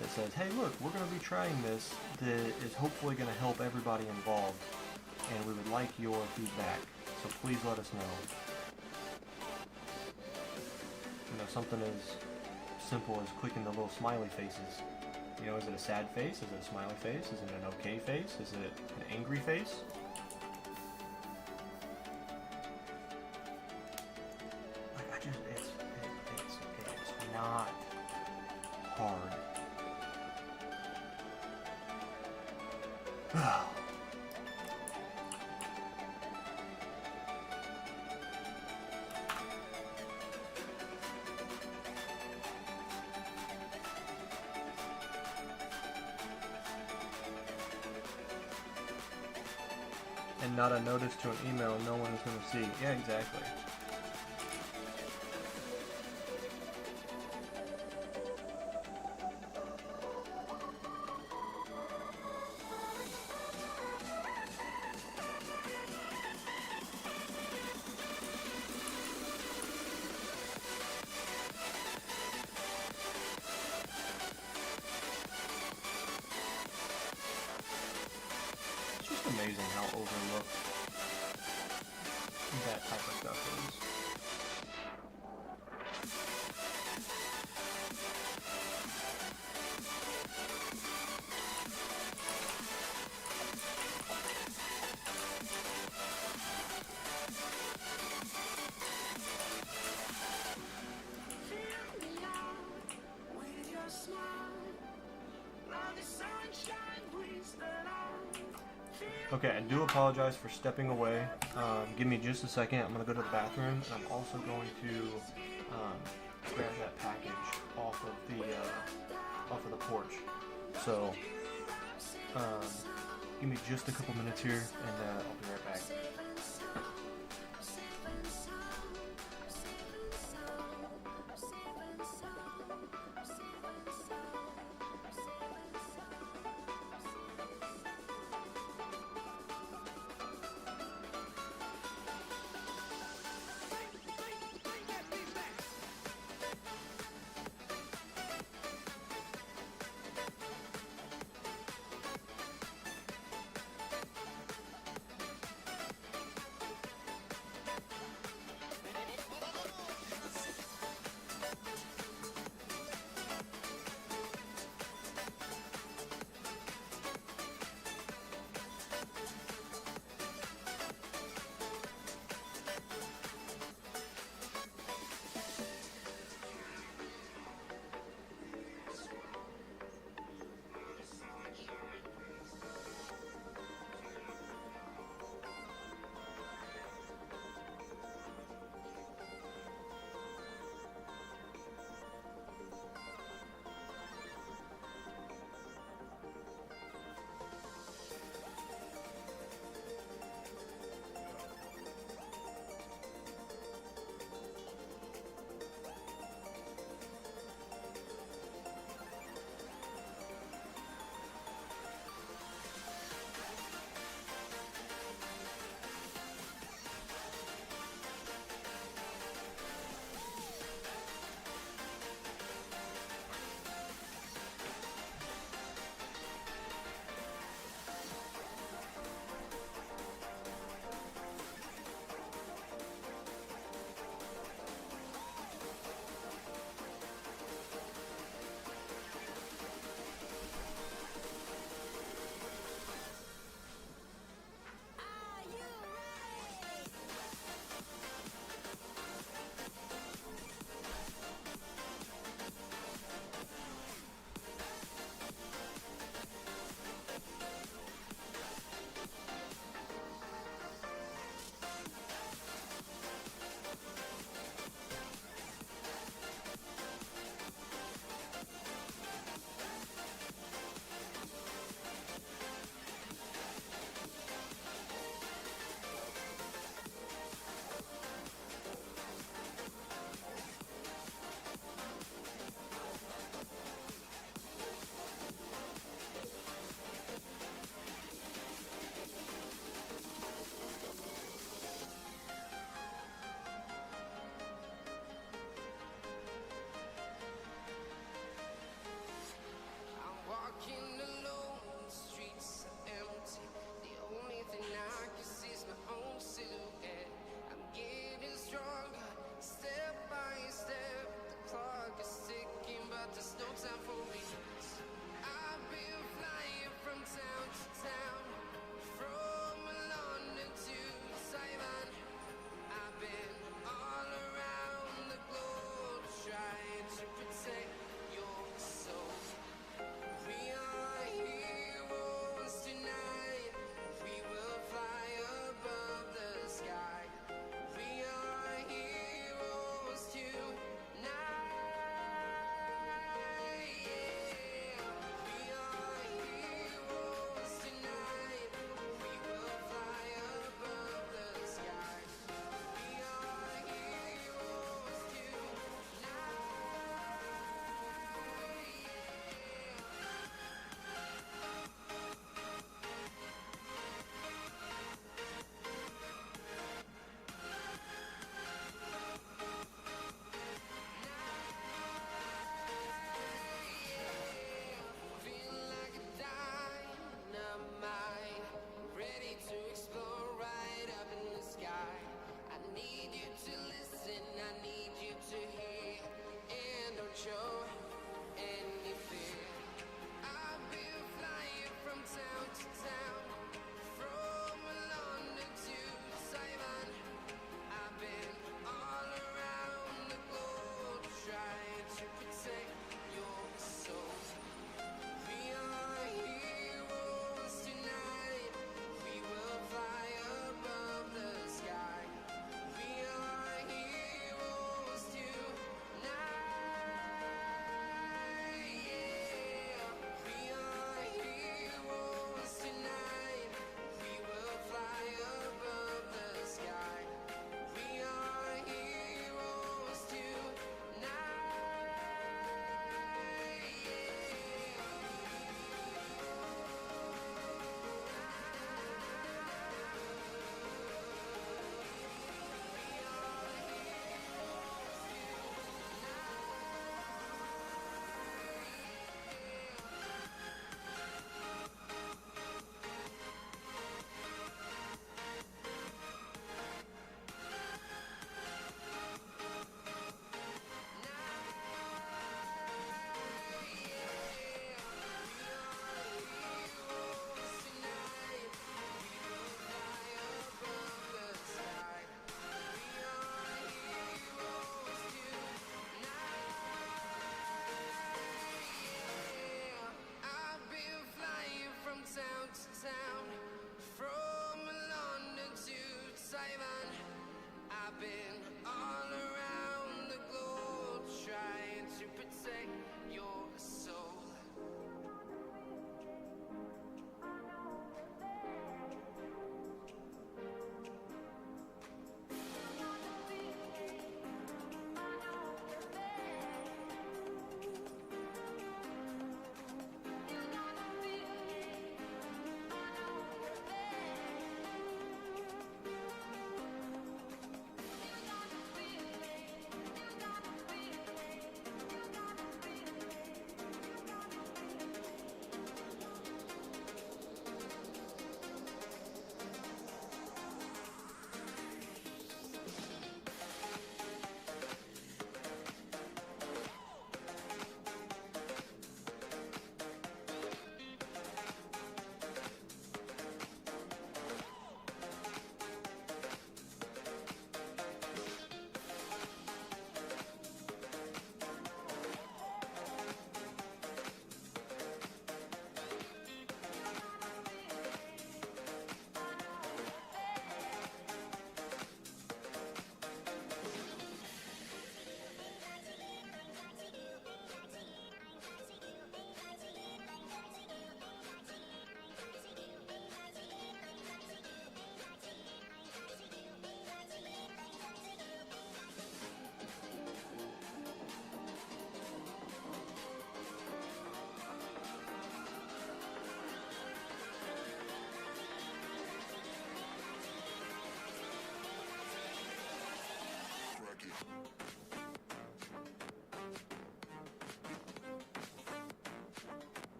that says, hey look, we're going to be trying this that is hopefully going to help everybody involved, and we would like your feedback, so please let us know. You know, something as simple as clicking the little smiley faces. You know, is it a sad face? Is it a smiley face? Is it an okay face? Is it an angry face? Like, I just, it's not hard. And not a notice to an email no one is going to see. Yeah, exactly. It's just amazing how overlooked that type of stuff is. Okay, I do apologize for stepping away. Give me just a second. I'm going to go to the bathroom, and I'm also going to grab that package off of the porch. So, give me just a couple minutes here, and I'll be right back.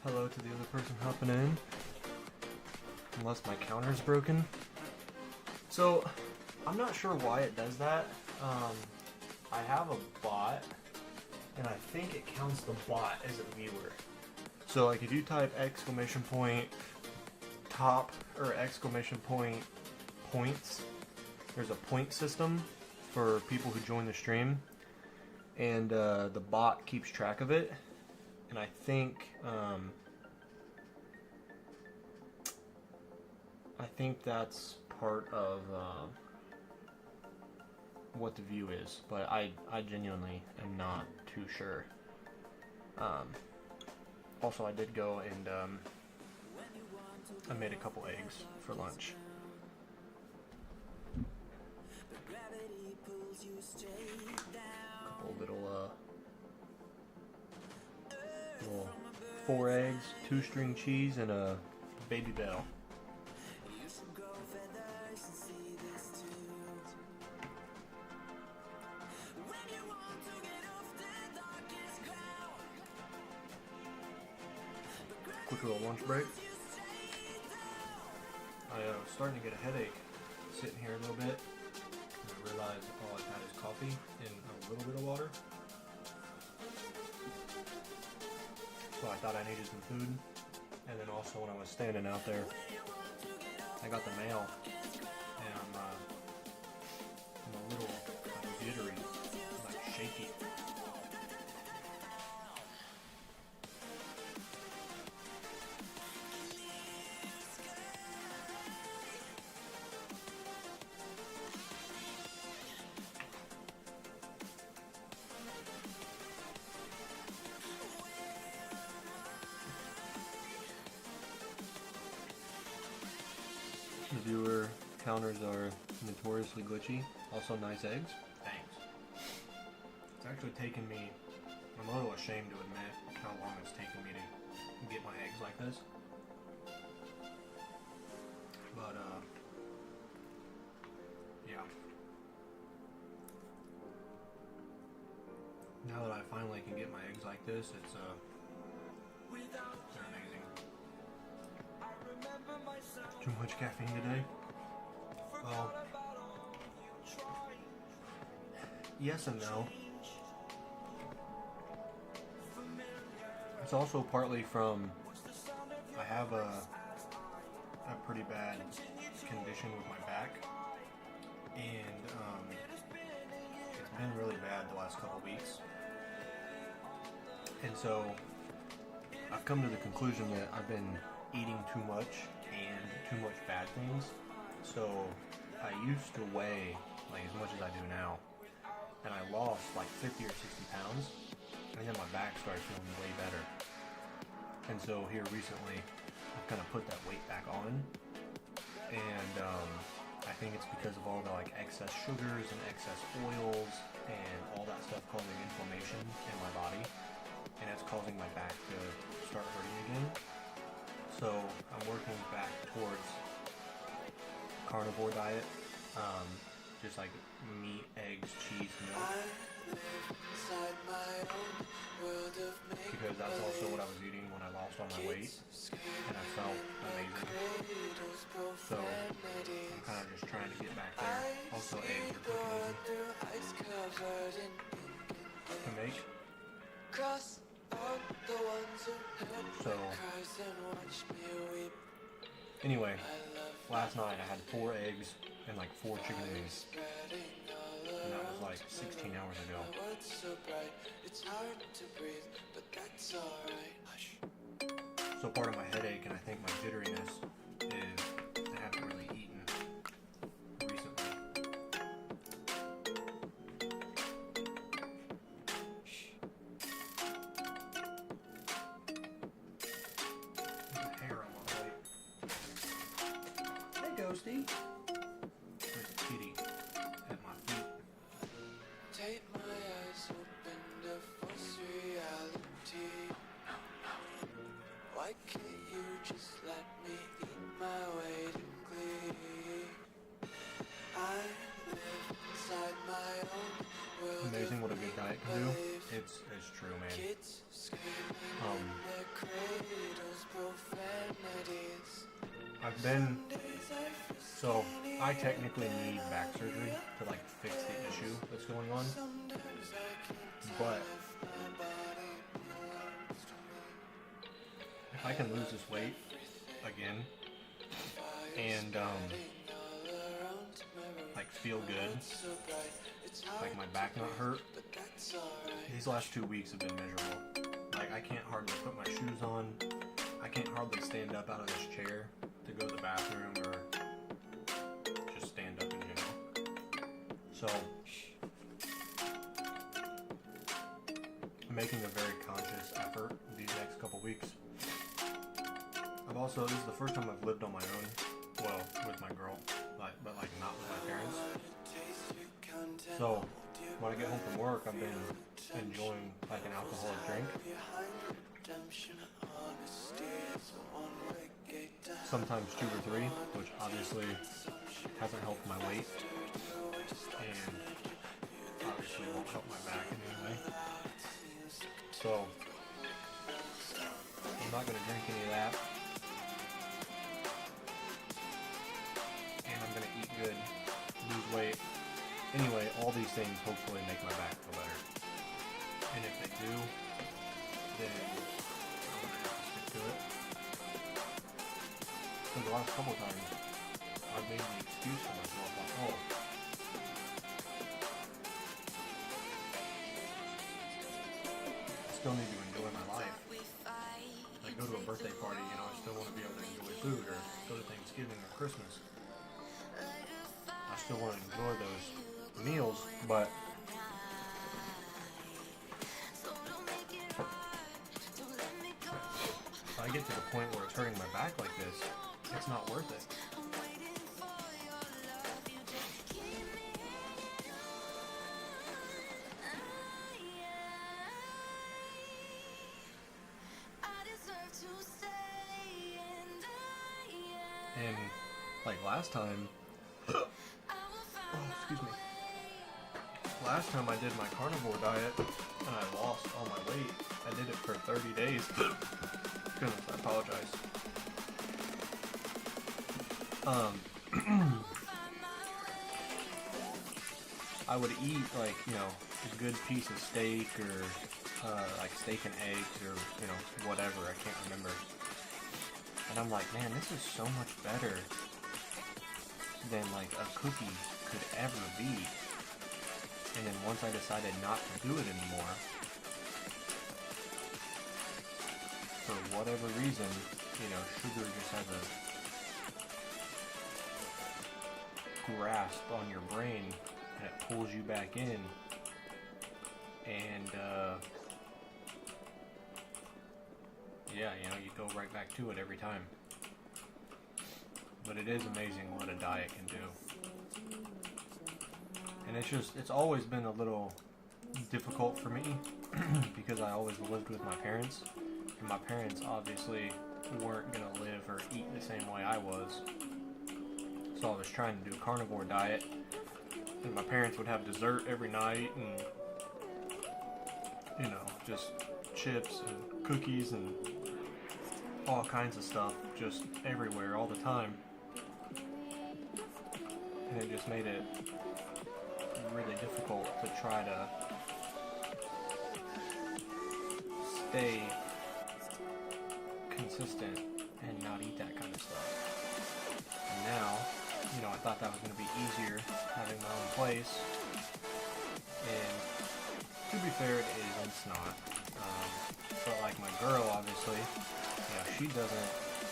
Hello to the other person hopping in. Unless my counter's broken. So, I'm not sure why it does that. I have a bot, and I think it counts the bot as a viewer. So, like, if you type exclamation point top or exclamation point points, there's a point system for people who join the stream, and the bot keeps track of it. And I think that's part of what the view is, but I genuinely am not too sure. Also, I did go and I made a couple eggs for lunch. Couple little 4 eggs, 2 string cheese, and a baby bell. Quick little lunch break. I was starting to get a headache sitting here a little bit. And I realized all I've had is coffee and a little bit of water. So I thought I needed some food. And then also when I was standing out there, I got the mail. And I'm a little jittery, like shaky. The viewer counters are notoriously glitchy. Also nice eggs. Thanks. It's actually taken me, I'm a little ashamed to admit how long it's taken me to get my eggs like this. But, yeah. Now that I finally can get my eggs like this, they're amazing. Too much caffeine today? Well, yes and no. It's also partly from I have a pretty bad condition with my back, and it's been really bad the last couple weeks. And so I've come to the conclusion that I've been eating too much and too much bad things. So I used to weigh like as much as I do now, and I lost like 50 or 60 pounds, and then my back started feeling way better. And so here recently I've kind of put that weight back on, and I think it's because of all the like excess sugars and excess oils and all that stuff causing inflammation in my body, and it's causing my back to start hurting again. So I'm working back towards carnivore diet, just like meat, eggs, cheese, milk, because that's also what I was eating when I lost all my weight, and I felt amazing. So I'm kind of just trying to get back there. Also, eggs are quick and easy to make. So anyway, last night I had 4 eggs and like 4 chicken wings, and that was like 16 hours ago. So part of my headache and I think my jitteriness is I haven't really eaten recently. There's a hair on my plate. Hey, Ghosty. There's a kitty at my feet. Why can't you just let me eat my weight in glee? I live inside my own world. Amazing what a good diet can do. It's true, man. Kids screaming in their cradles, profanities. I've been, so I technically need back surgery to like fix the issue that's going on, but if I can lose this weight again and like feel good, like my back not hurt, these last 2 weeks have been miserable. Like I can't hardly put my shoes on, I can't hardly stand up out of this chair to go to the bathroom or just stand up in general. So I'm making a very conscious effort these next couple weeks. This is the first time I've lived on my own, well, with my girl, but like not with my parents. So when I get home from work, I've been enjoying like an alcoholic drink. Sometimes 2 or 3, which obviously hasn't helped my weight and obviously won't help my back in any way. So I'm not going to drink any of that, and I'm going to eat good, lose weight. Anyway, all these things hopefully make my back feel better, and if they do, then I'm going to have to stick to it. The last couple times, I've made the excuse for myself, like, oh, I still need to enjoy my life. Like, go to a birthday party, you know, I still want to be able to enjoy food, or go to Thanksgiving or Christmas. I still want to enjoy those meals, but if I get to the point where it's hurting my back like this, it's not worth it. And like last time, oh, excuse me. Last time I did my carnivore diet and I lost all my weight. I did it for 30 days. Goodness, I apologize. I would eat like, you know, a good piece of steak or like steak and eggs or, you know, whatever, I can't remember. And I'm like, man, this is so much better than like a cookie could ever be. And then once I decided not to do it anymore, for whatever reason, you know, sugar just has a grasp on your brain and it pulls you back in. And yeah, you know, you go right back to it every time. But it is amazing what a diet can do. And it's always been a little difficult for me because I always lived with my parents. And my parents obviously weren't going to live or eat the same way I was. So I was trying to do a carnivore diet. And my parents would have dessert every night and, you know, just chips and cookies and all kinds of stuff just everywhere all the time. And it just made it really difficult to try to stay consistent and not eat that kind of stuff. And now, you know, I thought that was going to be easier having my own place. And to be fair, it is, and it's not. But like my girl, obviously, you know, she doesn't,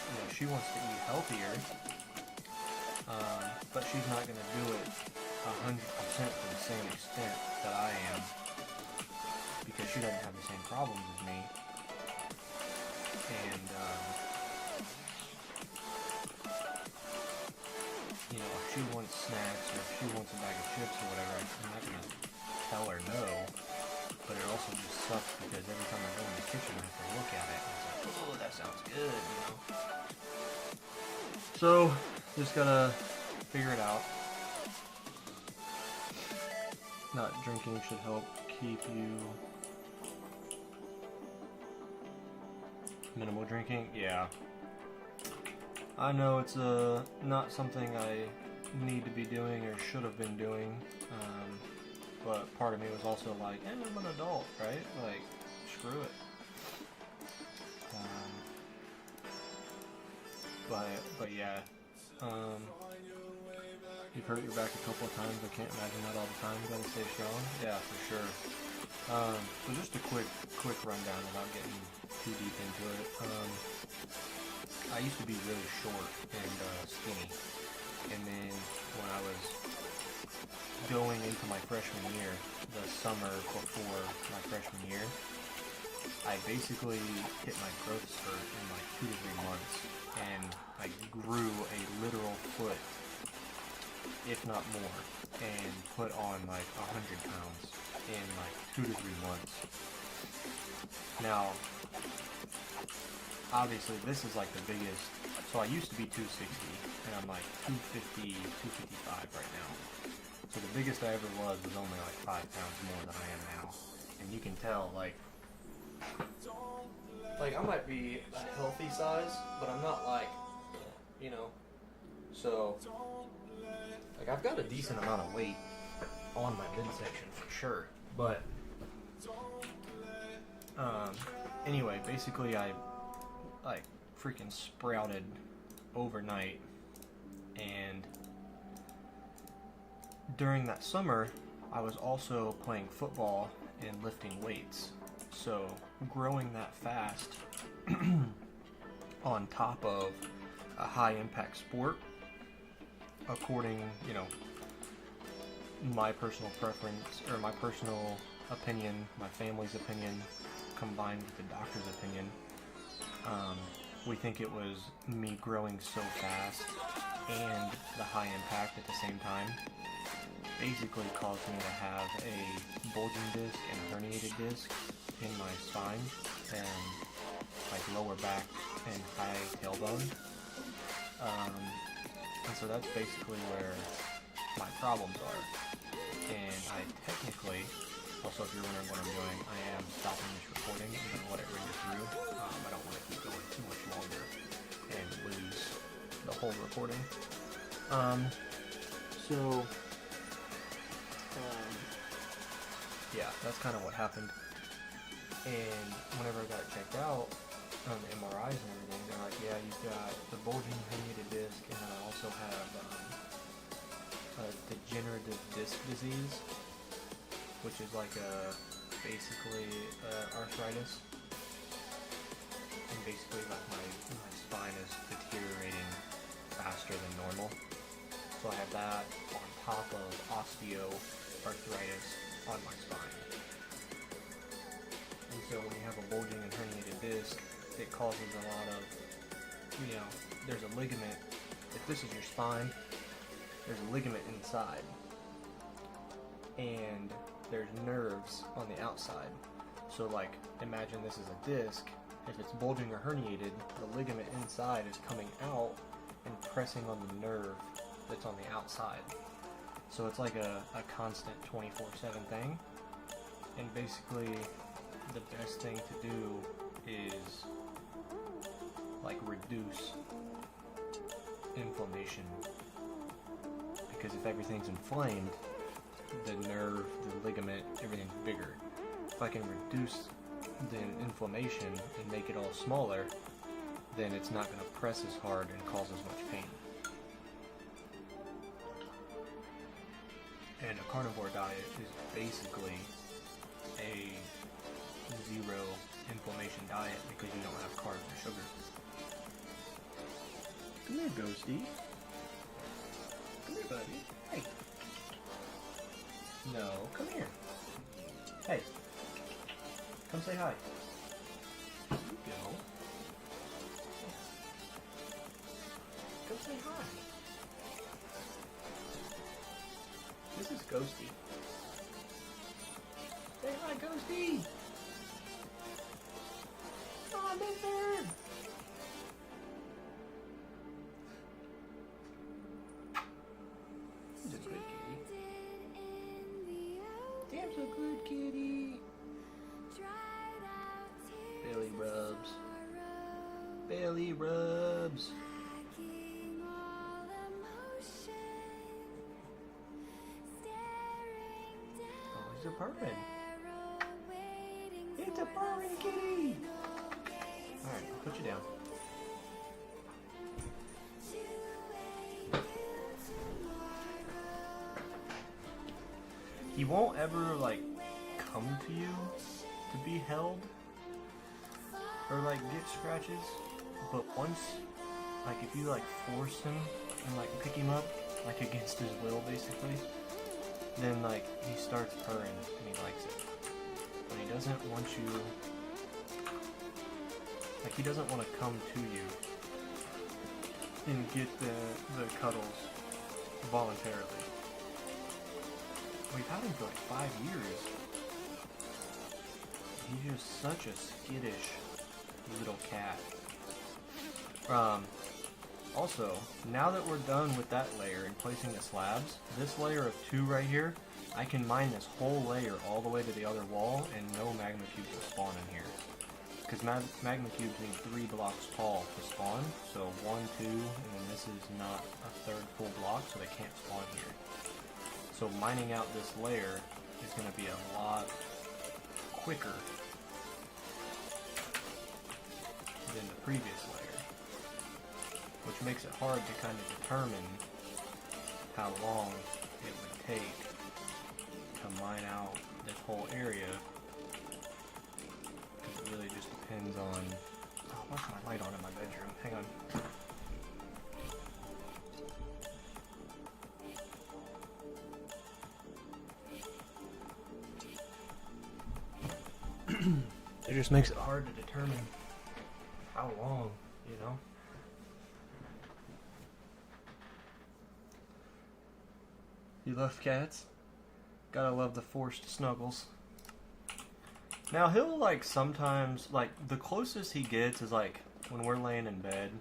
you know, she wants to eat healthier, but she's not going to do it 100% to the same extent that I am, because she doesn't have the same problems as me. And you know, if she wants snacks or if she wants a bag of chips or whatever, I'm not going to tell her no. But it also just sucks because every time I go in the kitchen I have to look at it and it's like, Oh, that sounds good, you know. So, just gotta figure it out. Not drinking should help keep you... Minimal drinking? Yeah. I know it's not something I need to be doing or should have been doing, but part of me was also like, I'm an adult, right? Like, screw it. But yeah, you've hurt your back a couple of times. I can't imagine that all the time. You gotta stay strong. Yeah, for sure. So just a quick rundown without getting too deep into it. I used to be really short and skinny, and then when I was going into my freshman year, the summer before my freshman year, I basically hit my growth spurt in like 2 to 3 months, and I grew a literal foot, if not more, and put on like 100 pounds in like 2 to 3 months. Now, obviously this is like the biggest, so I used to be 260, and I'm like 250, 255 right now. So the biggest I ever was only like 5 pounds more than I am now. And you can tell, like I might be a healthy size, but I'm not like, you know, so, like I've got a decent amount of weight on my midsection for sure, but, anyway, basically I, like, freaking sprouted overnight, and during that summer, I was also playing football and lifting weights. So growing that fast on top of a high impact sport, according, you know, my personal preference or my personal opinion, my family's opinion, combined with the doctor's opinion, we think it was me growing so fast and the high impact at the same time basically caused me to have a bulging disc and a herniated disc in my spine and like lower back and high tailbone. And so that's basically where my problems are. And I technically, also if you're wondering what I'm doing, I am stopping this recording. I'm going to let it render through. I don't want to keep going too much longer and lose the whole recording. Yeah, that's kind of what happened. And whenever I got it checked out on the MRIs and everything, they're like, yeah, you've got the bulging herniated disc, and I also have a degenerative disc disease, which is like basically arthritis. And basically like my spine is deteriorating faster than normal. So I have that on top of osteoarthritis on my spine. And so when you have a bulging and herniated disc, it causes a lot of, you know, there's a ligament. If this is your spine, there's a ligament inside. And there's nerves on the outside. So like, imagine this is a disc. If it's bulging or herniated, the ligament inside is coming out and pressing on the nerve that's on the outside. So it's like a constant 24/7 thing. And basically, the best thing to do is like reduce inflammation. Because if everything's inflamed, the nerve, the ligament, everything's bigger. If I can reduce the inflammation and make it all smaller, then it's not going to press as hard and cause as much pain. And a carnivore diet is basically a zero inflammation diet because you don't have carbs or sugar. Come here, Ghosty. Come here, buddy. Hey. No, come here. Hey. Come say hi. There you go. Come say hi. This is Ghosty. Say hi, Ghosty. Hi, on, mister! He's a good kitty. Damn, so good kitty. Belly rubs. Belly rubs. Oh, he's a purring. It's a purring kitty. Alright, I'll put you down. He won't ever, like, come to you to be held or, like, get scratches, but once, like, if you, like, force him and, like, pick him up, like, against his will, basically, then, like, he starts purring and he likes it. But he doesn't want you, like, he doesn't want to come to you and get the cuddles voluntarily. We've had him for like 5 years. He's just such a skittish little cat. Also, now that we're done with that layer and placing the slabs, this layer of 2 right here, I can mine this whole layer all the way to the other wall and no magma cubes will spawn in here. Because magma cubes need 3 blocks tall to spawn, so 1, 2, and then this is not a 3rd full block, so they can't spawn here. So mining out this layer is going to be a lot quicker than the previous layer, which makes it hard to kind of determine how long it would take to mine out this whole area. It really just depends on... Oh, what's my light on in my bedroom? Hang on. It just makes it hard to determine how long, you know? You love cats? Gotta love the forced snuggles. Now he'll like sometimes, like the closest he gets is like when we're laying in bed.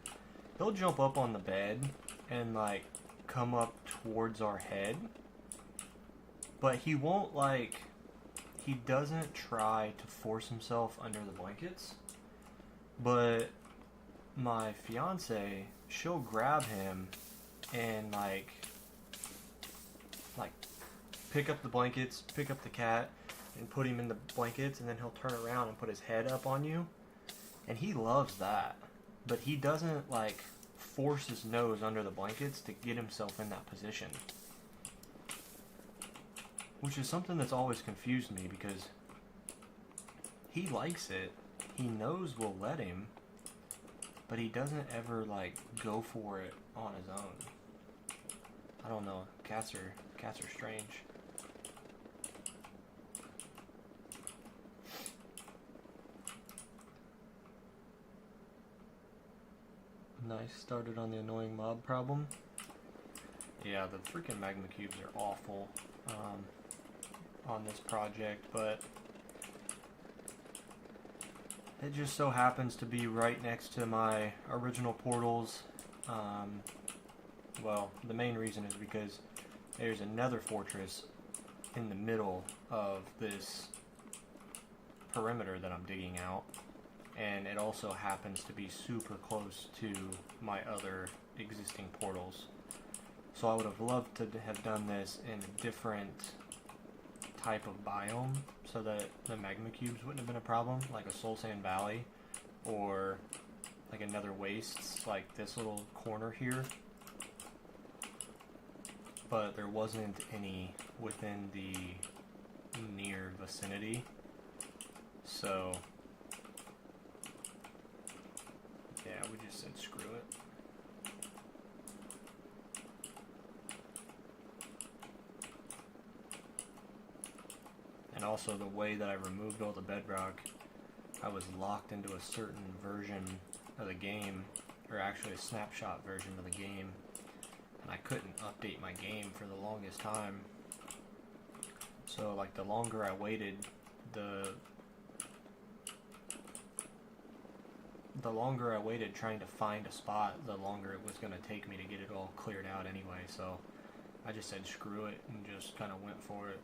He'll jump up on the bed and like come up towards our head. But he won't like... He doesn't try to force himself under the blankets, but my fiance, she'll grab him and like pick up the blankets, pick up the cat, and put him in the blankets, and then he'll turn around and put his head up on you, and he loves that. But he doesn't like force his nose under the blankets to get himself in that position. Which is something that's always confused me because he likes it. He knows we'll let him, but he doesn't ever like go for it on his own. I don't know. Cats are strange. Nice, started on the annoying mob problem. Yeah, the freaking magma cubes are awful. On this project, but it just so happens to be right next to my original portals. Well, the main reason is because there's another fortress in the middle of this perimeter that I'm digging out, and it also happens to be super close to my other existing portals. So I would have loved to have done this in a different type of biome so that the magma cubes wouldn't have been a problem, like a Soul Sand Valley or like another wastes like this little corner here. But there wasn't any within the near vicinity, so yeah, we just said screw it. And also the way that I removed all the bedrock, I was locked into a certain version of the game, or actually a snapshot version of the game, and I couldn't update my game for the longest time. So like the longer I waited, the the longer I waited trying to find a spot, the longer it was going to take me to get it all cleared out anyway, so I just said screw it and just kind of went for it.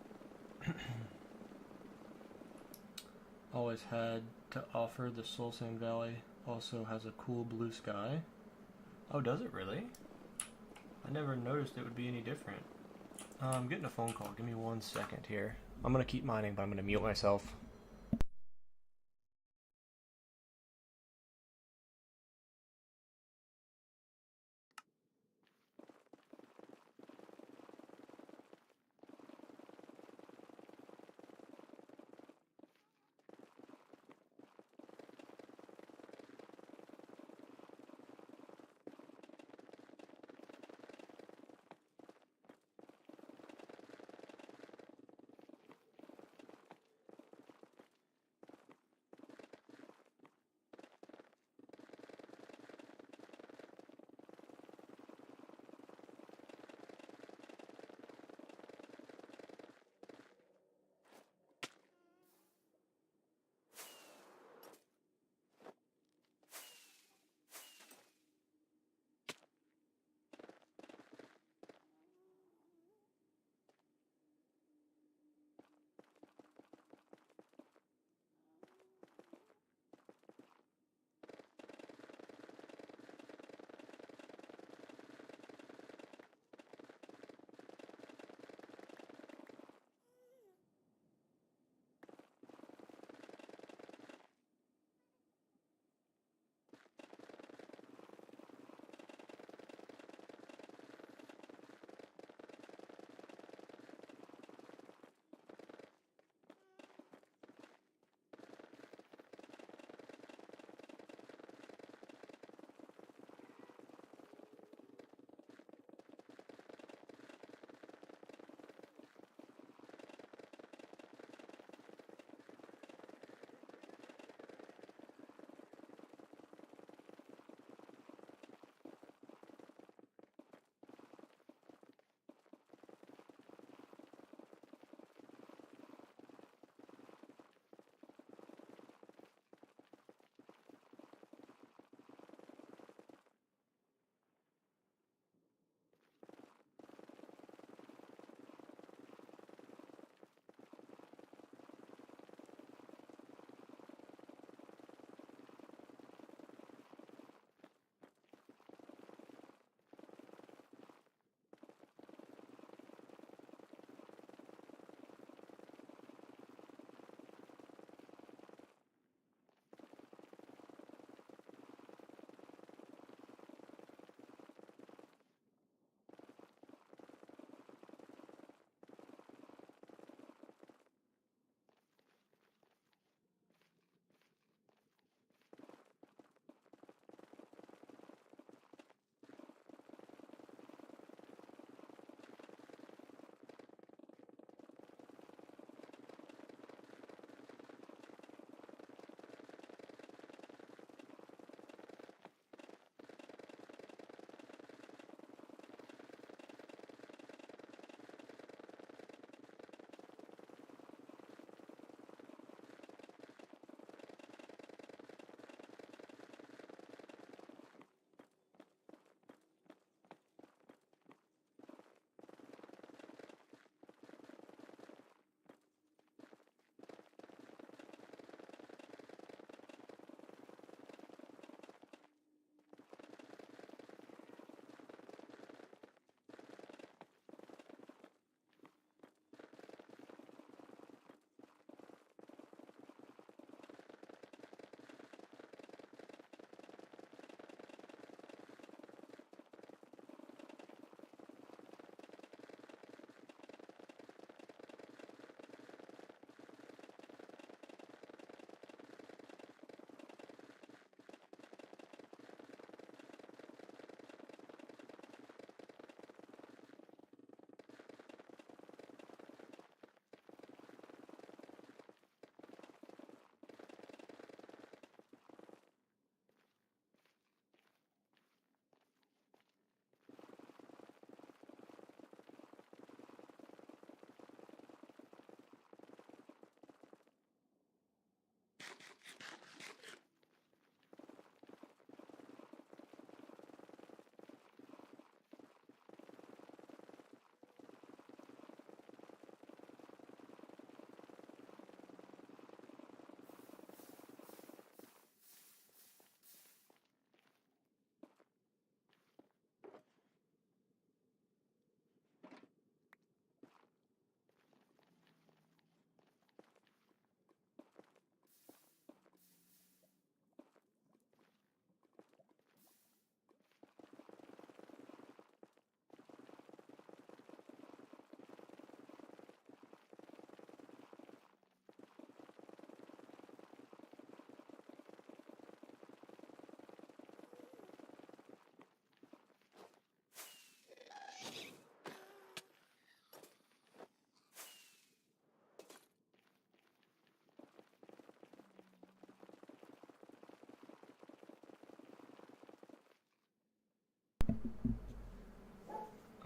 Always had to offer the Soul Sand Valley also has a cool blue sky. Oh, does it really? I never noticed it would be any different. I'm getting a phone call. Give me 1 second here. I'm going to keep mining, but I'm going to mute myself.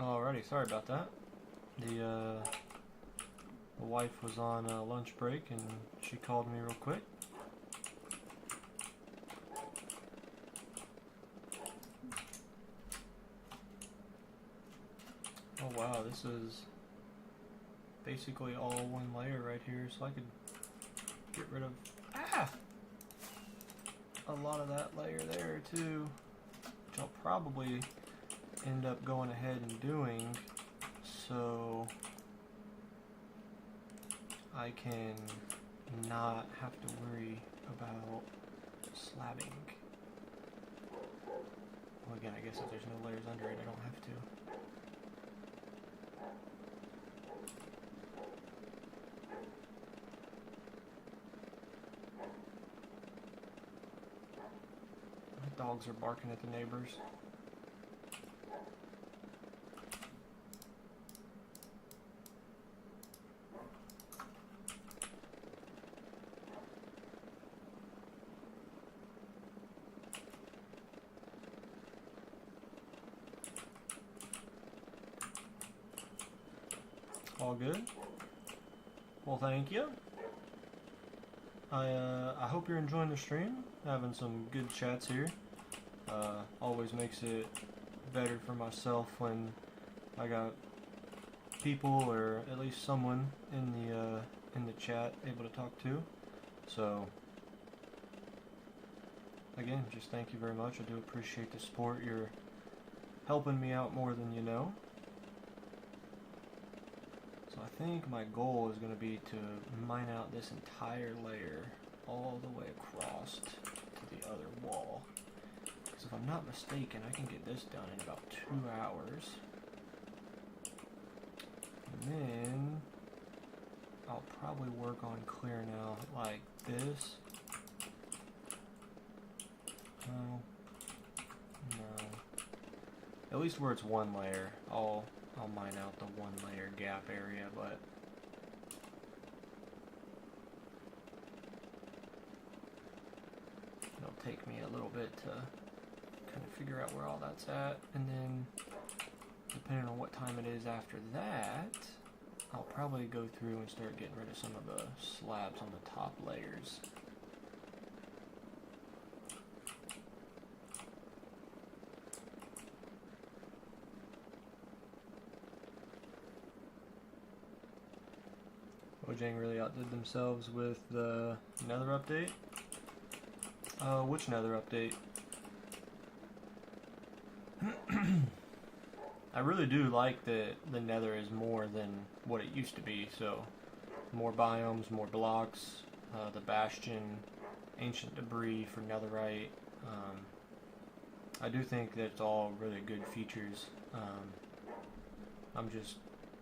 Alrighty, sorry about that. The wife was on lunch break and she called me real quick. Oh wow, this is basically all one layer right here, so I could get rid of a lot of that layer there too, which I'll probably end up going ahead and doing so I can not have to worry about slabbing. Well, again, I guess if there's no layers under it, I don't have to. My dogs are barking at the neighbors. All good. Well, thank you. I hope you're enjoying the stream. Having some good chats here. Always makes it better for myself when I got people, or at least someone in the chat able to talk to. So again, just thank you very much. I do appreciate the support. You're helping me out more than you know. So I think my goal is going to be to mine out this entire layer all the way across to the other wall. Because if I'm not mistaken, I can get this done in about 2 hours. And then I'll probably work on clearing out like this. No. At least where it's one layer, I'll mine out the one layer gap area, but it'll take me a little bit to kind of figure out where all that's at, and then depending on what time it is after that, I'll probably go through and start getting rid of some of the slabs on the top layers. Mojang really outdid themselves with the Nether update. Which Nether update? I really do like that the Nether is more than what it used to be. So, more biomes, more blocks, the Bastion, ancient debris for Netherite. I do think that it's all really good features.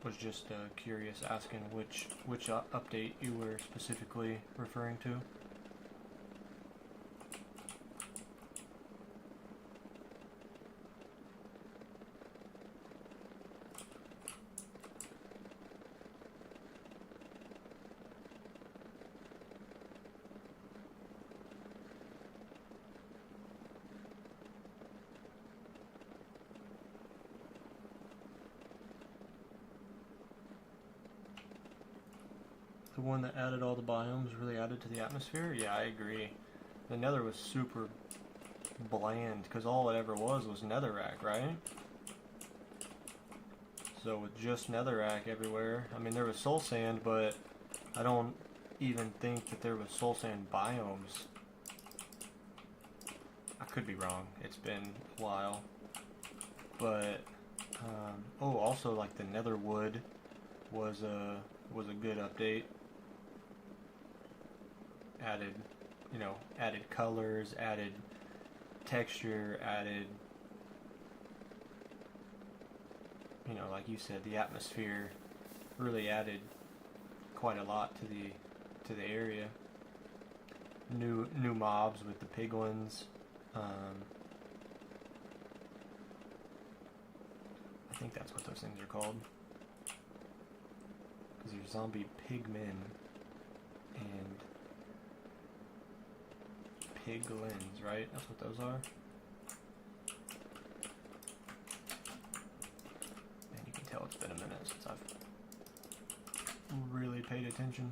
Was just curious, asking which update you were specifically referring to. The one that added all the biomes really added to the atmosphere? Yeah, I agree. The Nether was super bland, because all it ever was netherrack, right? So with just netherrack everywhere, I mean there was soul sand, but I don't even think that there was soul sand biomes. I could be wrong, it's been a while. But, oh, also like the nether wood was a good update. Added, added colors, added texture, added, like you said, the atmosphere really added quite a lot to the area. New mobs with the piglins. I think that's what those things are called. Because there's zombie pigmen and piglins, right? That's what those are. I've really paid attention.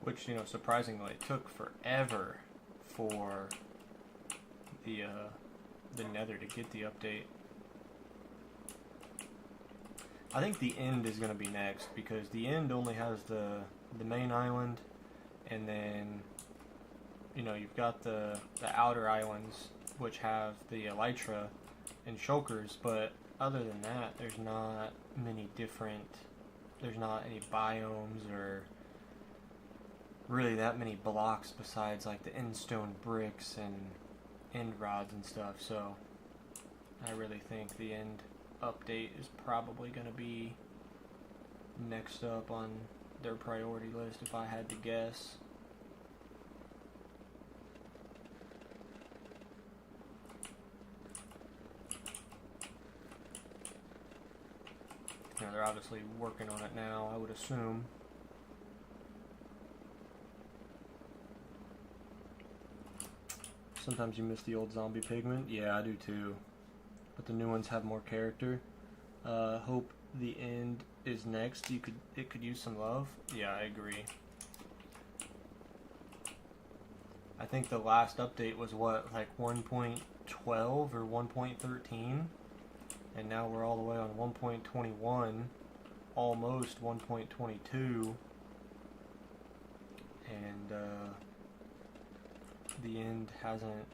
Which, you know, surprisingly, it took forever for the Nether to get the update. I think the end is going to be next, because the end only has the main island, and then, you know, you've got the outer islands, which have the elytra and shulkers, but other than that, there's not many different, there's not any biomes or really that many blocks besides like the end stone bricks and end rods and stuff. So I really think the end update is probably going to be next up on their priority list if I had to guess. You know, they're obviously working on it now, I would assume. Sometimes you miss the old zombie pigment. Yeah, I do too. But the new ones have more character. Hope the end is next. It could use some love. Yeah, I agree. I think the last update was what, like 1.12 or 1.13, and now we're all the way on 1.21, almost 1.22, and the end hasn't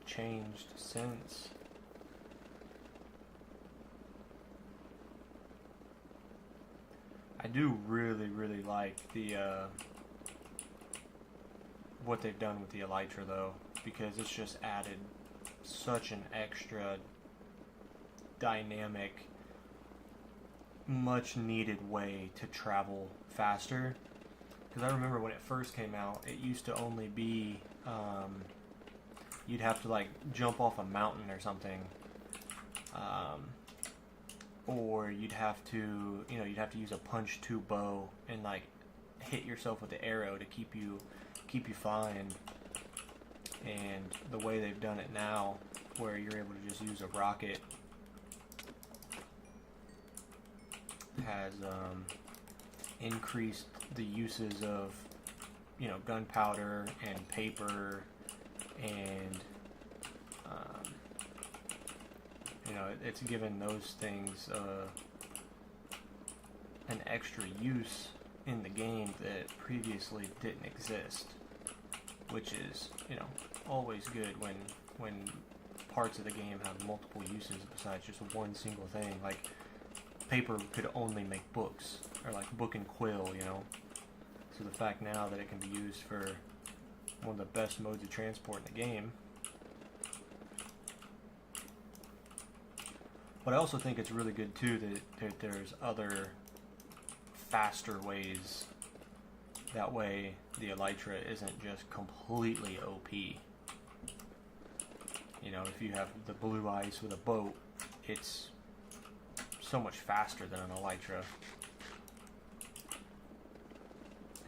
changed since. I do really like the what they've done with the elytra though, because it's just added such an extra dynamic, much needed way to travel faster. Because I remember when it first came out, it used to only be you'd have to like jump off a mountain or something, or you'd have to, you know, you'd have to use a punch 2 bow and like hit yourself with the arrow to keep you flying. And the way they've done it now, where you're able to just use a rocket, has increased the uses of, you know, gunpowder and paper, and you know, it's given those things an extra use in the game that previously didn't exist, which is, you know, always good when parts of the game have multiple uses besides just one single thing. Like paper could only make books, or like book and quill, you know. So the fact now that it can be used for one of the best modes of transport in the game. But I also think it's really good too that there's other faster ways. That way the elytra isn't just completely OP. You know, if you have the blue ice with a boat, it's so much faster than an elytra.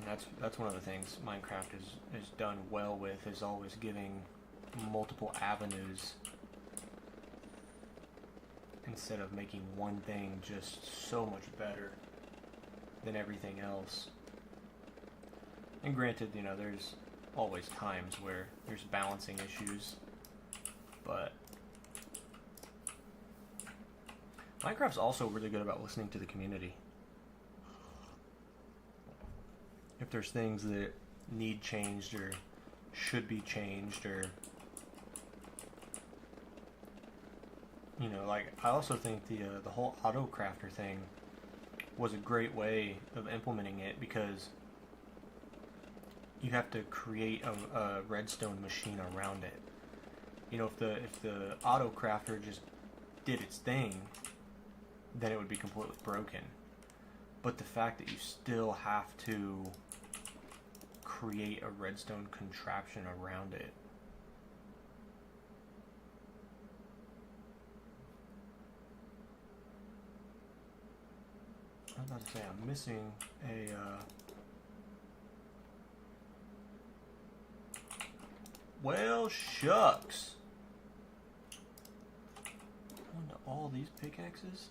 And that's one of the things Minecraft is done well with, is always giving multiple avenues instead of making one thing just so much better than everything else. And granted, you know, there's always times where there's balancing issues, but Minecraft's also really good about listening to the community. If there's things that need changed or should be changed, or, you know, like, I also think the whole auto crafter thing was a great way of implementing it, because you have to create a redstone machine around it. You know, if the auto crafter just did its thing, then it would be completely broken. But the fact that you still have to create a redstone contraption around it I was about to say, I'm missing a, well, shucks. Onto all these pickaxes?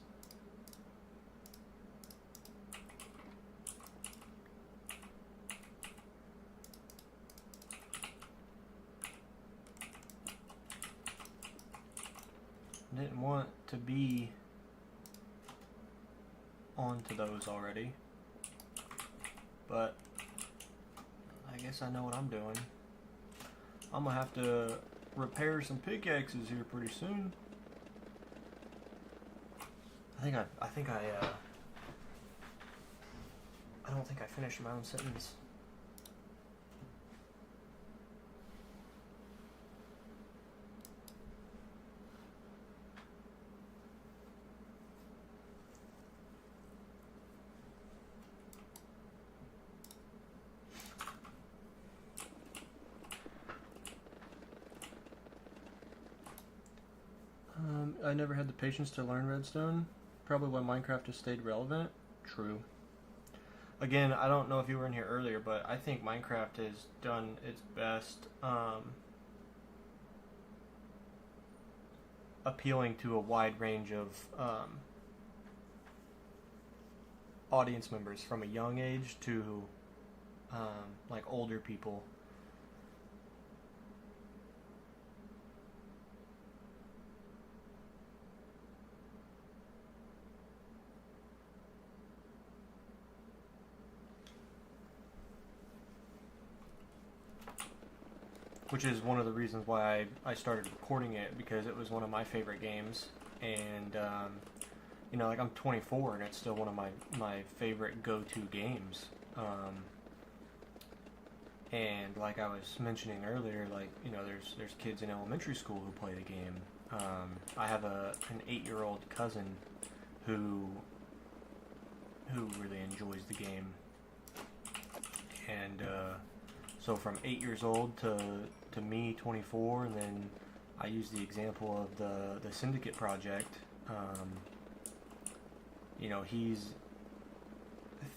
Didn't want to be onto those already, but I guess I know what I'm doing. I'm gonna have to repair some pickaxes here pretty soon. I don't think I finished my own sentence. I never had the patience to learn redstone. Probably why Minecraft has stayed relevant. True. Again, I don't know if you were in here earlier, but I think Minecraft has done its best appealing to a wide range of audience members, from a young age to like older people. Which is one of the reasons why I started recording it, because it was one of my favorite games. And, you know, like, I'm 24 and it's still one of my favorite go-to games. And like I was mentioning earlier, like, you know, there's kids in elementary school who play the game. I have an 8-year-old cousin who really enjoys the game. And, so from 8 years old to me, 24, and then I use the example of the Syndicate project. You know, he's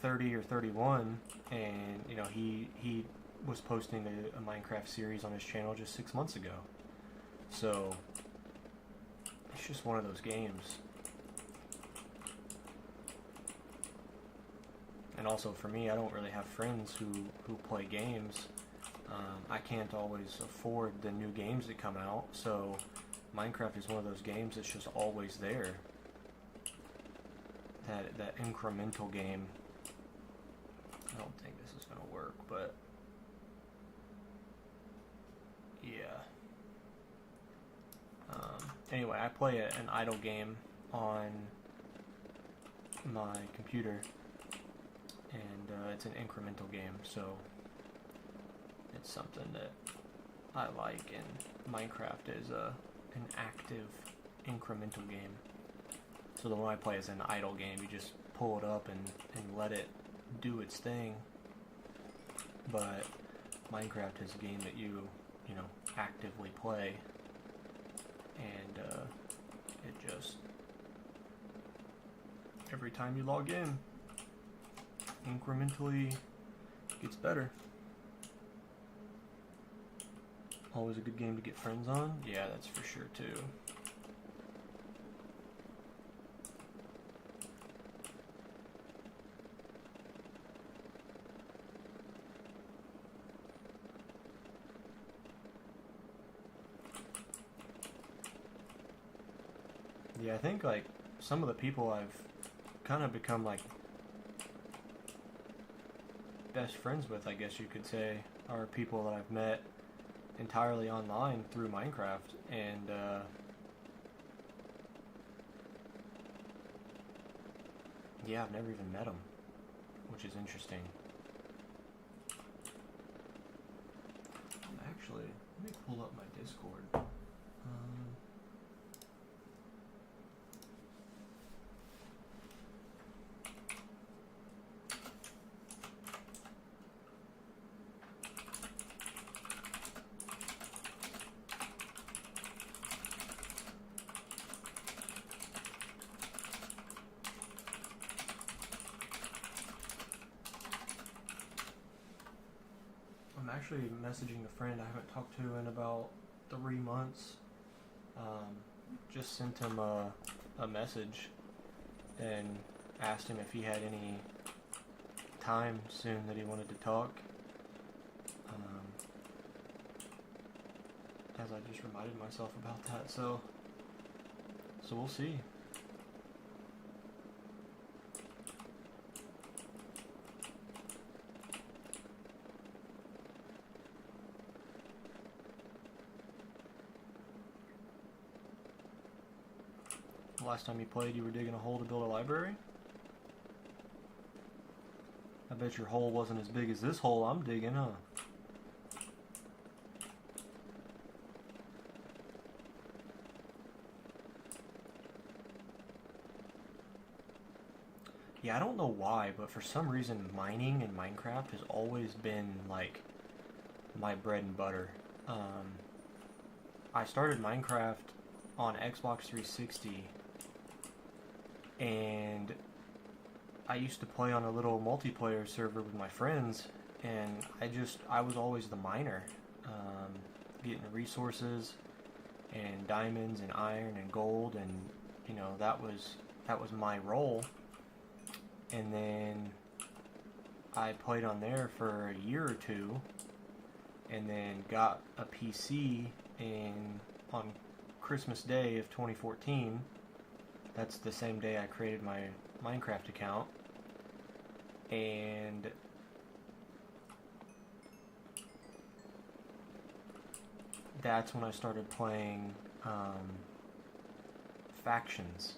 30 or 31, and you know he was posting a Minecraft series on his channel just 6 months ago. So it's just one of those games. And also for me, I don't really have friends who play games. I can't always afford the new games that come out, so Minecraft is one of those games that's just always there. That incremental game. I don't think this is going to work, but yeah. Anyway, I play an idle game on my computer, and it's an incremental game, so it's something that I like, and Minecraft is an active incremental game. So the one I play is an idle game. You just pull it up and let it do its thing. But Minecraft is a game that you know, actively play, and it just, every time you log in, incrementally gets better. Always a good game to get friends on? Yeah, that's for sure too. Yeah, I think like some of the people I've kind of become like best friends with, I guess you could say, are people that I've met entirely online through Minecraft, and yeah, I've never even met them, which is interesting. Actually, let me pull up my Discord. actually messaging a friend I haven't talked to in about 3 months. Just sent him a message and asked him if he had any time soon that he wanted to talk. As I just reminded myself about that, so we'll see. Last time you played, you were digging a hole to build a library? I bet your hole wasn't as big as this hole I'm digging, huh? Yeah, I don't know why, but for some reason mining in Minecraft has always been, like, my bread and butter. I started Minecraft on Xbox 360, and I used to play on a little multiplayer server with my friends, and I was always the miner, getting resources, and diamonds, and iron, and gold, and, you know, that was my role. And then I played on there for a year or two, and then got a PC on Christmas Day of 2014. That's the same day I created my Minecraft account, and that's when I started playing Factions.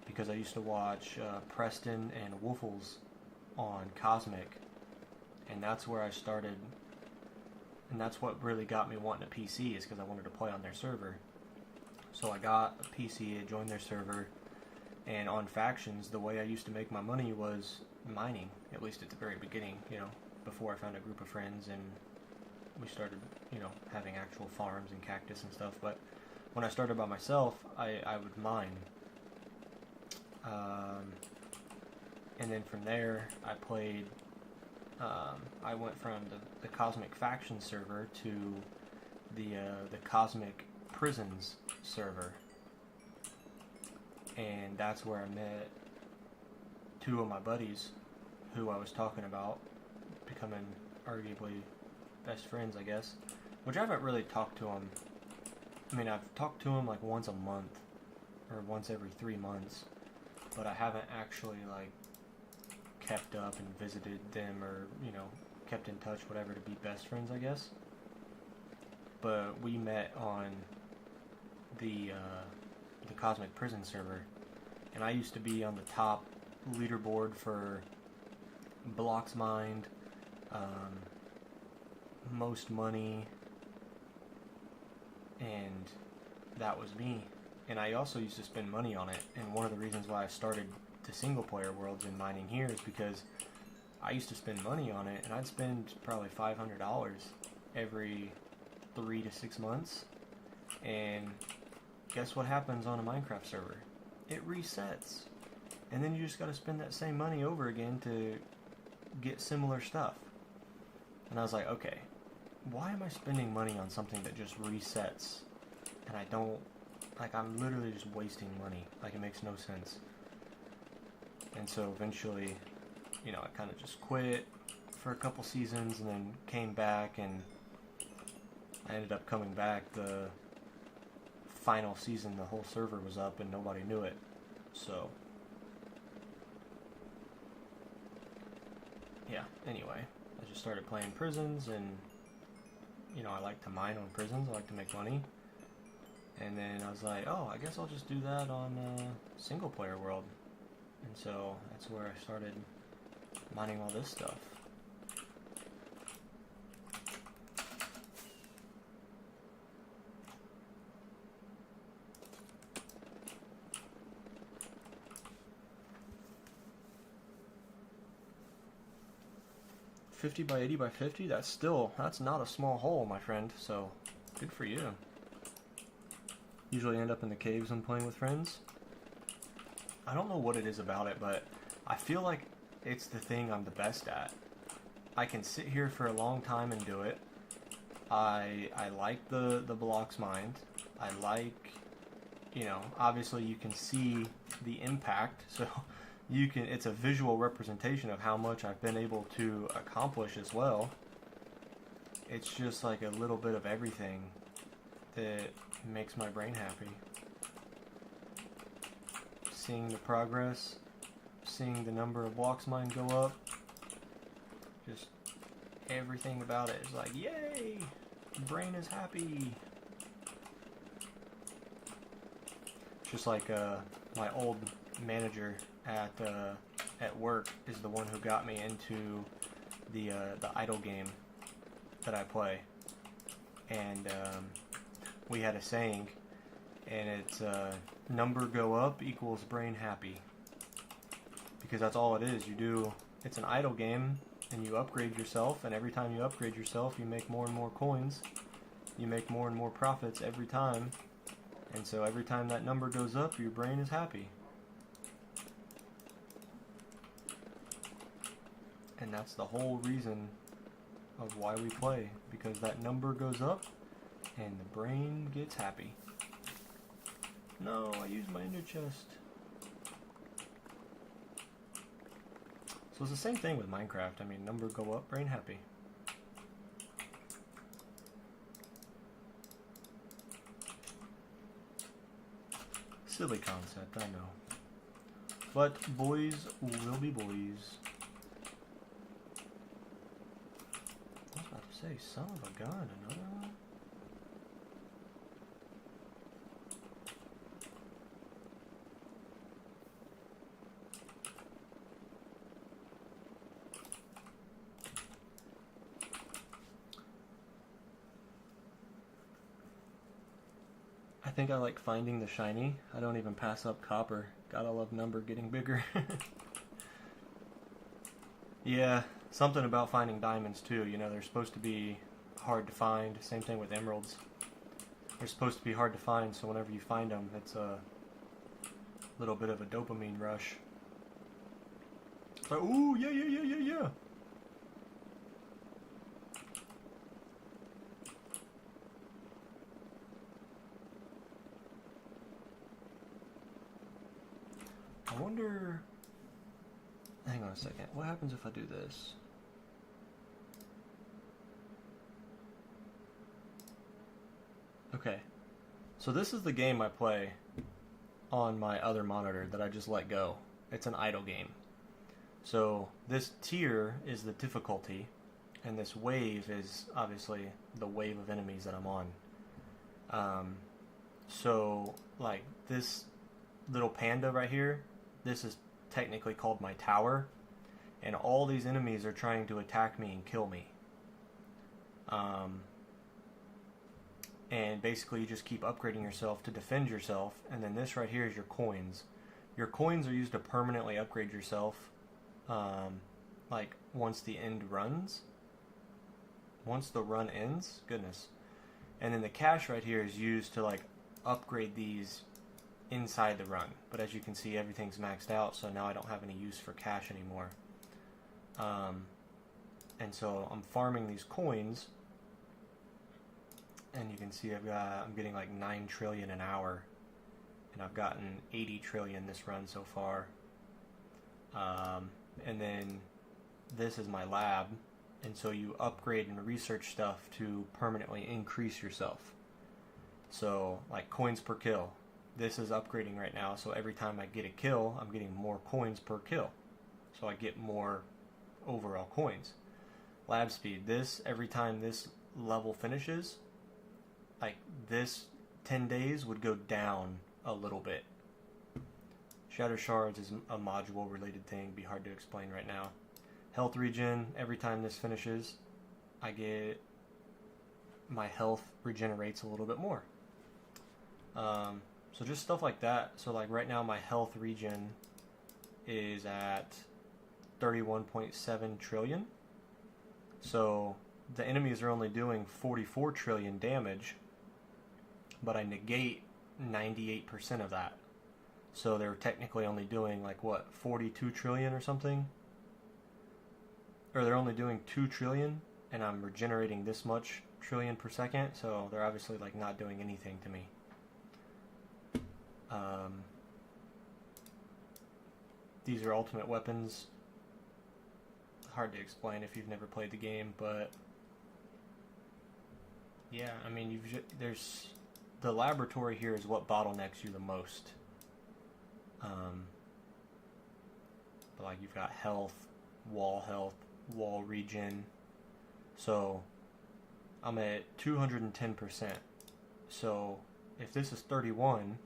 Because I used to watch Preston and Woofles on Cosmic, and that's where I started, and that's what really got me wanting a PC, is because I wanted to play on their server. So I got a PC, I joined their server, and on Factions, the way I used to make my money was mining, at least at the very beginning, you know, before I found a group of friends and we started, you know, having actual farms and cactus and stuff. But when I started by myself, I would mine. And then from there, I played, I went from the Cosmic Faction server to the Cosmic Prisons server. And that's where I met two of my buddies who I was talking about becoming arguably best friends, I guess. Which I haven't really talked to them. I mean, I've talked to them like once a month or once every 3 months. But I haven't actually, like, kept up and visited them or, you know, kept in touch, whatever, to be best friends, I guess. But we met on the Cosmic Prison server, and I used to be on the top leaderboard for blocks mined, most money, and that was me. And I also used to spend money on it, and one of the reasons why I started the single-player worlds in mining here is because I used to spend money on it, and I'd spend probably $500 every 3 to 6 months, and guess what happens on a Minecraft server? It resets, and then you just gotta spend that same money over again to get similar stuff. And I was like, okay, why am I spending money on something that just resets, and I don't, like, I'm literally just wasting money. Like, it makes no sense. And so eventually, you know, I kind of just quit for a couple seasons and then came back, and I ended up coming back the final season. The whole server was up and nobody knew it. So, yeah, anyway, I just started playing prisons, and, you know, I like to mine on prisons. I like to make money. And then I was like, oh, I guess I'll just do that on single player world. And so that's where I started mining all this stuff. $50 by $80 by $50, that's not a small hole, my friend, so good for you. Usually end up in the caves when playing with friends. I don't know what it is about it, but I feel like it's the thing I'm the best at. I can sit here for a long time and do it. I like the blocks mined. I like, you know, obviously you can see the impact, so you can, it's a visual representation of how much I've been able to accomplish as well. It's just like a little bit of everything that makes my brain happy. Seeing the progress, seeing the number of blocks mined go up, just everything about it is like, yay! Brain is happy. Just like my old manager at work is the one who got me into the idle game that I play, and we had a saying, and it's number go up equals brain happy, because that's all it is. You do, it's an idle game, and you upgrade yourself, and every time you upgrade yourself, you make more and more coins, you make more and more profits every time, and so every time that number goes up, your brain is happy. And that's the whole reason of why we play, because that number goes up and the brain gets happy. No, I used my ender chest. So it's the same thing with Minecraft. I mean, number go up, brain happy. Silly concept, I know. But boys will be boys. I was about to say, son of a gun, another one? I think I like finding the shiny. I don't even pass up copper. Gotta love number getting bigger. Yeah, something about finding diamonds too. You know, they're supposed to be hard to find. Same thing with emeralds. They're supposed to be hard to find, so whenever you find them, it's a little bit of a dopamine rush. It's like, ooh, yeah, yeah, yeah, yeah, yeah. I wonder... Hang on a second. What happens if I do this? Okay. So this is the game I play on my other monitor that I just let go. It's an idle game. So this tier is the difficulty, and this wave is obviously the wave of enemies that I'm on. So like this little panda right here, this is technically called my tower, and all these enemies are trying to attack me and kill me. And basically you just keep upgrading yourself to defend yourself, and then this right here is your coins. Your coins are used to permanently upgrade yourself, like once the end runs. Once the run ends, goodness. And then the cash right here is used to like upgrade these inside the run, but as you can see, everything's maxed out, so now I don't have any use for cash anymore. And so I'm farming these coins, and you can see I'm getting like 9 trillion an hour, and I've gotten 80 trillion this run so far. And then this is my lab, and so you upgrade and research stuff to permanently increase yourself. So like coins per kill. This is upgrading right now, so every time I get a kill, I'm getting more coins per kill. So I get more overall coins. Lab speed. This, every time this level finishes, like this 10 days would go down a little bit. Shatter shards is a module related thing, be hard to explain right now. Health regen, every time this finishes, I get, my health regenerates a little bit more. So just stuff like that. So like right now my health regen is at 31.7 trillion. So the enemies are only doing 44 trillion damage, but I negate 98% of that. So they're technically only doing like what, 42 trillion or something? or they're only doing 2 trillion, and I'm regenerating this much trillion per second, so they're obviously like not doing anything to me. These are ultimate weapons. Hard to explain if you've never played the game, but yeah, I mean, there's the laboratory here is what bottlenecks you the most. But like you've got health, wall regen. So I'm at 210%. So if this is 31,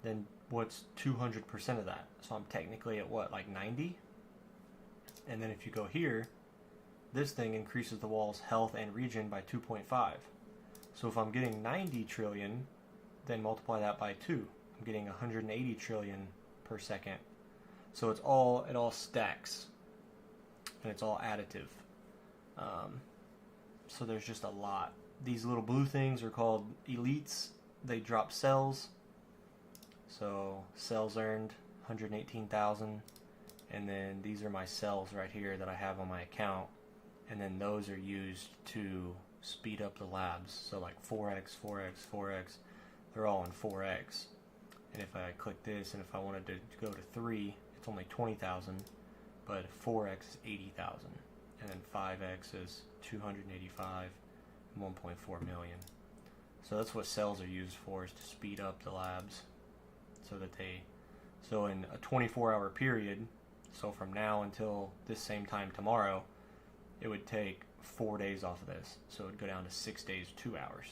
then what's 200% of that? So I'm technically at what, like 90? And then if you go here, this thing increases the wall's health and regen by 2.5. So if I'm getting 90 trillion, then multiply that by 2. I'm getting 180 trillion per second. So it all stacks, and it's all additive. So there's just a lot. These little blue things are called elites. They drop cells. So cells earned 118,000, and then these are my cells right here that I have on my account, and then those are used to speed up the labs. So like 4x, 4x, 4x, they're all in 4x. And if I click this, and if I wanted to go to 3, it's only 20,000, but 4x is 80,000, and then 5x is 285, 1.4 million. So that's what cells are used for, is to speed up the labs, so in a 24-hour period, so from now until this same time tomorrow, it would take 4 days off of this, so it would go down to 6 days, 2 hours.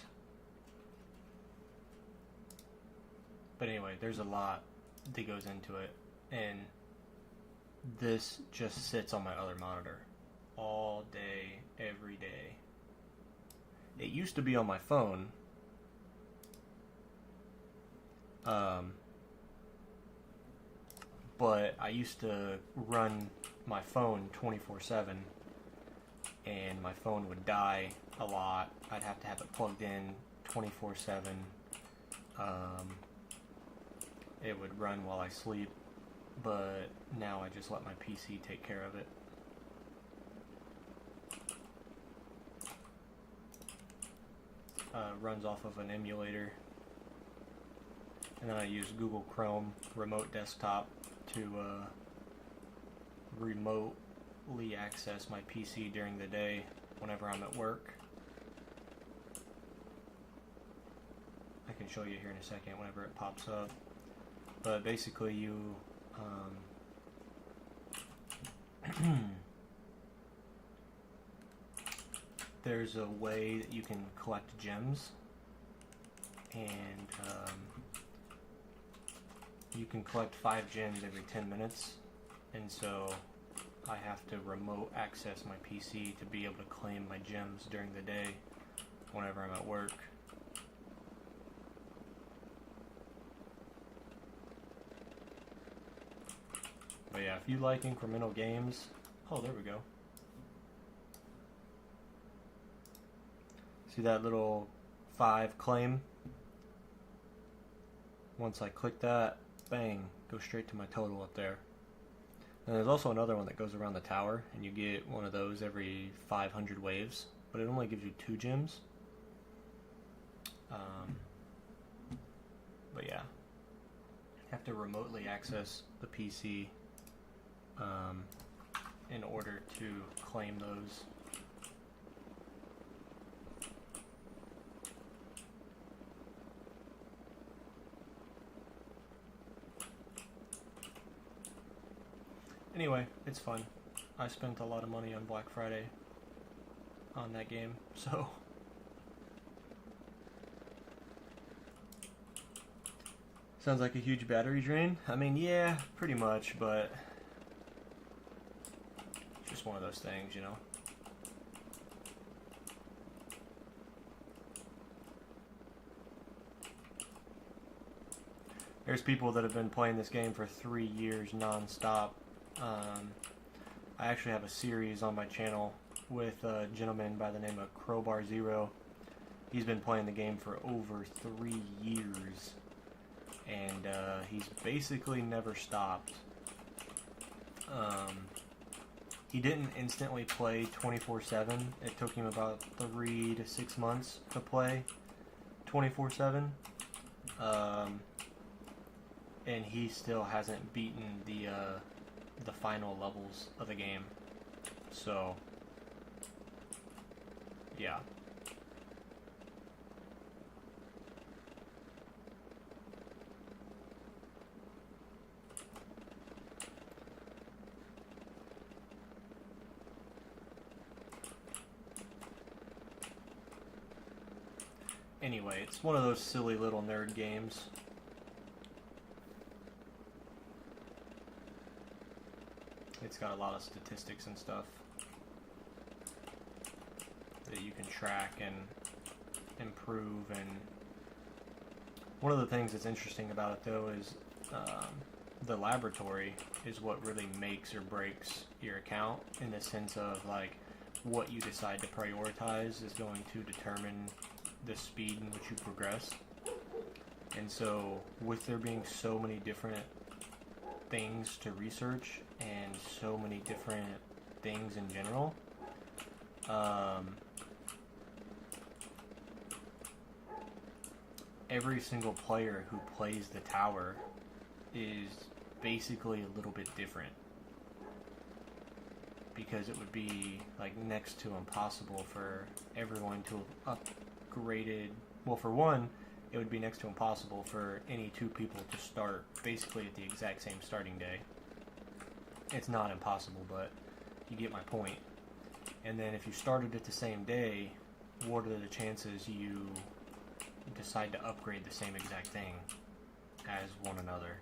But anyway, there's a lot that goes into it, and this just sits on my other monitor all day, every day. It used to be on my phone, but I used to run my phone 24/7, and my phone would die a lot. I'd have to have it plugged in 24/7. It would run while I sleep, but now I just let my PC take care of it. Runs off of an emulator, and then I use Google Chrome remote desktop to remotely access my PC during the day whenever I'm at work. I can show you here in a second whenever it pops up. But basically you there's a way that you can collect gems, and you can collect 5 gems every 10 minutes, and so I have to remote access my PC to be able to claim my gems during the day whenever I'm at work. But yeah, if you like incremental games, oh, there we go. See that little 5 claim? Once I click that, bang, go straight to my total up there. And there's also another one that goes around the tower, and you get one of those every 500 waves, but it only gives you 2 gems. But yeah, you have to remotely access the PC in order to claim those. Anyway, it's fun. I spent a lot of money on Black Friday on that game, so sounds like a huge battery drain. I mean, yeah, pretty much, but it's just one of those things, you know. There's people that have been playing this game for 3 years non-stop. I actually have a series on my channel with a gentleman by the name of Crowbar Zero. He's been playing the game for over 3 years, and he's basically never stopped. he didn't instantly play 24/7. It took him about 3 to 6 months to play 24/7. And he still hasn't beaten the final levels of the game. So, yeah. Anyway, it's one of those silly little nerd games. It's got a lot of statistics and stuff that you can track and improve. And one of the things that's interesting about it, though, is the laboratory is what really makes or breaks your account, in the sense of, like, what you decide to prioritize is going to determine the speed in which you progress. And so, with there being so many different things to research and so many different things in general, every single player who plays the tower is basically a little bit different, because it would be like next to impossible for everyone to have upgraded. Well, for one, it would be next to impossible for any two people to start basically at the exact same starting day. It's not impossible, but you get my point. And then if you started at the same day, what are the chances you decide to upgrade the same exact thing as one another?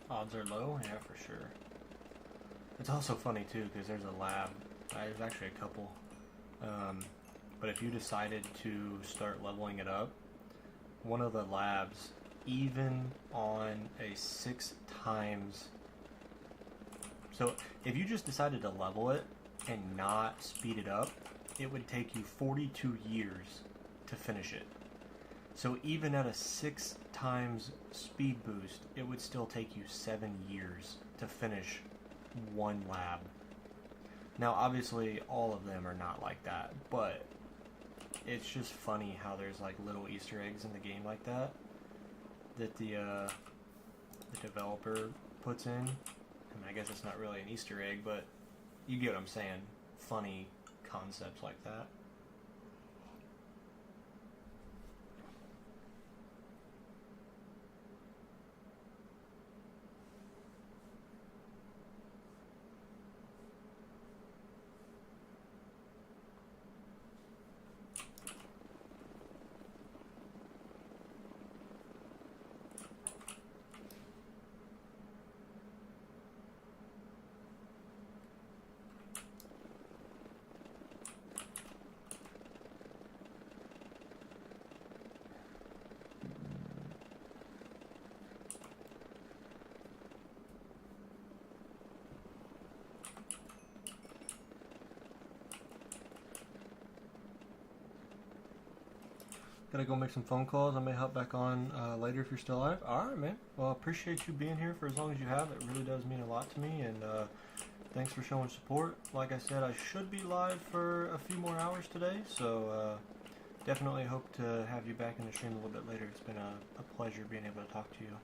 Odds are low? Yeah, for sure. It's also funny, too, because there's a lab. There's actually a couple. But if you decided to start leveling it up, one of the labs, even on a 6 times... So, if you just decided to level it and not speed it up, it would take you 42 years to finish it. So even at a 6 times speed boost, it would still take you 7 years to finish one lab. Now, obviously, all of them are not like that, but it's just funny how there's like little Easter eggs in the game like that the developer puts in. I mean, I guess it's not really an Easter egg, but you get what I'm saying. Funny concepts like that. Gotta go make some phone calls. I may hop back on later if you're still alive. Alright, man. Well, I appreciate you being here for as long as you have. It really does mean a lot to me, and thanks for showing support. Like I said, I should be live for a few more hours today, so definitely hope to have you back in the stream a little bit later. It's been a pleasure being able to talk to you.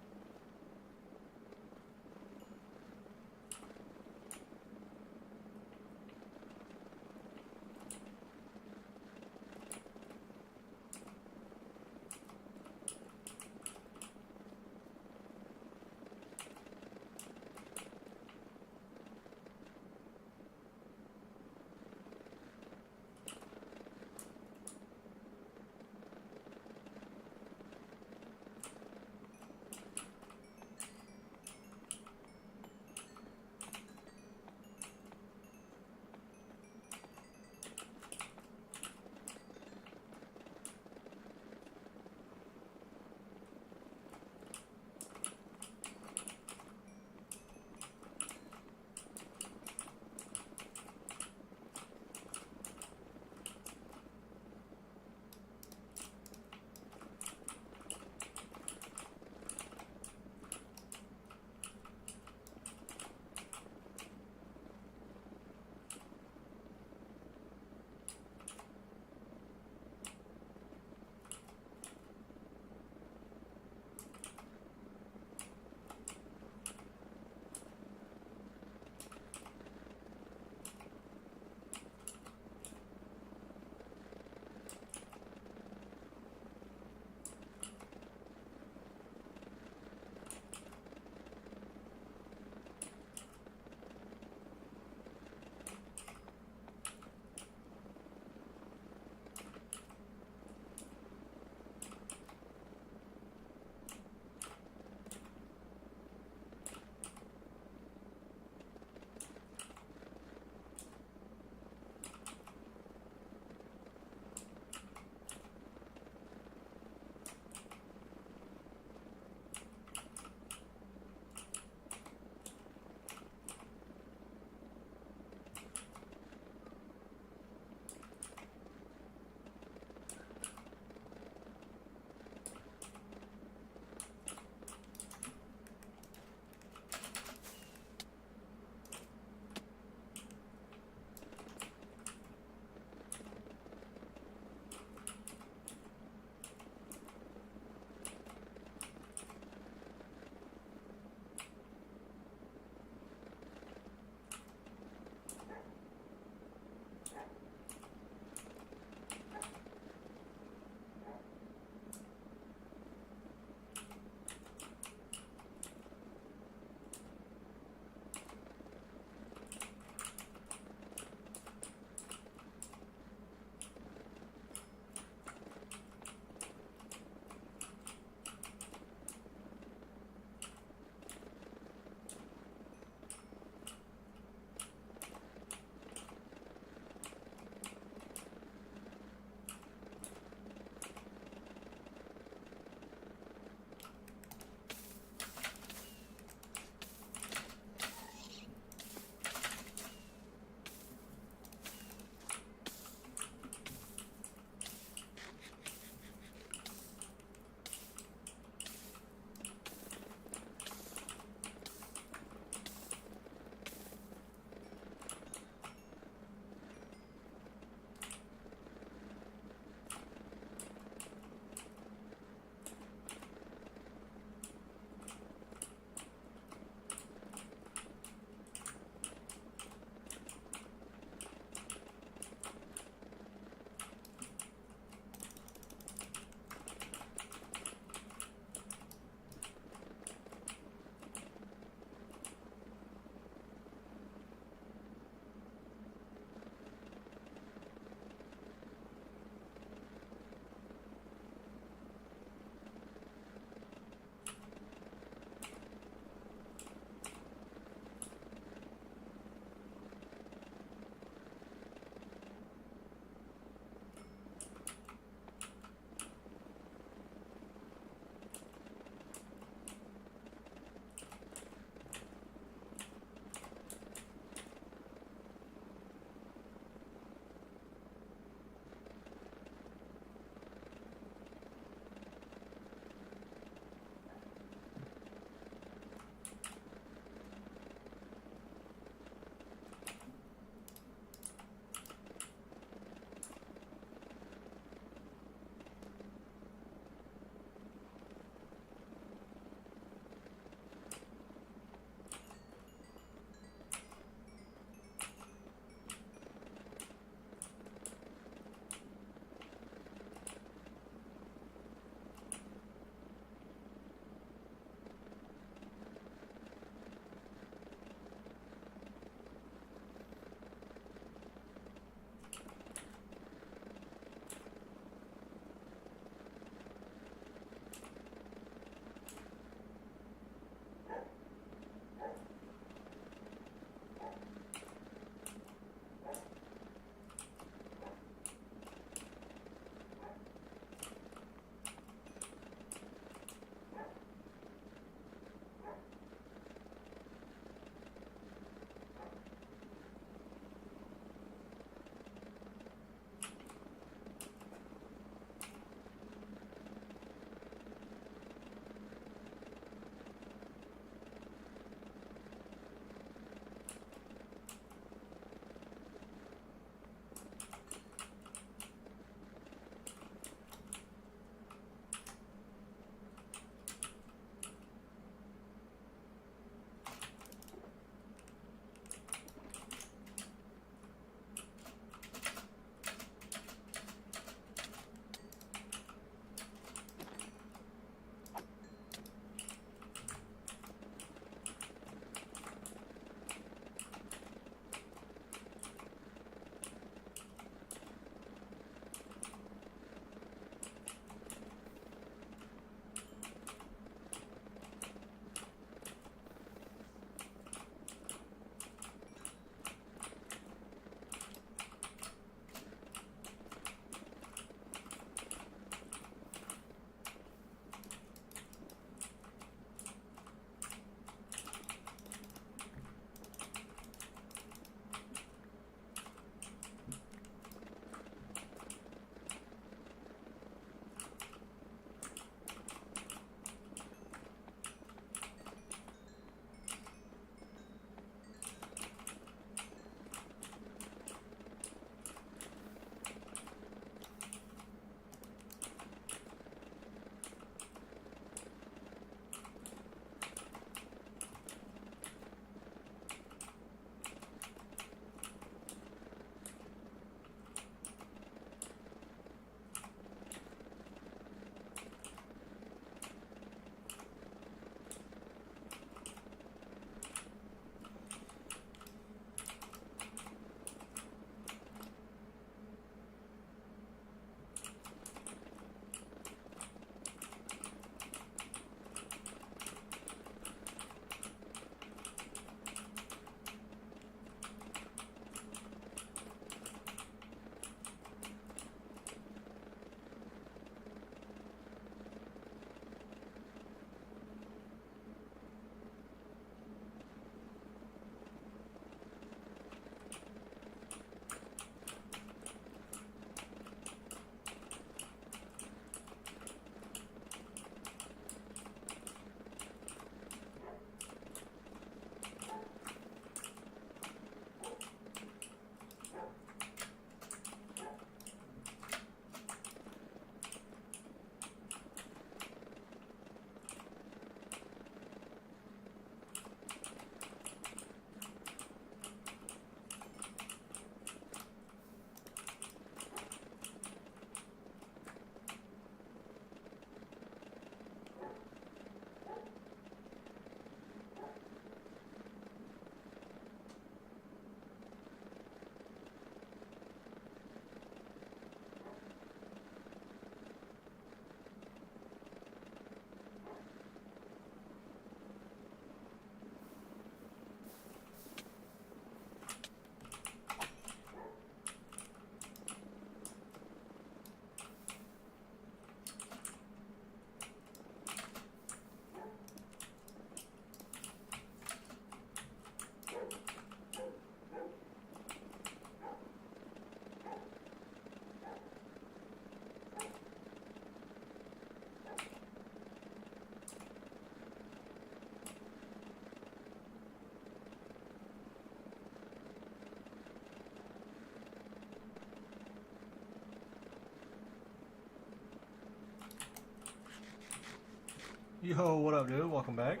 Yo, what up, dude? Welcome back.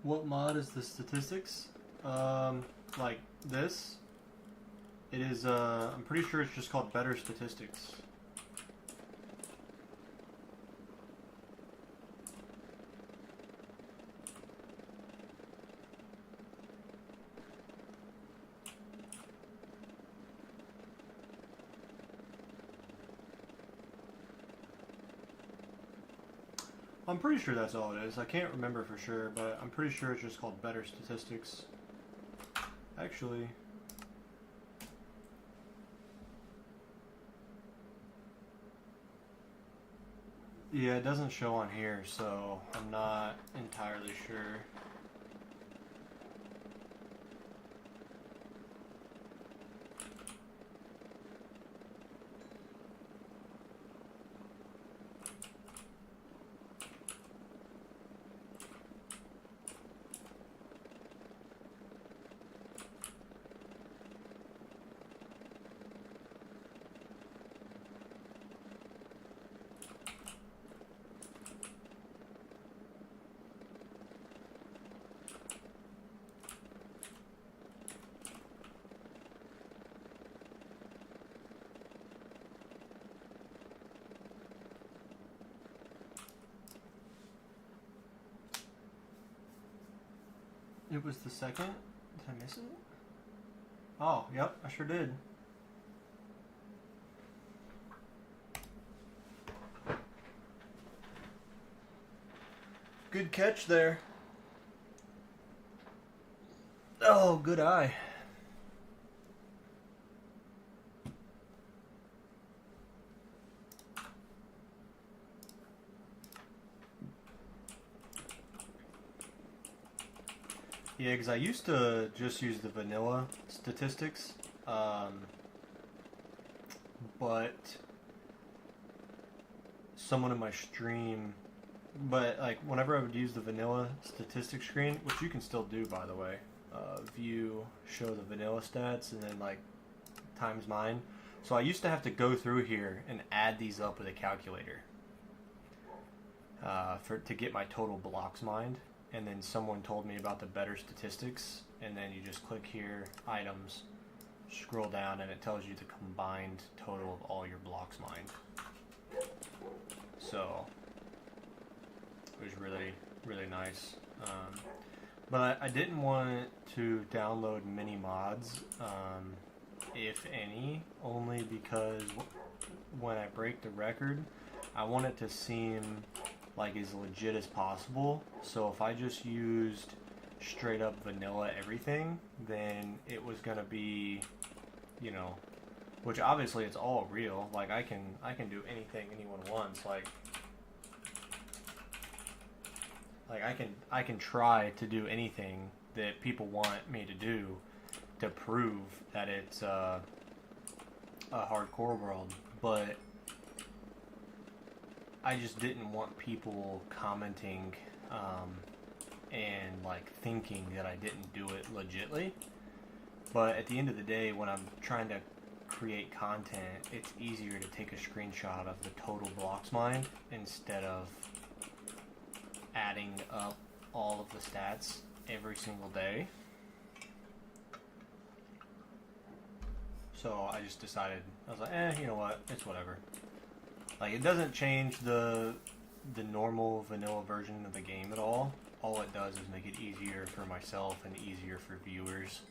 What mod is the statistics? Like this? It is, I'm pretty sure it's just called Better Statistics. I'm pretty sure that's all it is. I can't remember for sure, but I'm pretty sure it's just called Better Statistics. Actually, yeah, it doesn't show on here, so I'm not entirely sure. It was the second? Did I miss it? Oh, yep, I sure did. Good catch there. Oh, good eye. Yeah, because I used to just use the vanilla statistics, but someone in my stream, but like whenever I would use the vanilla statistics screen, which you can still do by the way, view, show the vanilla stats, and then like times mine. So I used to have to go through here and add these up with a calculator to get my total blocks mined. And then someone told me about the better statistics, and then you just click here, items, scroll down, and it tells you the combined total of all your blocks mined. So it was really, really nice. But I didn't want to download many mods, if any, only because when I break the record, I want it to seem like as legit as possible. So if I just used straight up vanilla everything, then it was gonna be, you know, which obviously it's all real. Like I can do anything anyone wants. Like I can try to do anything that people want me to do to prove that it's a hardcore world, but I just didn't want people commenting and like thinking that I didn't do it legitly. But at the end of the day, when I'm trying to create content, it's easier to take a screenshot of the total blocks mined instead of adding up all of the stats every single day. So I just decided, I was like, you know what, it's whatever. Like, it doesn't change the normal vanilla version of the game at all. All it does is make it easier for myself and easier for viewers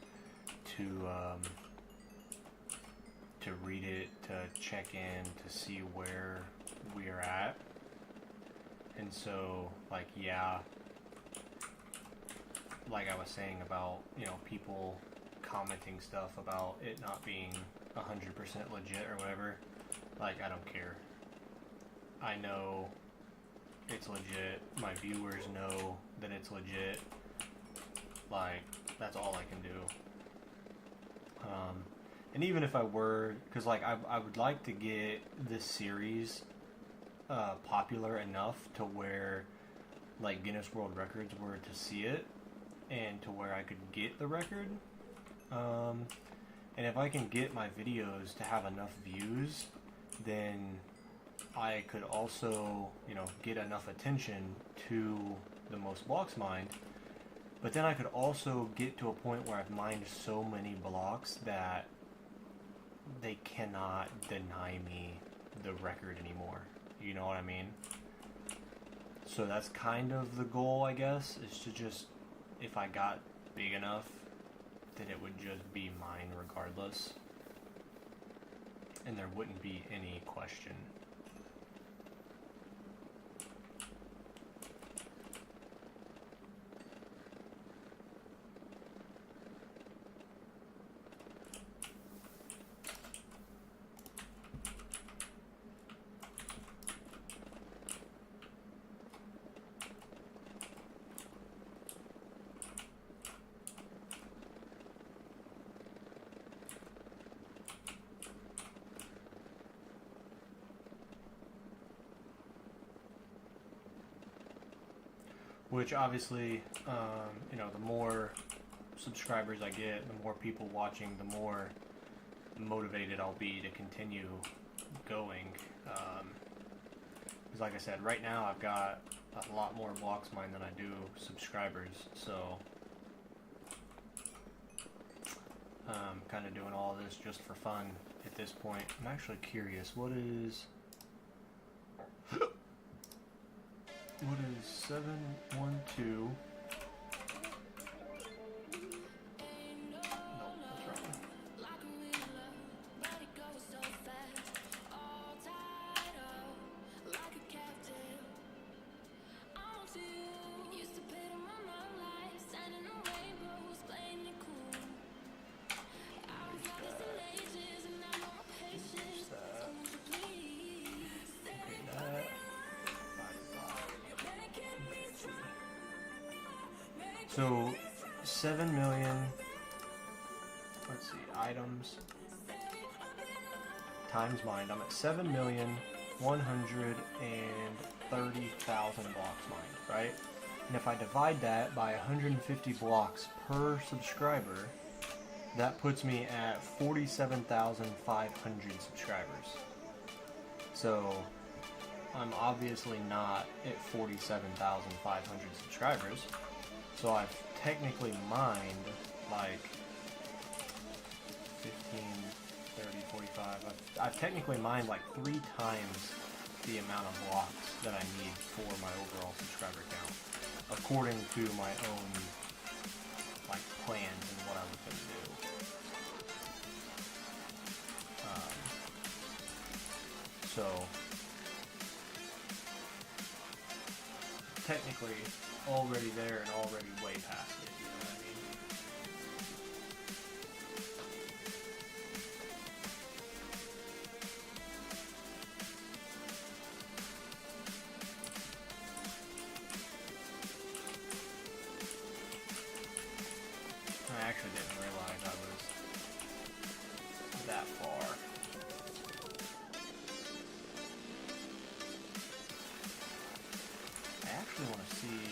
to read it, to check in, to see where we are at. And so, like, yeah, like I was saying about, you know, people commenting stuff about it not being 100% legit or whatever, like, I don't care. I know it's legit. My viewers know that it's legit. Like, that's all I can do. And even if I were, because, like, I would like to get this series popular enough to where, like, Guinness World Records were to see it and to where I could get the record. And if I can get my videos to have enough views, then I could also, you know, get enough attention to the most blocks mined. But then I could also get to a point where I've mined so many blocks that they cannot deny me the record anymore. You know what I mean? So that's kind of the goal, I guess, is to just, if I got big enough, that it would just be mine regardless. And there wouldn't be any question. Which obviously, you know, the more subscribers I get, the more people watching, the more motivated I'll be to continue going. Because like I said, right now I've got a lot more blocks mined than I do subscribers, so I'm kind of doing all this just for fun at this point. I'm actually curious, what is 712? So 7 million, let's see, items times mined. I'm at 7,130,000 blocks mined, right? And if I divide that by 150 blocks per subscriber, that puts me at 47,500 subscribers. So I'm obviously not at 47,500 subscribers. So I've technically mined like 15, 30, 45. I've technically mined like 3 times the amount of blocks that I need for my overall subscriber count, according to my own like plans and what I was going to do. So technically already there and already way past it, you know what I mean? I actually didn't realize I was that far. I actually want to see.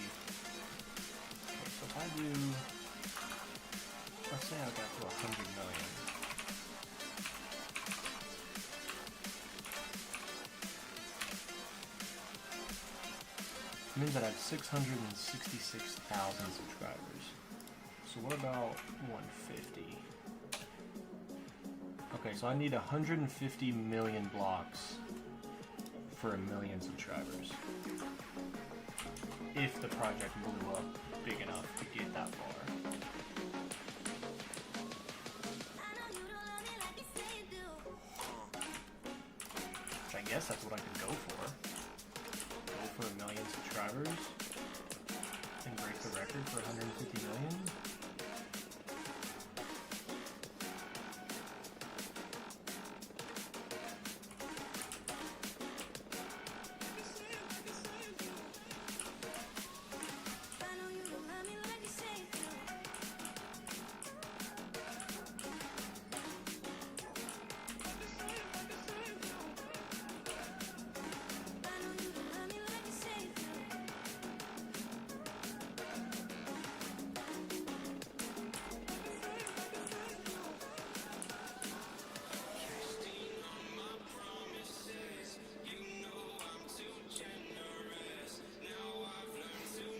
Okay, so if I do, let's say I got to 100 million. It means that I have 666,000 subscribers. So what about 150? Okay, so I need 150 million blocks for 1 million subscribers. If the project blew up big enough to get that far. I guess that's what I could go for. Go for 1 million subscribers and break the record for 150 million.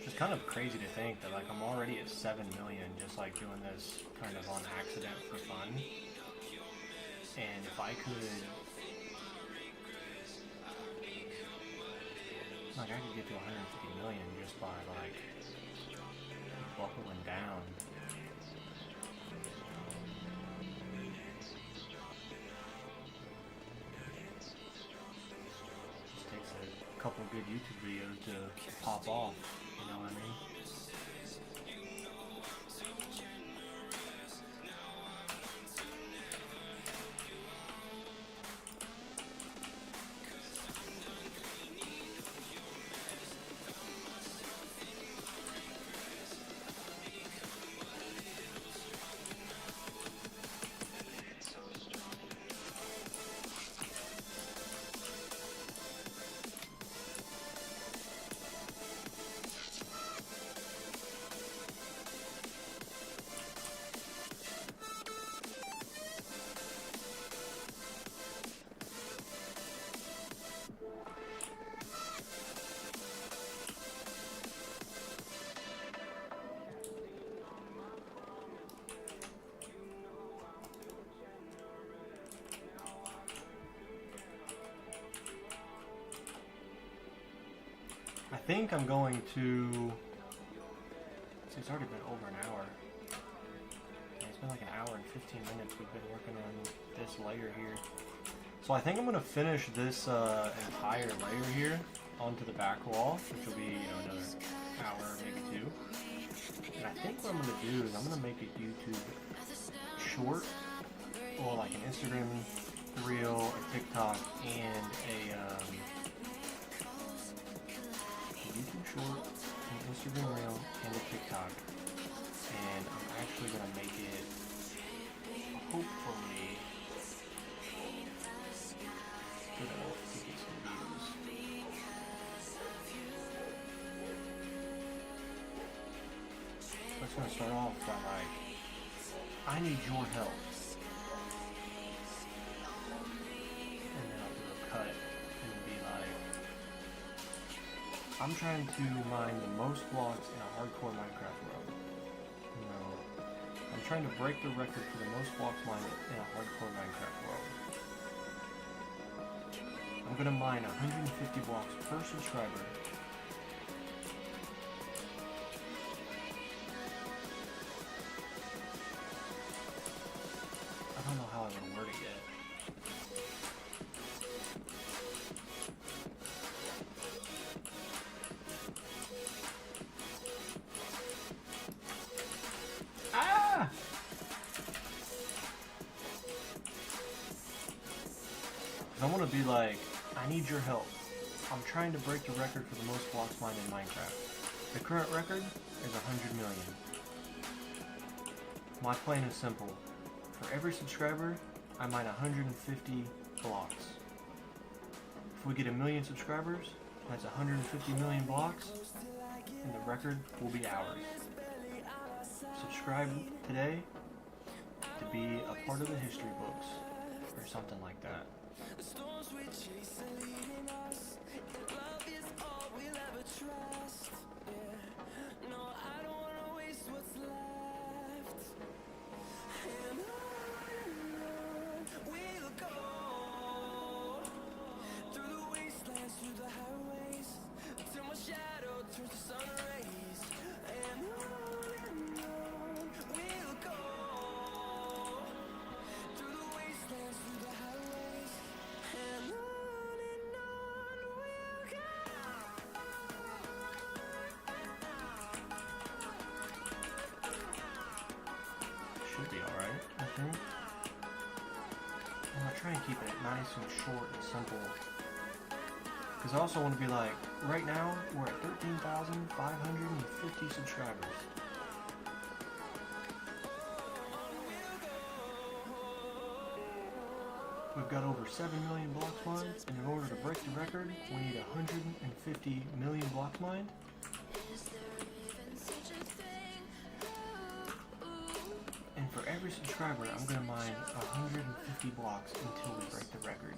It's kind of crazy to think that like I'm already at 7 million just like doing this kind of on accident for fun. And if I could get to 150 million just by like buckling down. Just takes a couple good YouTube videos to pop off. You know what I mean? I think I'm going to. See, it's already been over an hour. Yeah, it's been like an hour and 15 minutes we've been working on this layer here. So I think I'm going to finish this entire layer here onto the back wall, which will be another hour, maybe 2. And I think what I'm going to do is I'm going to make a YouTube short, or like an Instagram reel, a TikTok, and a YouTube short, an Instagram reel, and a TikTok. And I'm actually going to make it, hopefully, good enough to get some views. Let's going to start off by like, I need your help. And then I'll do a cut and be like, I'm trying to mine the most blocks in a hardcore Minecraft world. No. I'm trying to break the record for the most blocks mined in a hardcore Minecraft world. I'm gonna mine 150 blocks per subscriber. I don't know how I would word it yet. I want to be like, I need your help. I'm trying to break the record for the most blocks mined in Minecraft. The current record is 100 million. My plan is simple. For every subscriber, I mine 150 blocks. If we get 1 million subscribers, that's 150 million blocks, and the record will be ours. Subscribe today to be a part of the history books, or something like that. The storms we chase are leading us. If love is all we'll ever trust, yeah. No, I don't wanna waste what's left. And on we'll go through the wastelands, should be alright. I'm gonna try and keep it nice and short and simple. Because I also want to be like, right now, we're at 13,550 subscribers. We've got over 7 million blocks mined, and in order to break the record, we need 150 million blocks mined. And for every subscriber, I'm going to mine 150 blocks until we break the record.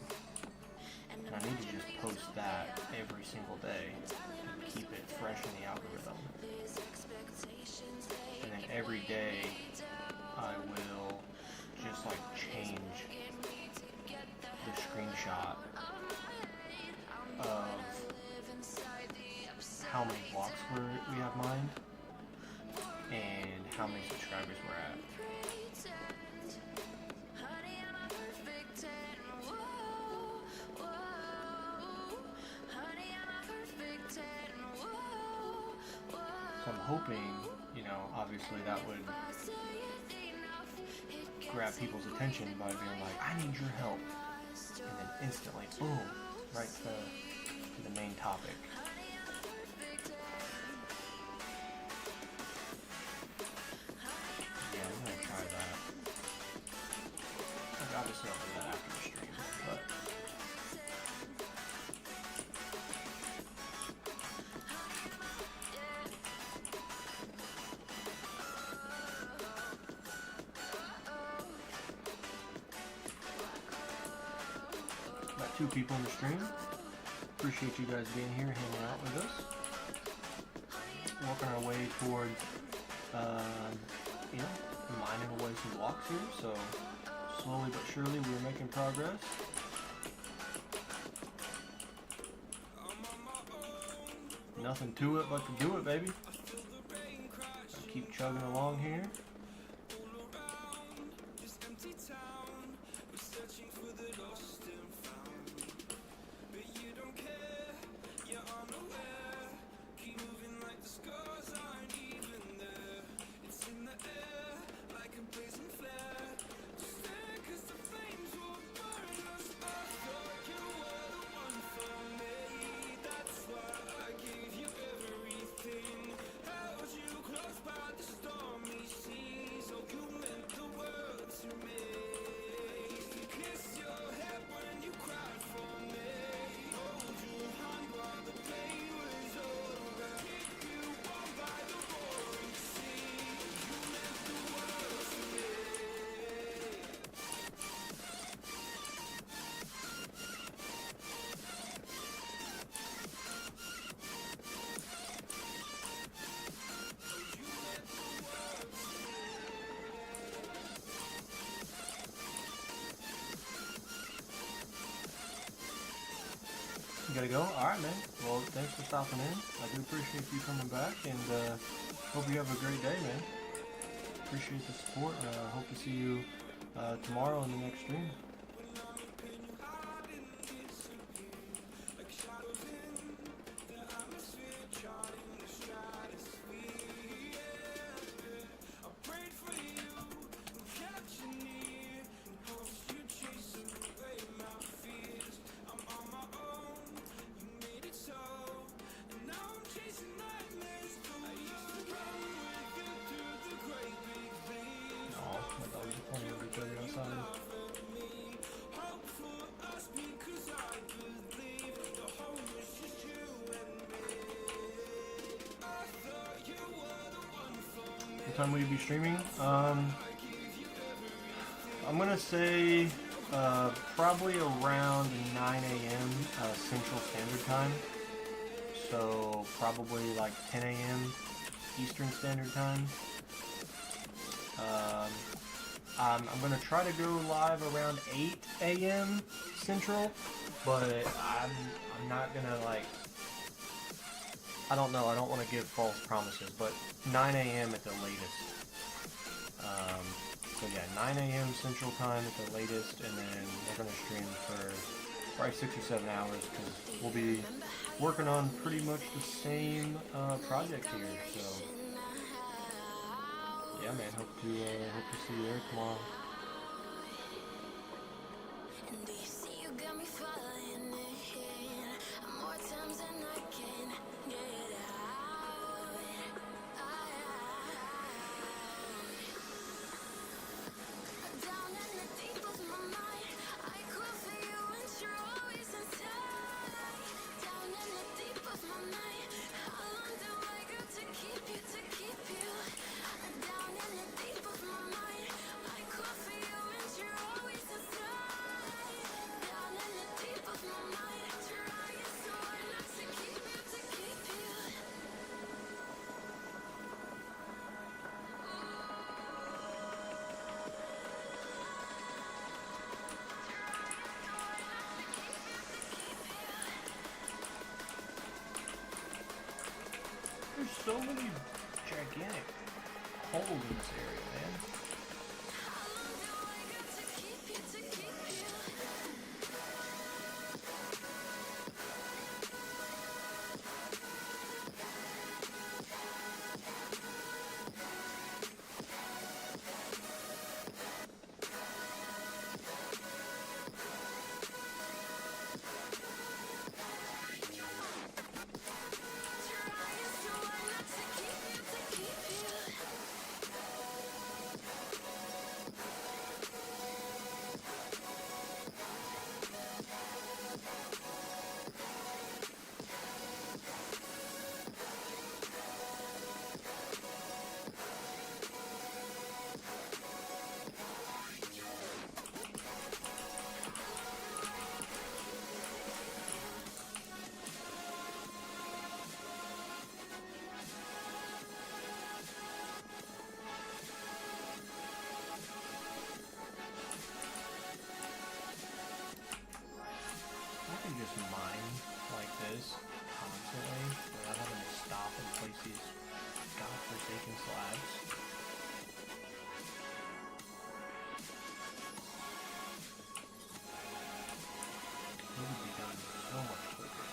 And I need to just post that every single day to keep it fresh in the algorithm. And then every day, I will just like change the screenshot of how many blocks we have mined and how many subscribers we're at. So I'm hoping, you know, obviously that would grab people's attention by being like, I need your help. And then instantly, boom, right to the main topic. Yeah, I'm gonna try that. Like, obviously I'll do that after the stream, but got 2 people in the stream. Appreciate you guys being here, hanging out with us. Working our way towards, you know, mining away some blocks here. So slowly but surely we're making progress. Nothing to it but to do it, baby. Gotta keep chugging along here. You gotta go? Alright, man. Well, thanks for stopping in. I do appreciate you coming back, and hope you have a great day, man. Appreciate the support, and hope to see you tomorrow in the next stream. What time will you be streaming? I'm gonna say probably around 9 a.m. Central Standard Time. So probably like 10 a.m. Eastern Standard Time. I'm gonna try to go live around 8 a.m. Central, but I'm not gonna like. I don't know. I don't want to give false promises, but 9 a.m. at the latest. So yeah, 9 a.m. Central Time at the latest, and then we're gonna stream for probably 6 or 7 hours because we'll be working on pretty much the same project here. So yeah, man. Hope to see you there so many gigantic holes in this area, man. I can just mine like this constantly without having to stop and place these godforsaken slabs. It would be done so much quicker.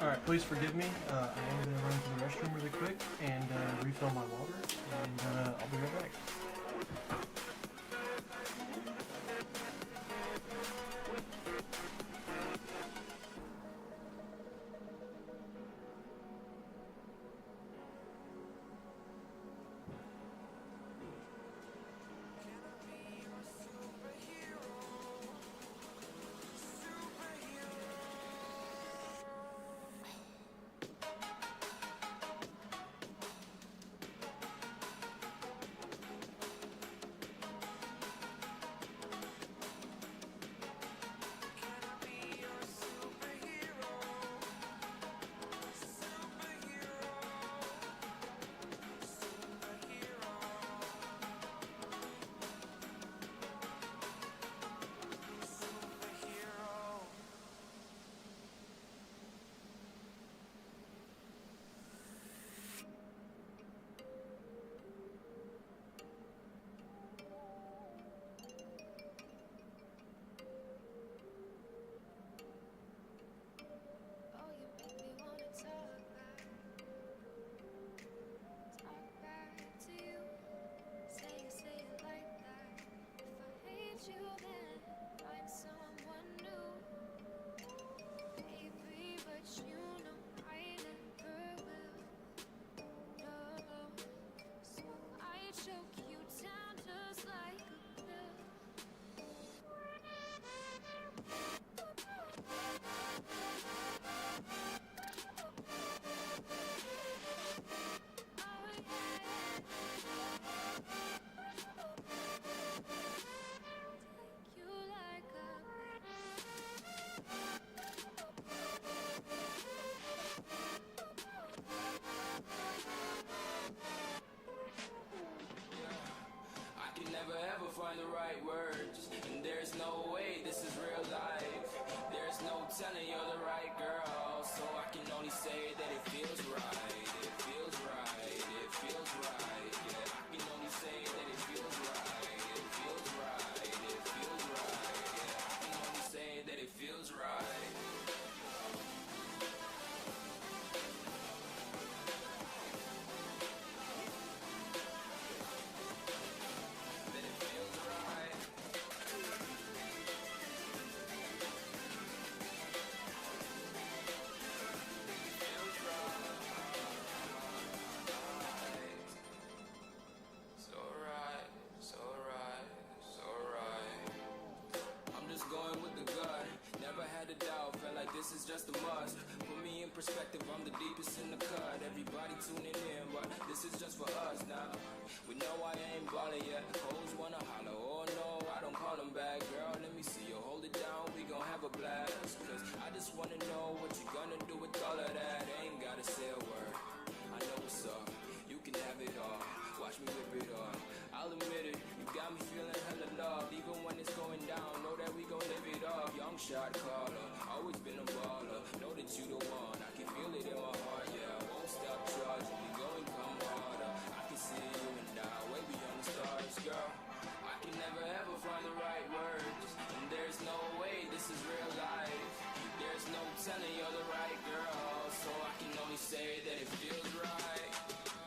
Alright, please forgive me. I am going to run to the restroom really quick and refill my water, and I'll be right back. find the right words, and there's no way this is real life. There's no telling you're the right girl, so I can only say that it feels right. It feels right. It feels right. Yeah, I can only say that it feels right. It feels right. It feels right. Yeah, I can only say that it feels right. This is just a must. Put me in perspective, I'm the deepest in the cut. Everybody tuning in, but this is just for us now. We know I ain't ballin' yet. Hoes wanna holler, oh no, I don't call them back. Girl, let me see you hold it down, we gon' have a blast. Cause I just wanna know what you gonna do with all of that. Ain't gotta say a word, I know what's up. You can have it all, watch me rip it off. I'll admit it, you got me feeling hella loved. Even when it's going down, know that we gon' live it up. Young shot caller, always been a baller. Know that you the one, I can feel it in my heart. Yeah, I won't stop charging, we going come harder. I can see you and I, way beyond the stars, girl. I can never ever find the right words, and there's no way this is real life. There's no telling you're the right girl, so I can only say that it feels right.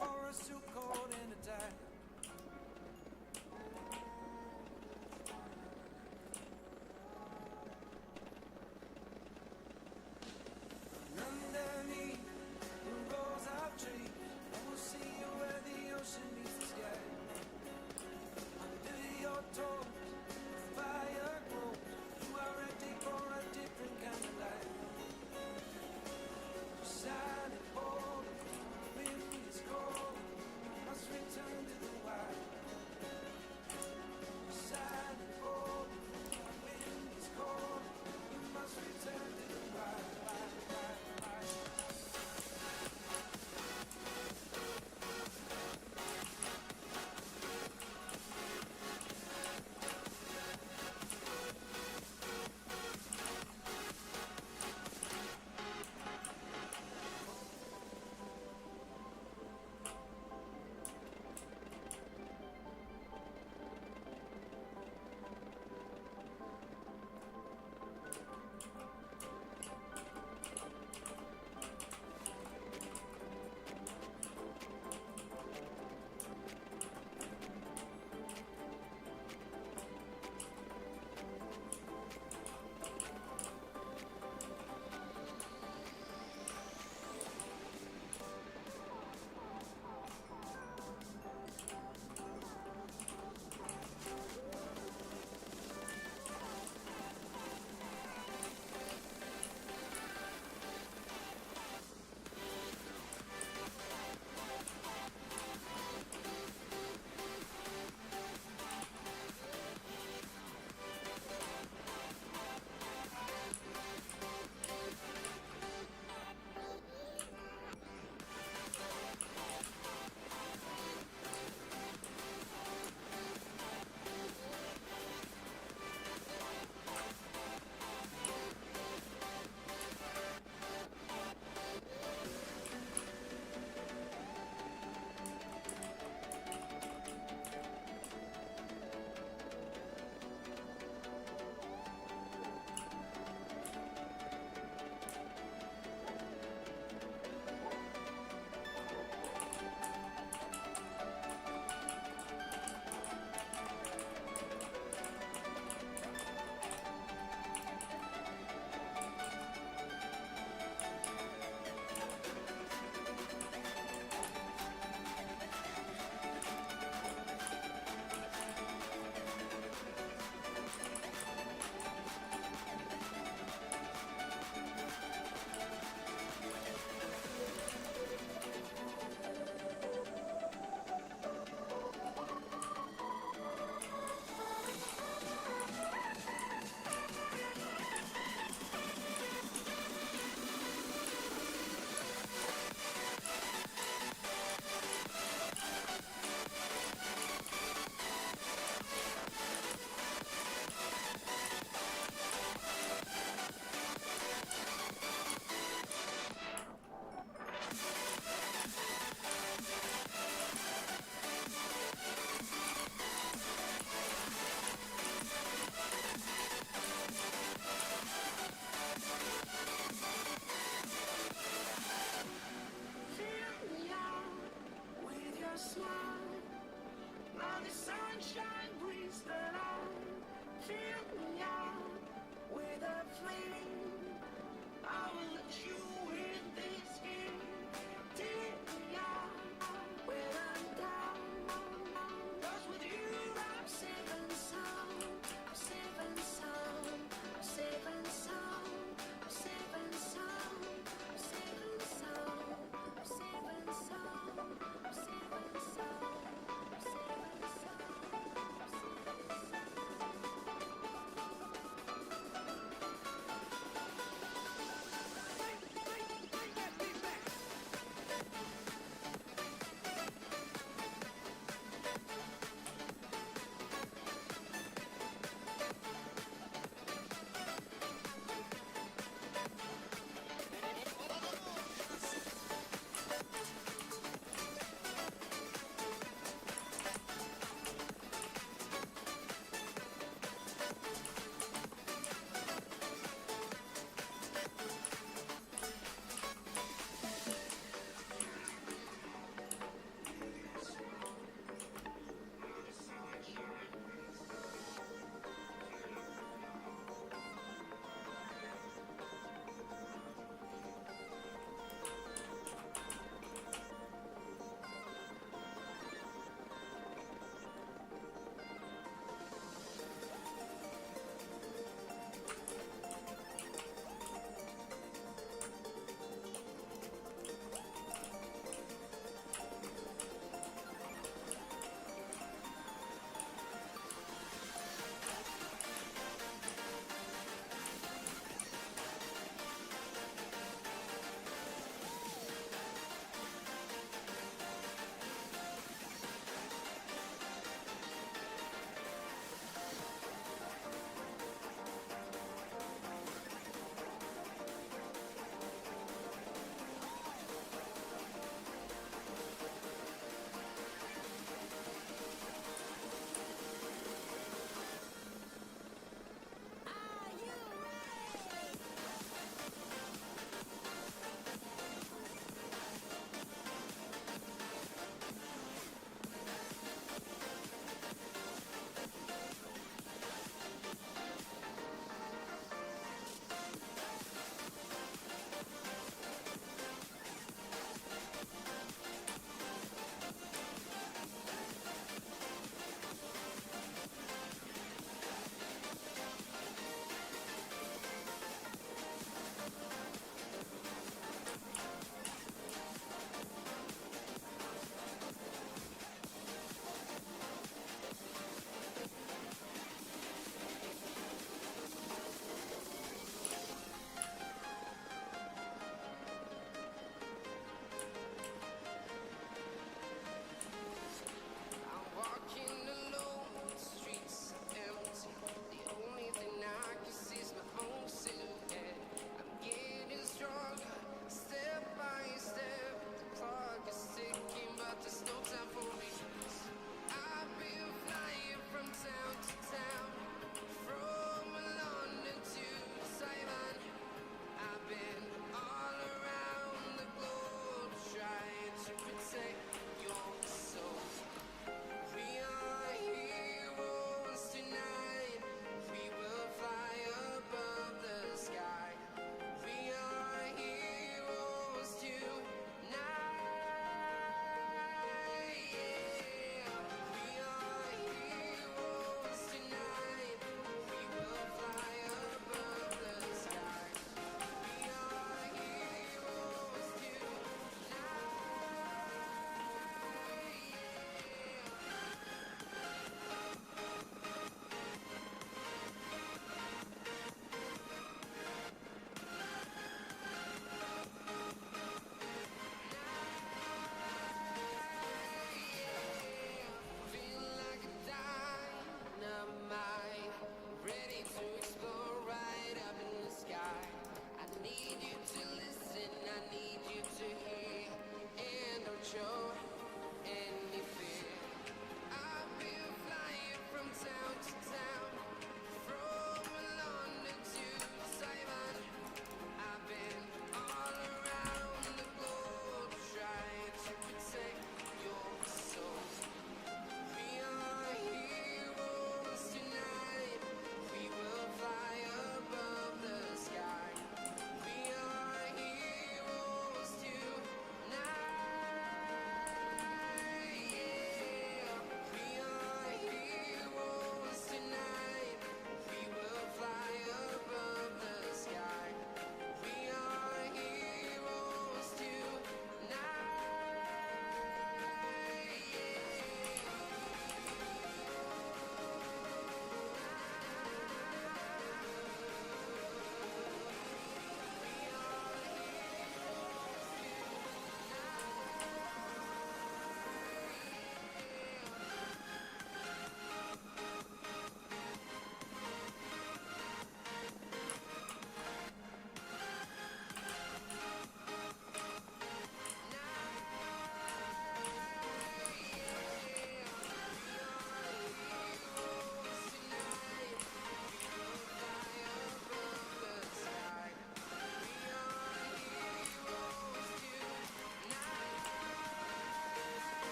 or us too cold in the tide. Underneath the rows of trees, I will see you where the ocean meets the sky. Under your toes, the fire grows. You are ready for a different kind of life. Silent, bold, wind is cold. Must return to the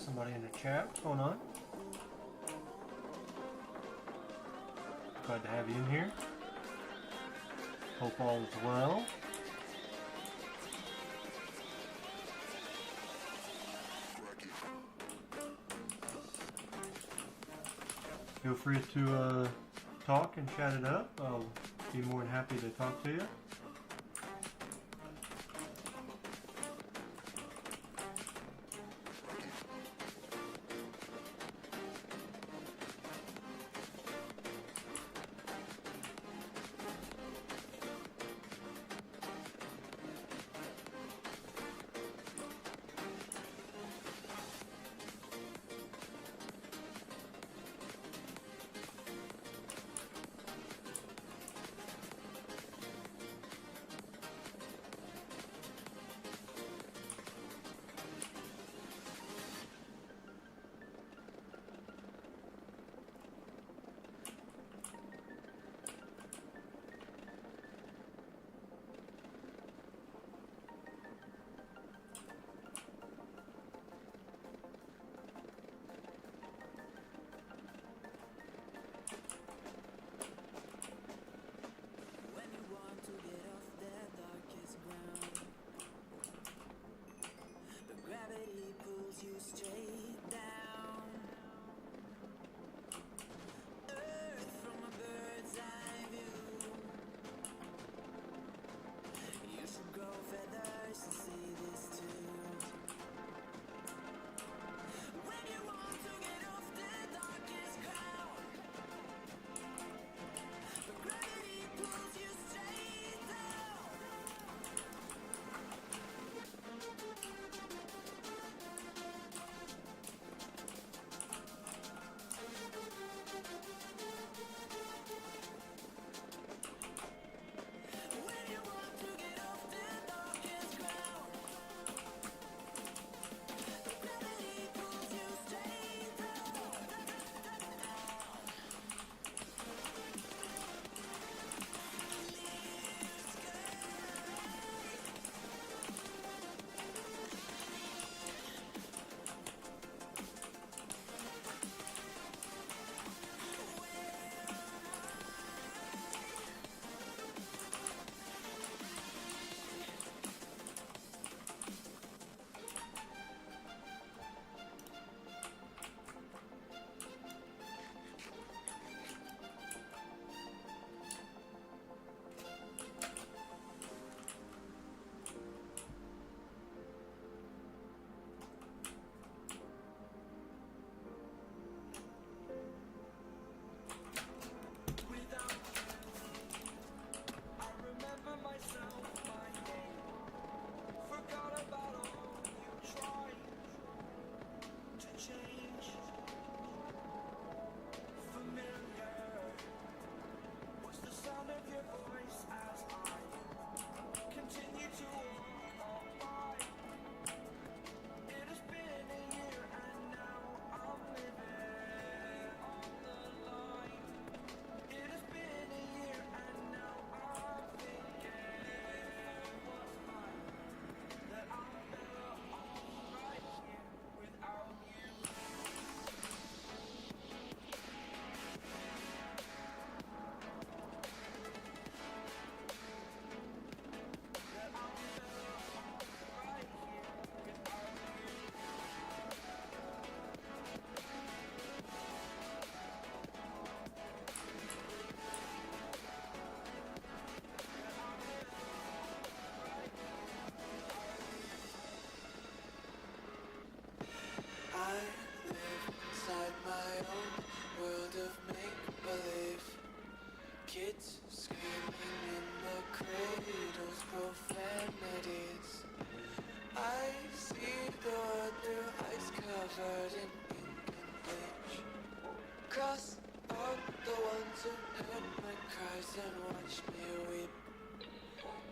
got somebody in the chat. What's going on? Glad to have you in here. Hope all is well. Feel free to talk and chat it up. I'll be more than happy to talk to you. Kids screaming in the cradles, profanities. I see the world through ice covered in ink and bleach. Cross out the ones who heard my cries and watched me weep.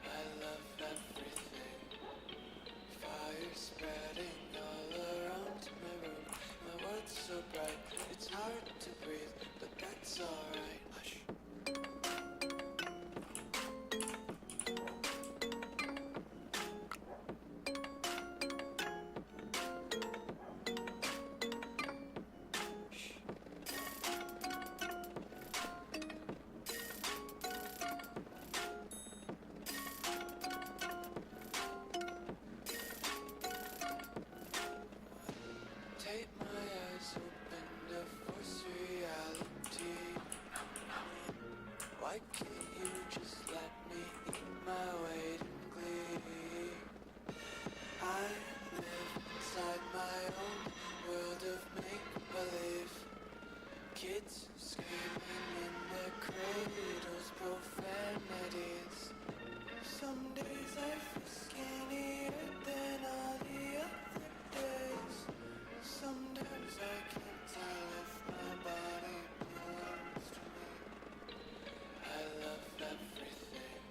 I love everything. Fire spreading all around my room. My world's so bright, it's hard to breathe, but that's alright. Hush. Why can't you just let me eat my weight in glee? I live inside my own world of make-believe. Kids screaming in their cradles, profanities. Some days I feel skinnier than all the other days. Sometimes I can't tell if my body belongs to me. I love everything.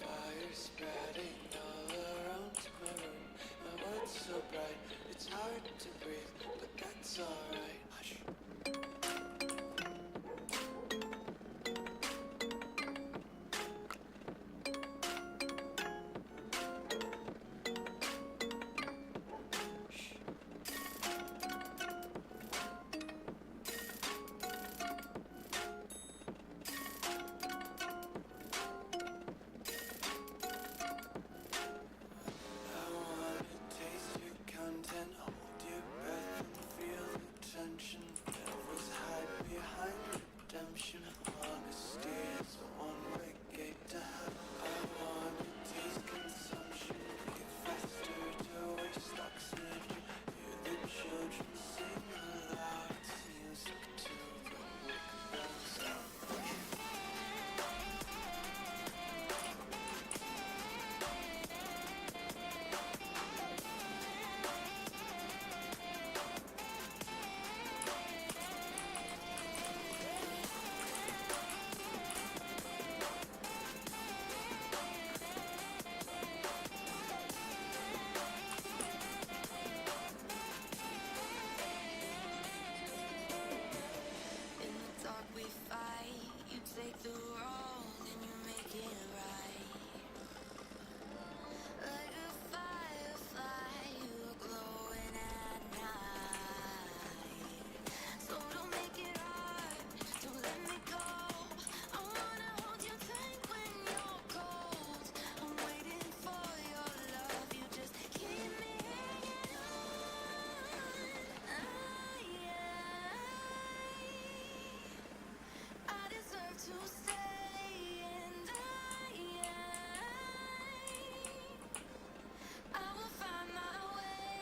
Fire spreading all around my room. My world's so bright, it's hard to breathe, but that's alright. Hush. I wanna taste your content, hold your breath and feel the tension. Devils hide behind redemption. Honesty is a one-way gate to hell. I wanna taste consumption, get faster to waste oxygen. Hear the children sing aloud. It's music to the wick themselves. In the dark we fight. You take the wrong and you make it right. Like a firefly, you are glowing at night. So don't make it hard, don't let me go. I wanna hold you tight when you're cold. I'm waiting for your love, you just keep me hanging on. I deserve to stay, and I will find my way.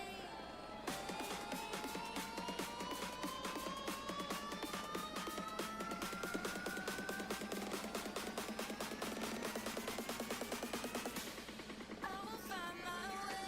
I will find my way.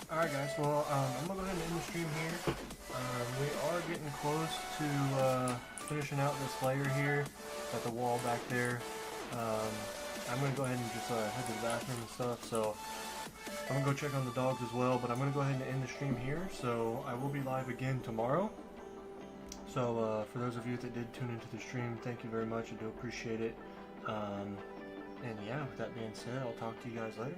Alright guys, well I'm gonna go ahead and end the stream here. We are getting close to finishing out this layer here. Got the wall back there. I'm gonna go ahead and just head to the bathroom and stuff. So I'm gonna go check on the dogs as well. But I'm gonna go ahead and end the stream here. So I will be live again tomorrow. So for those of you that did tune into the stream, thank you very much. I do appreciate it. And yeah, with that being said, I'll talk to you guys later.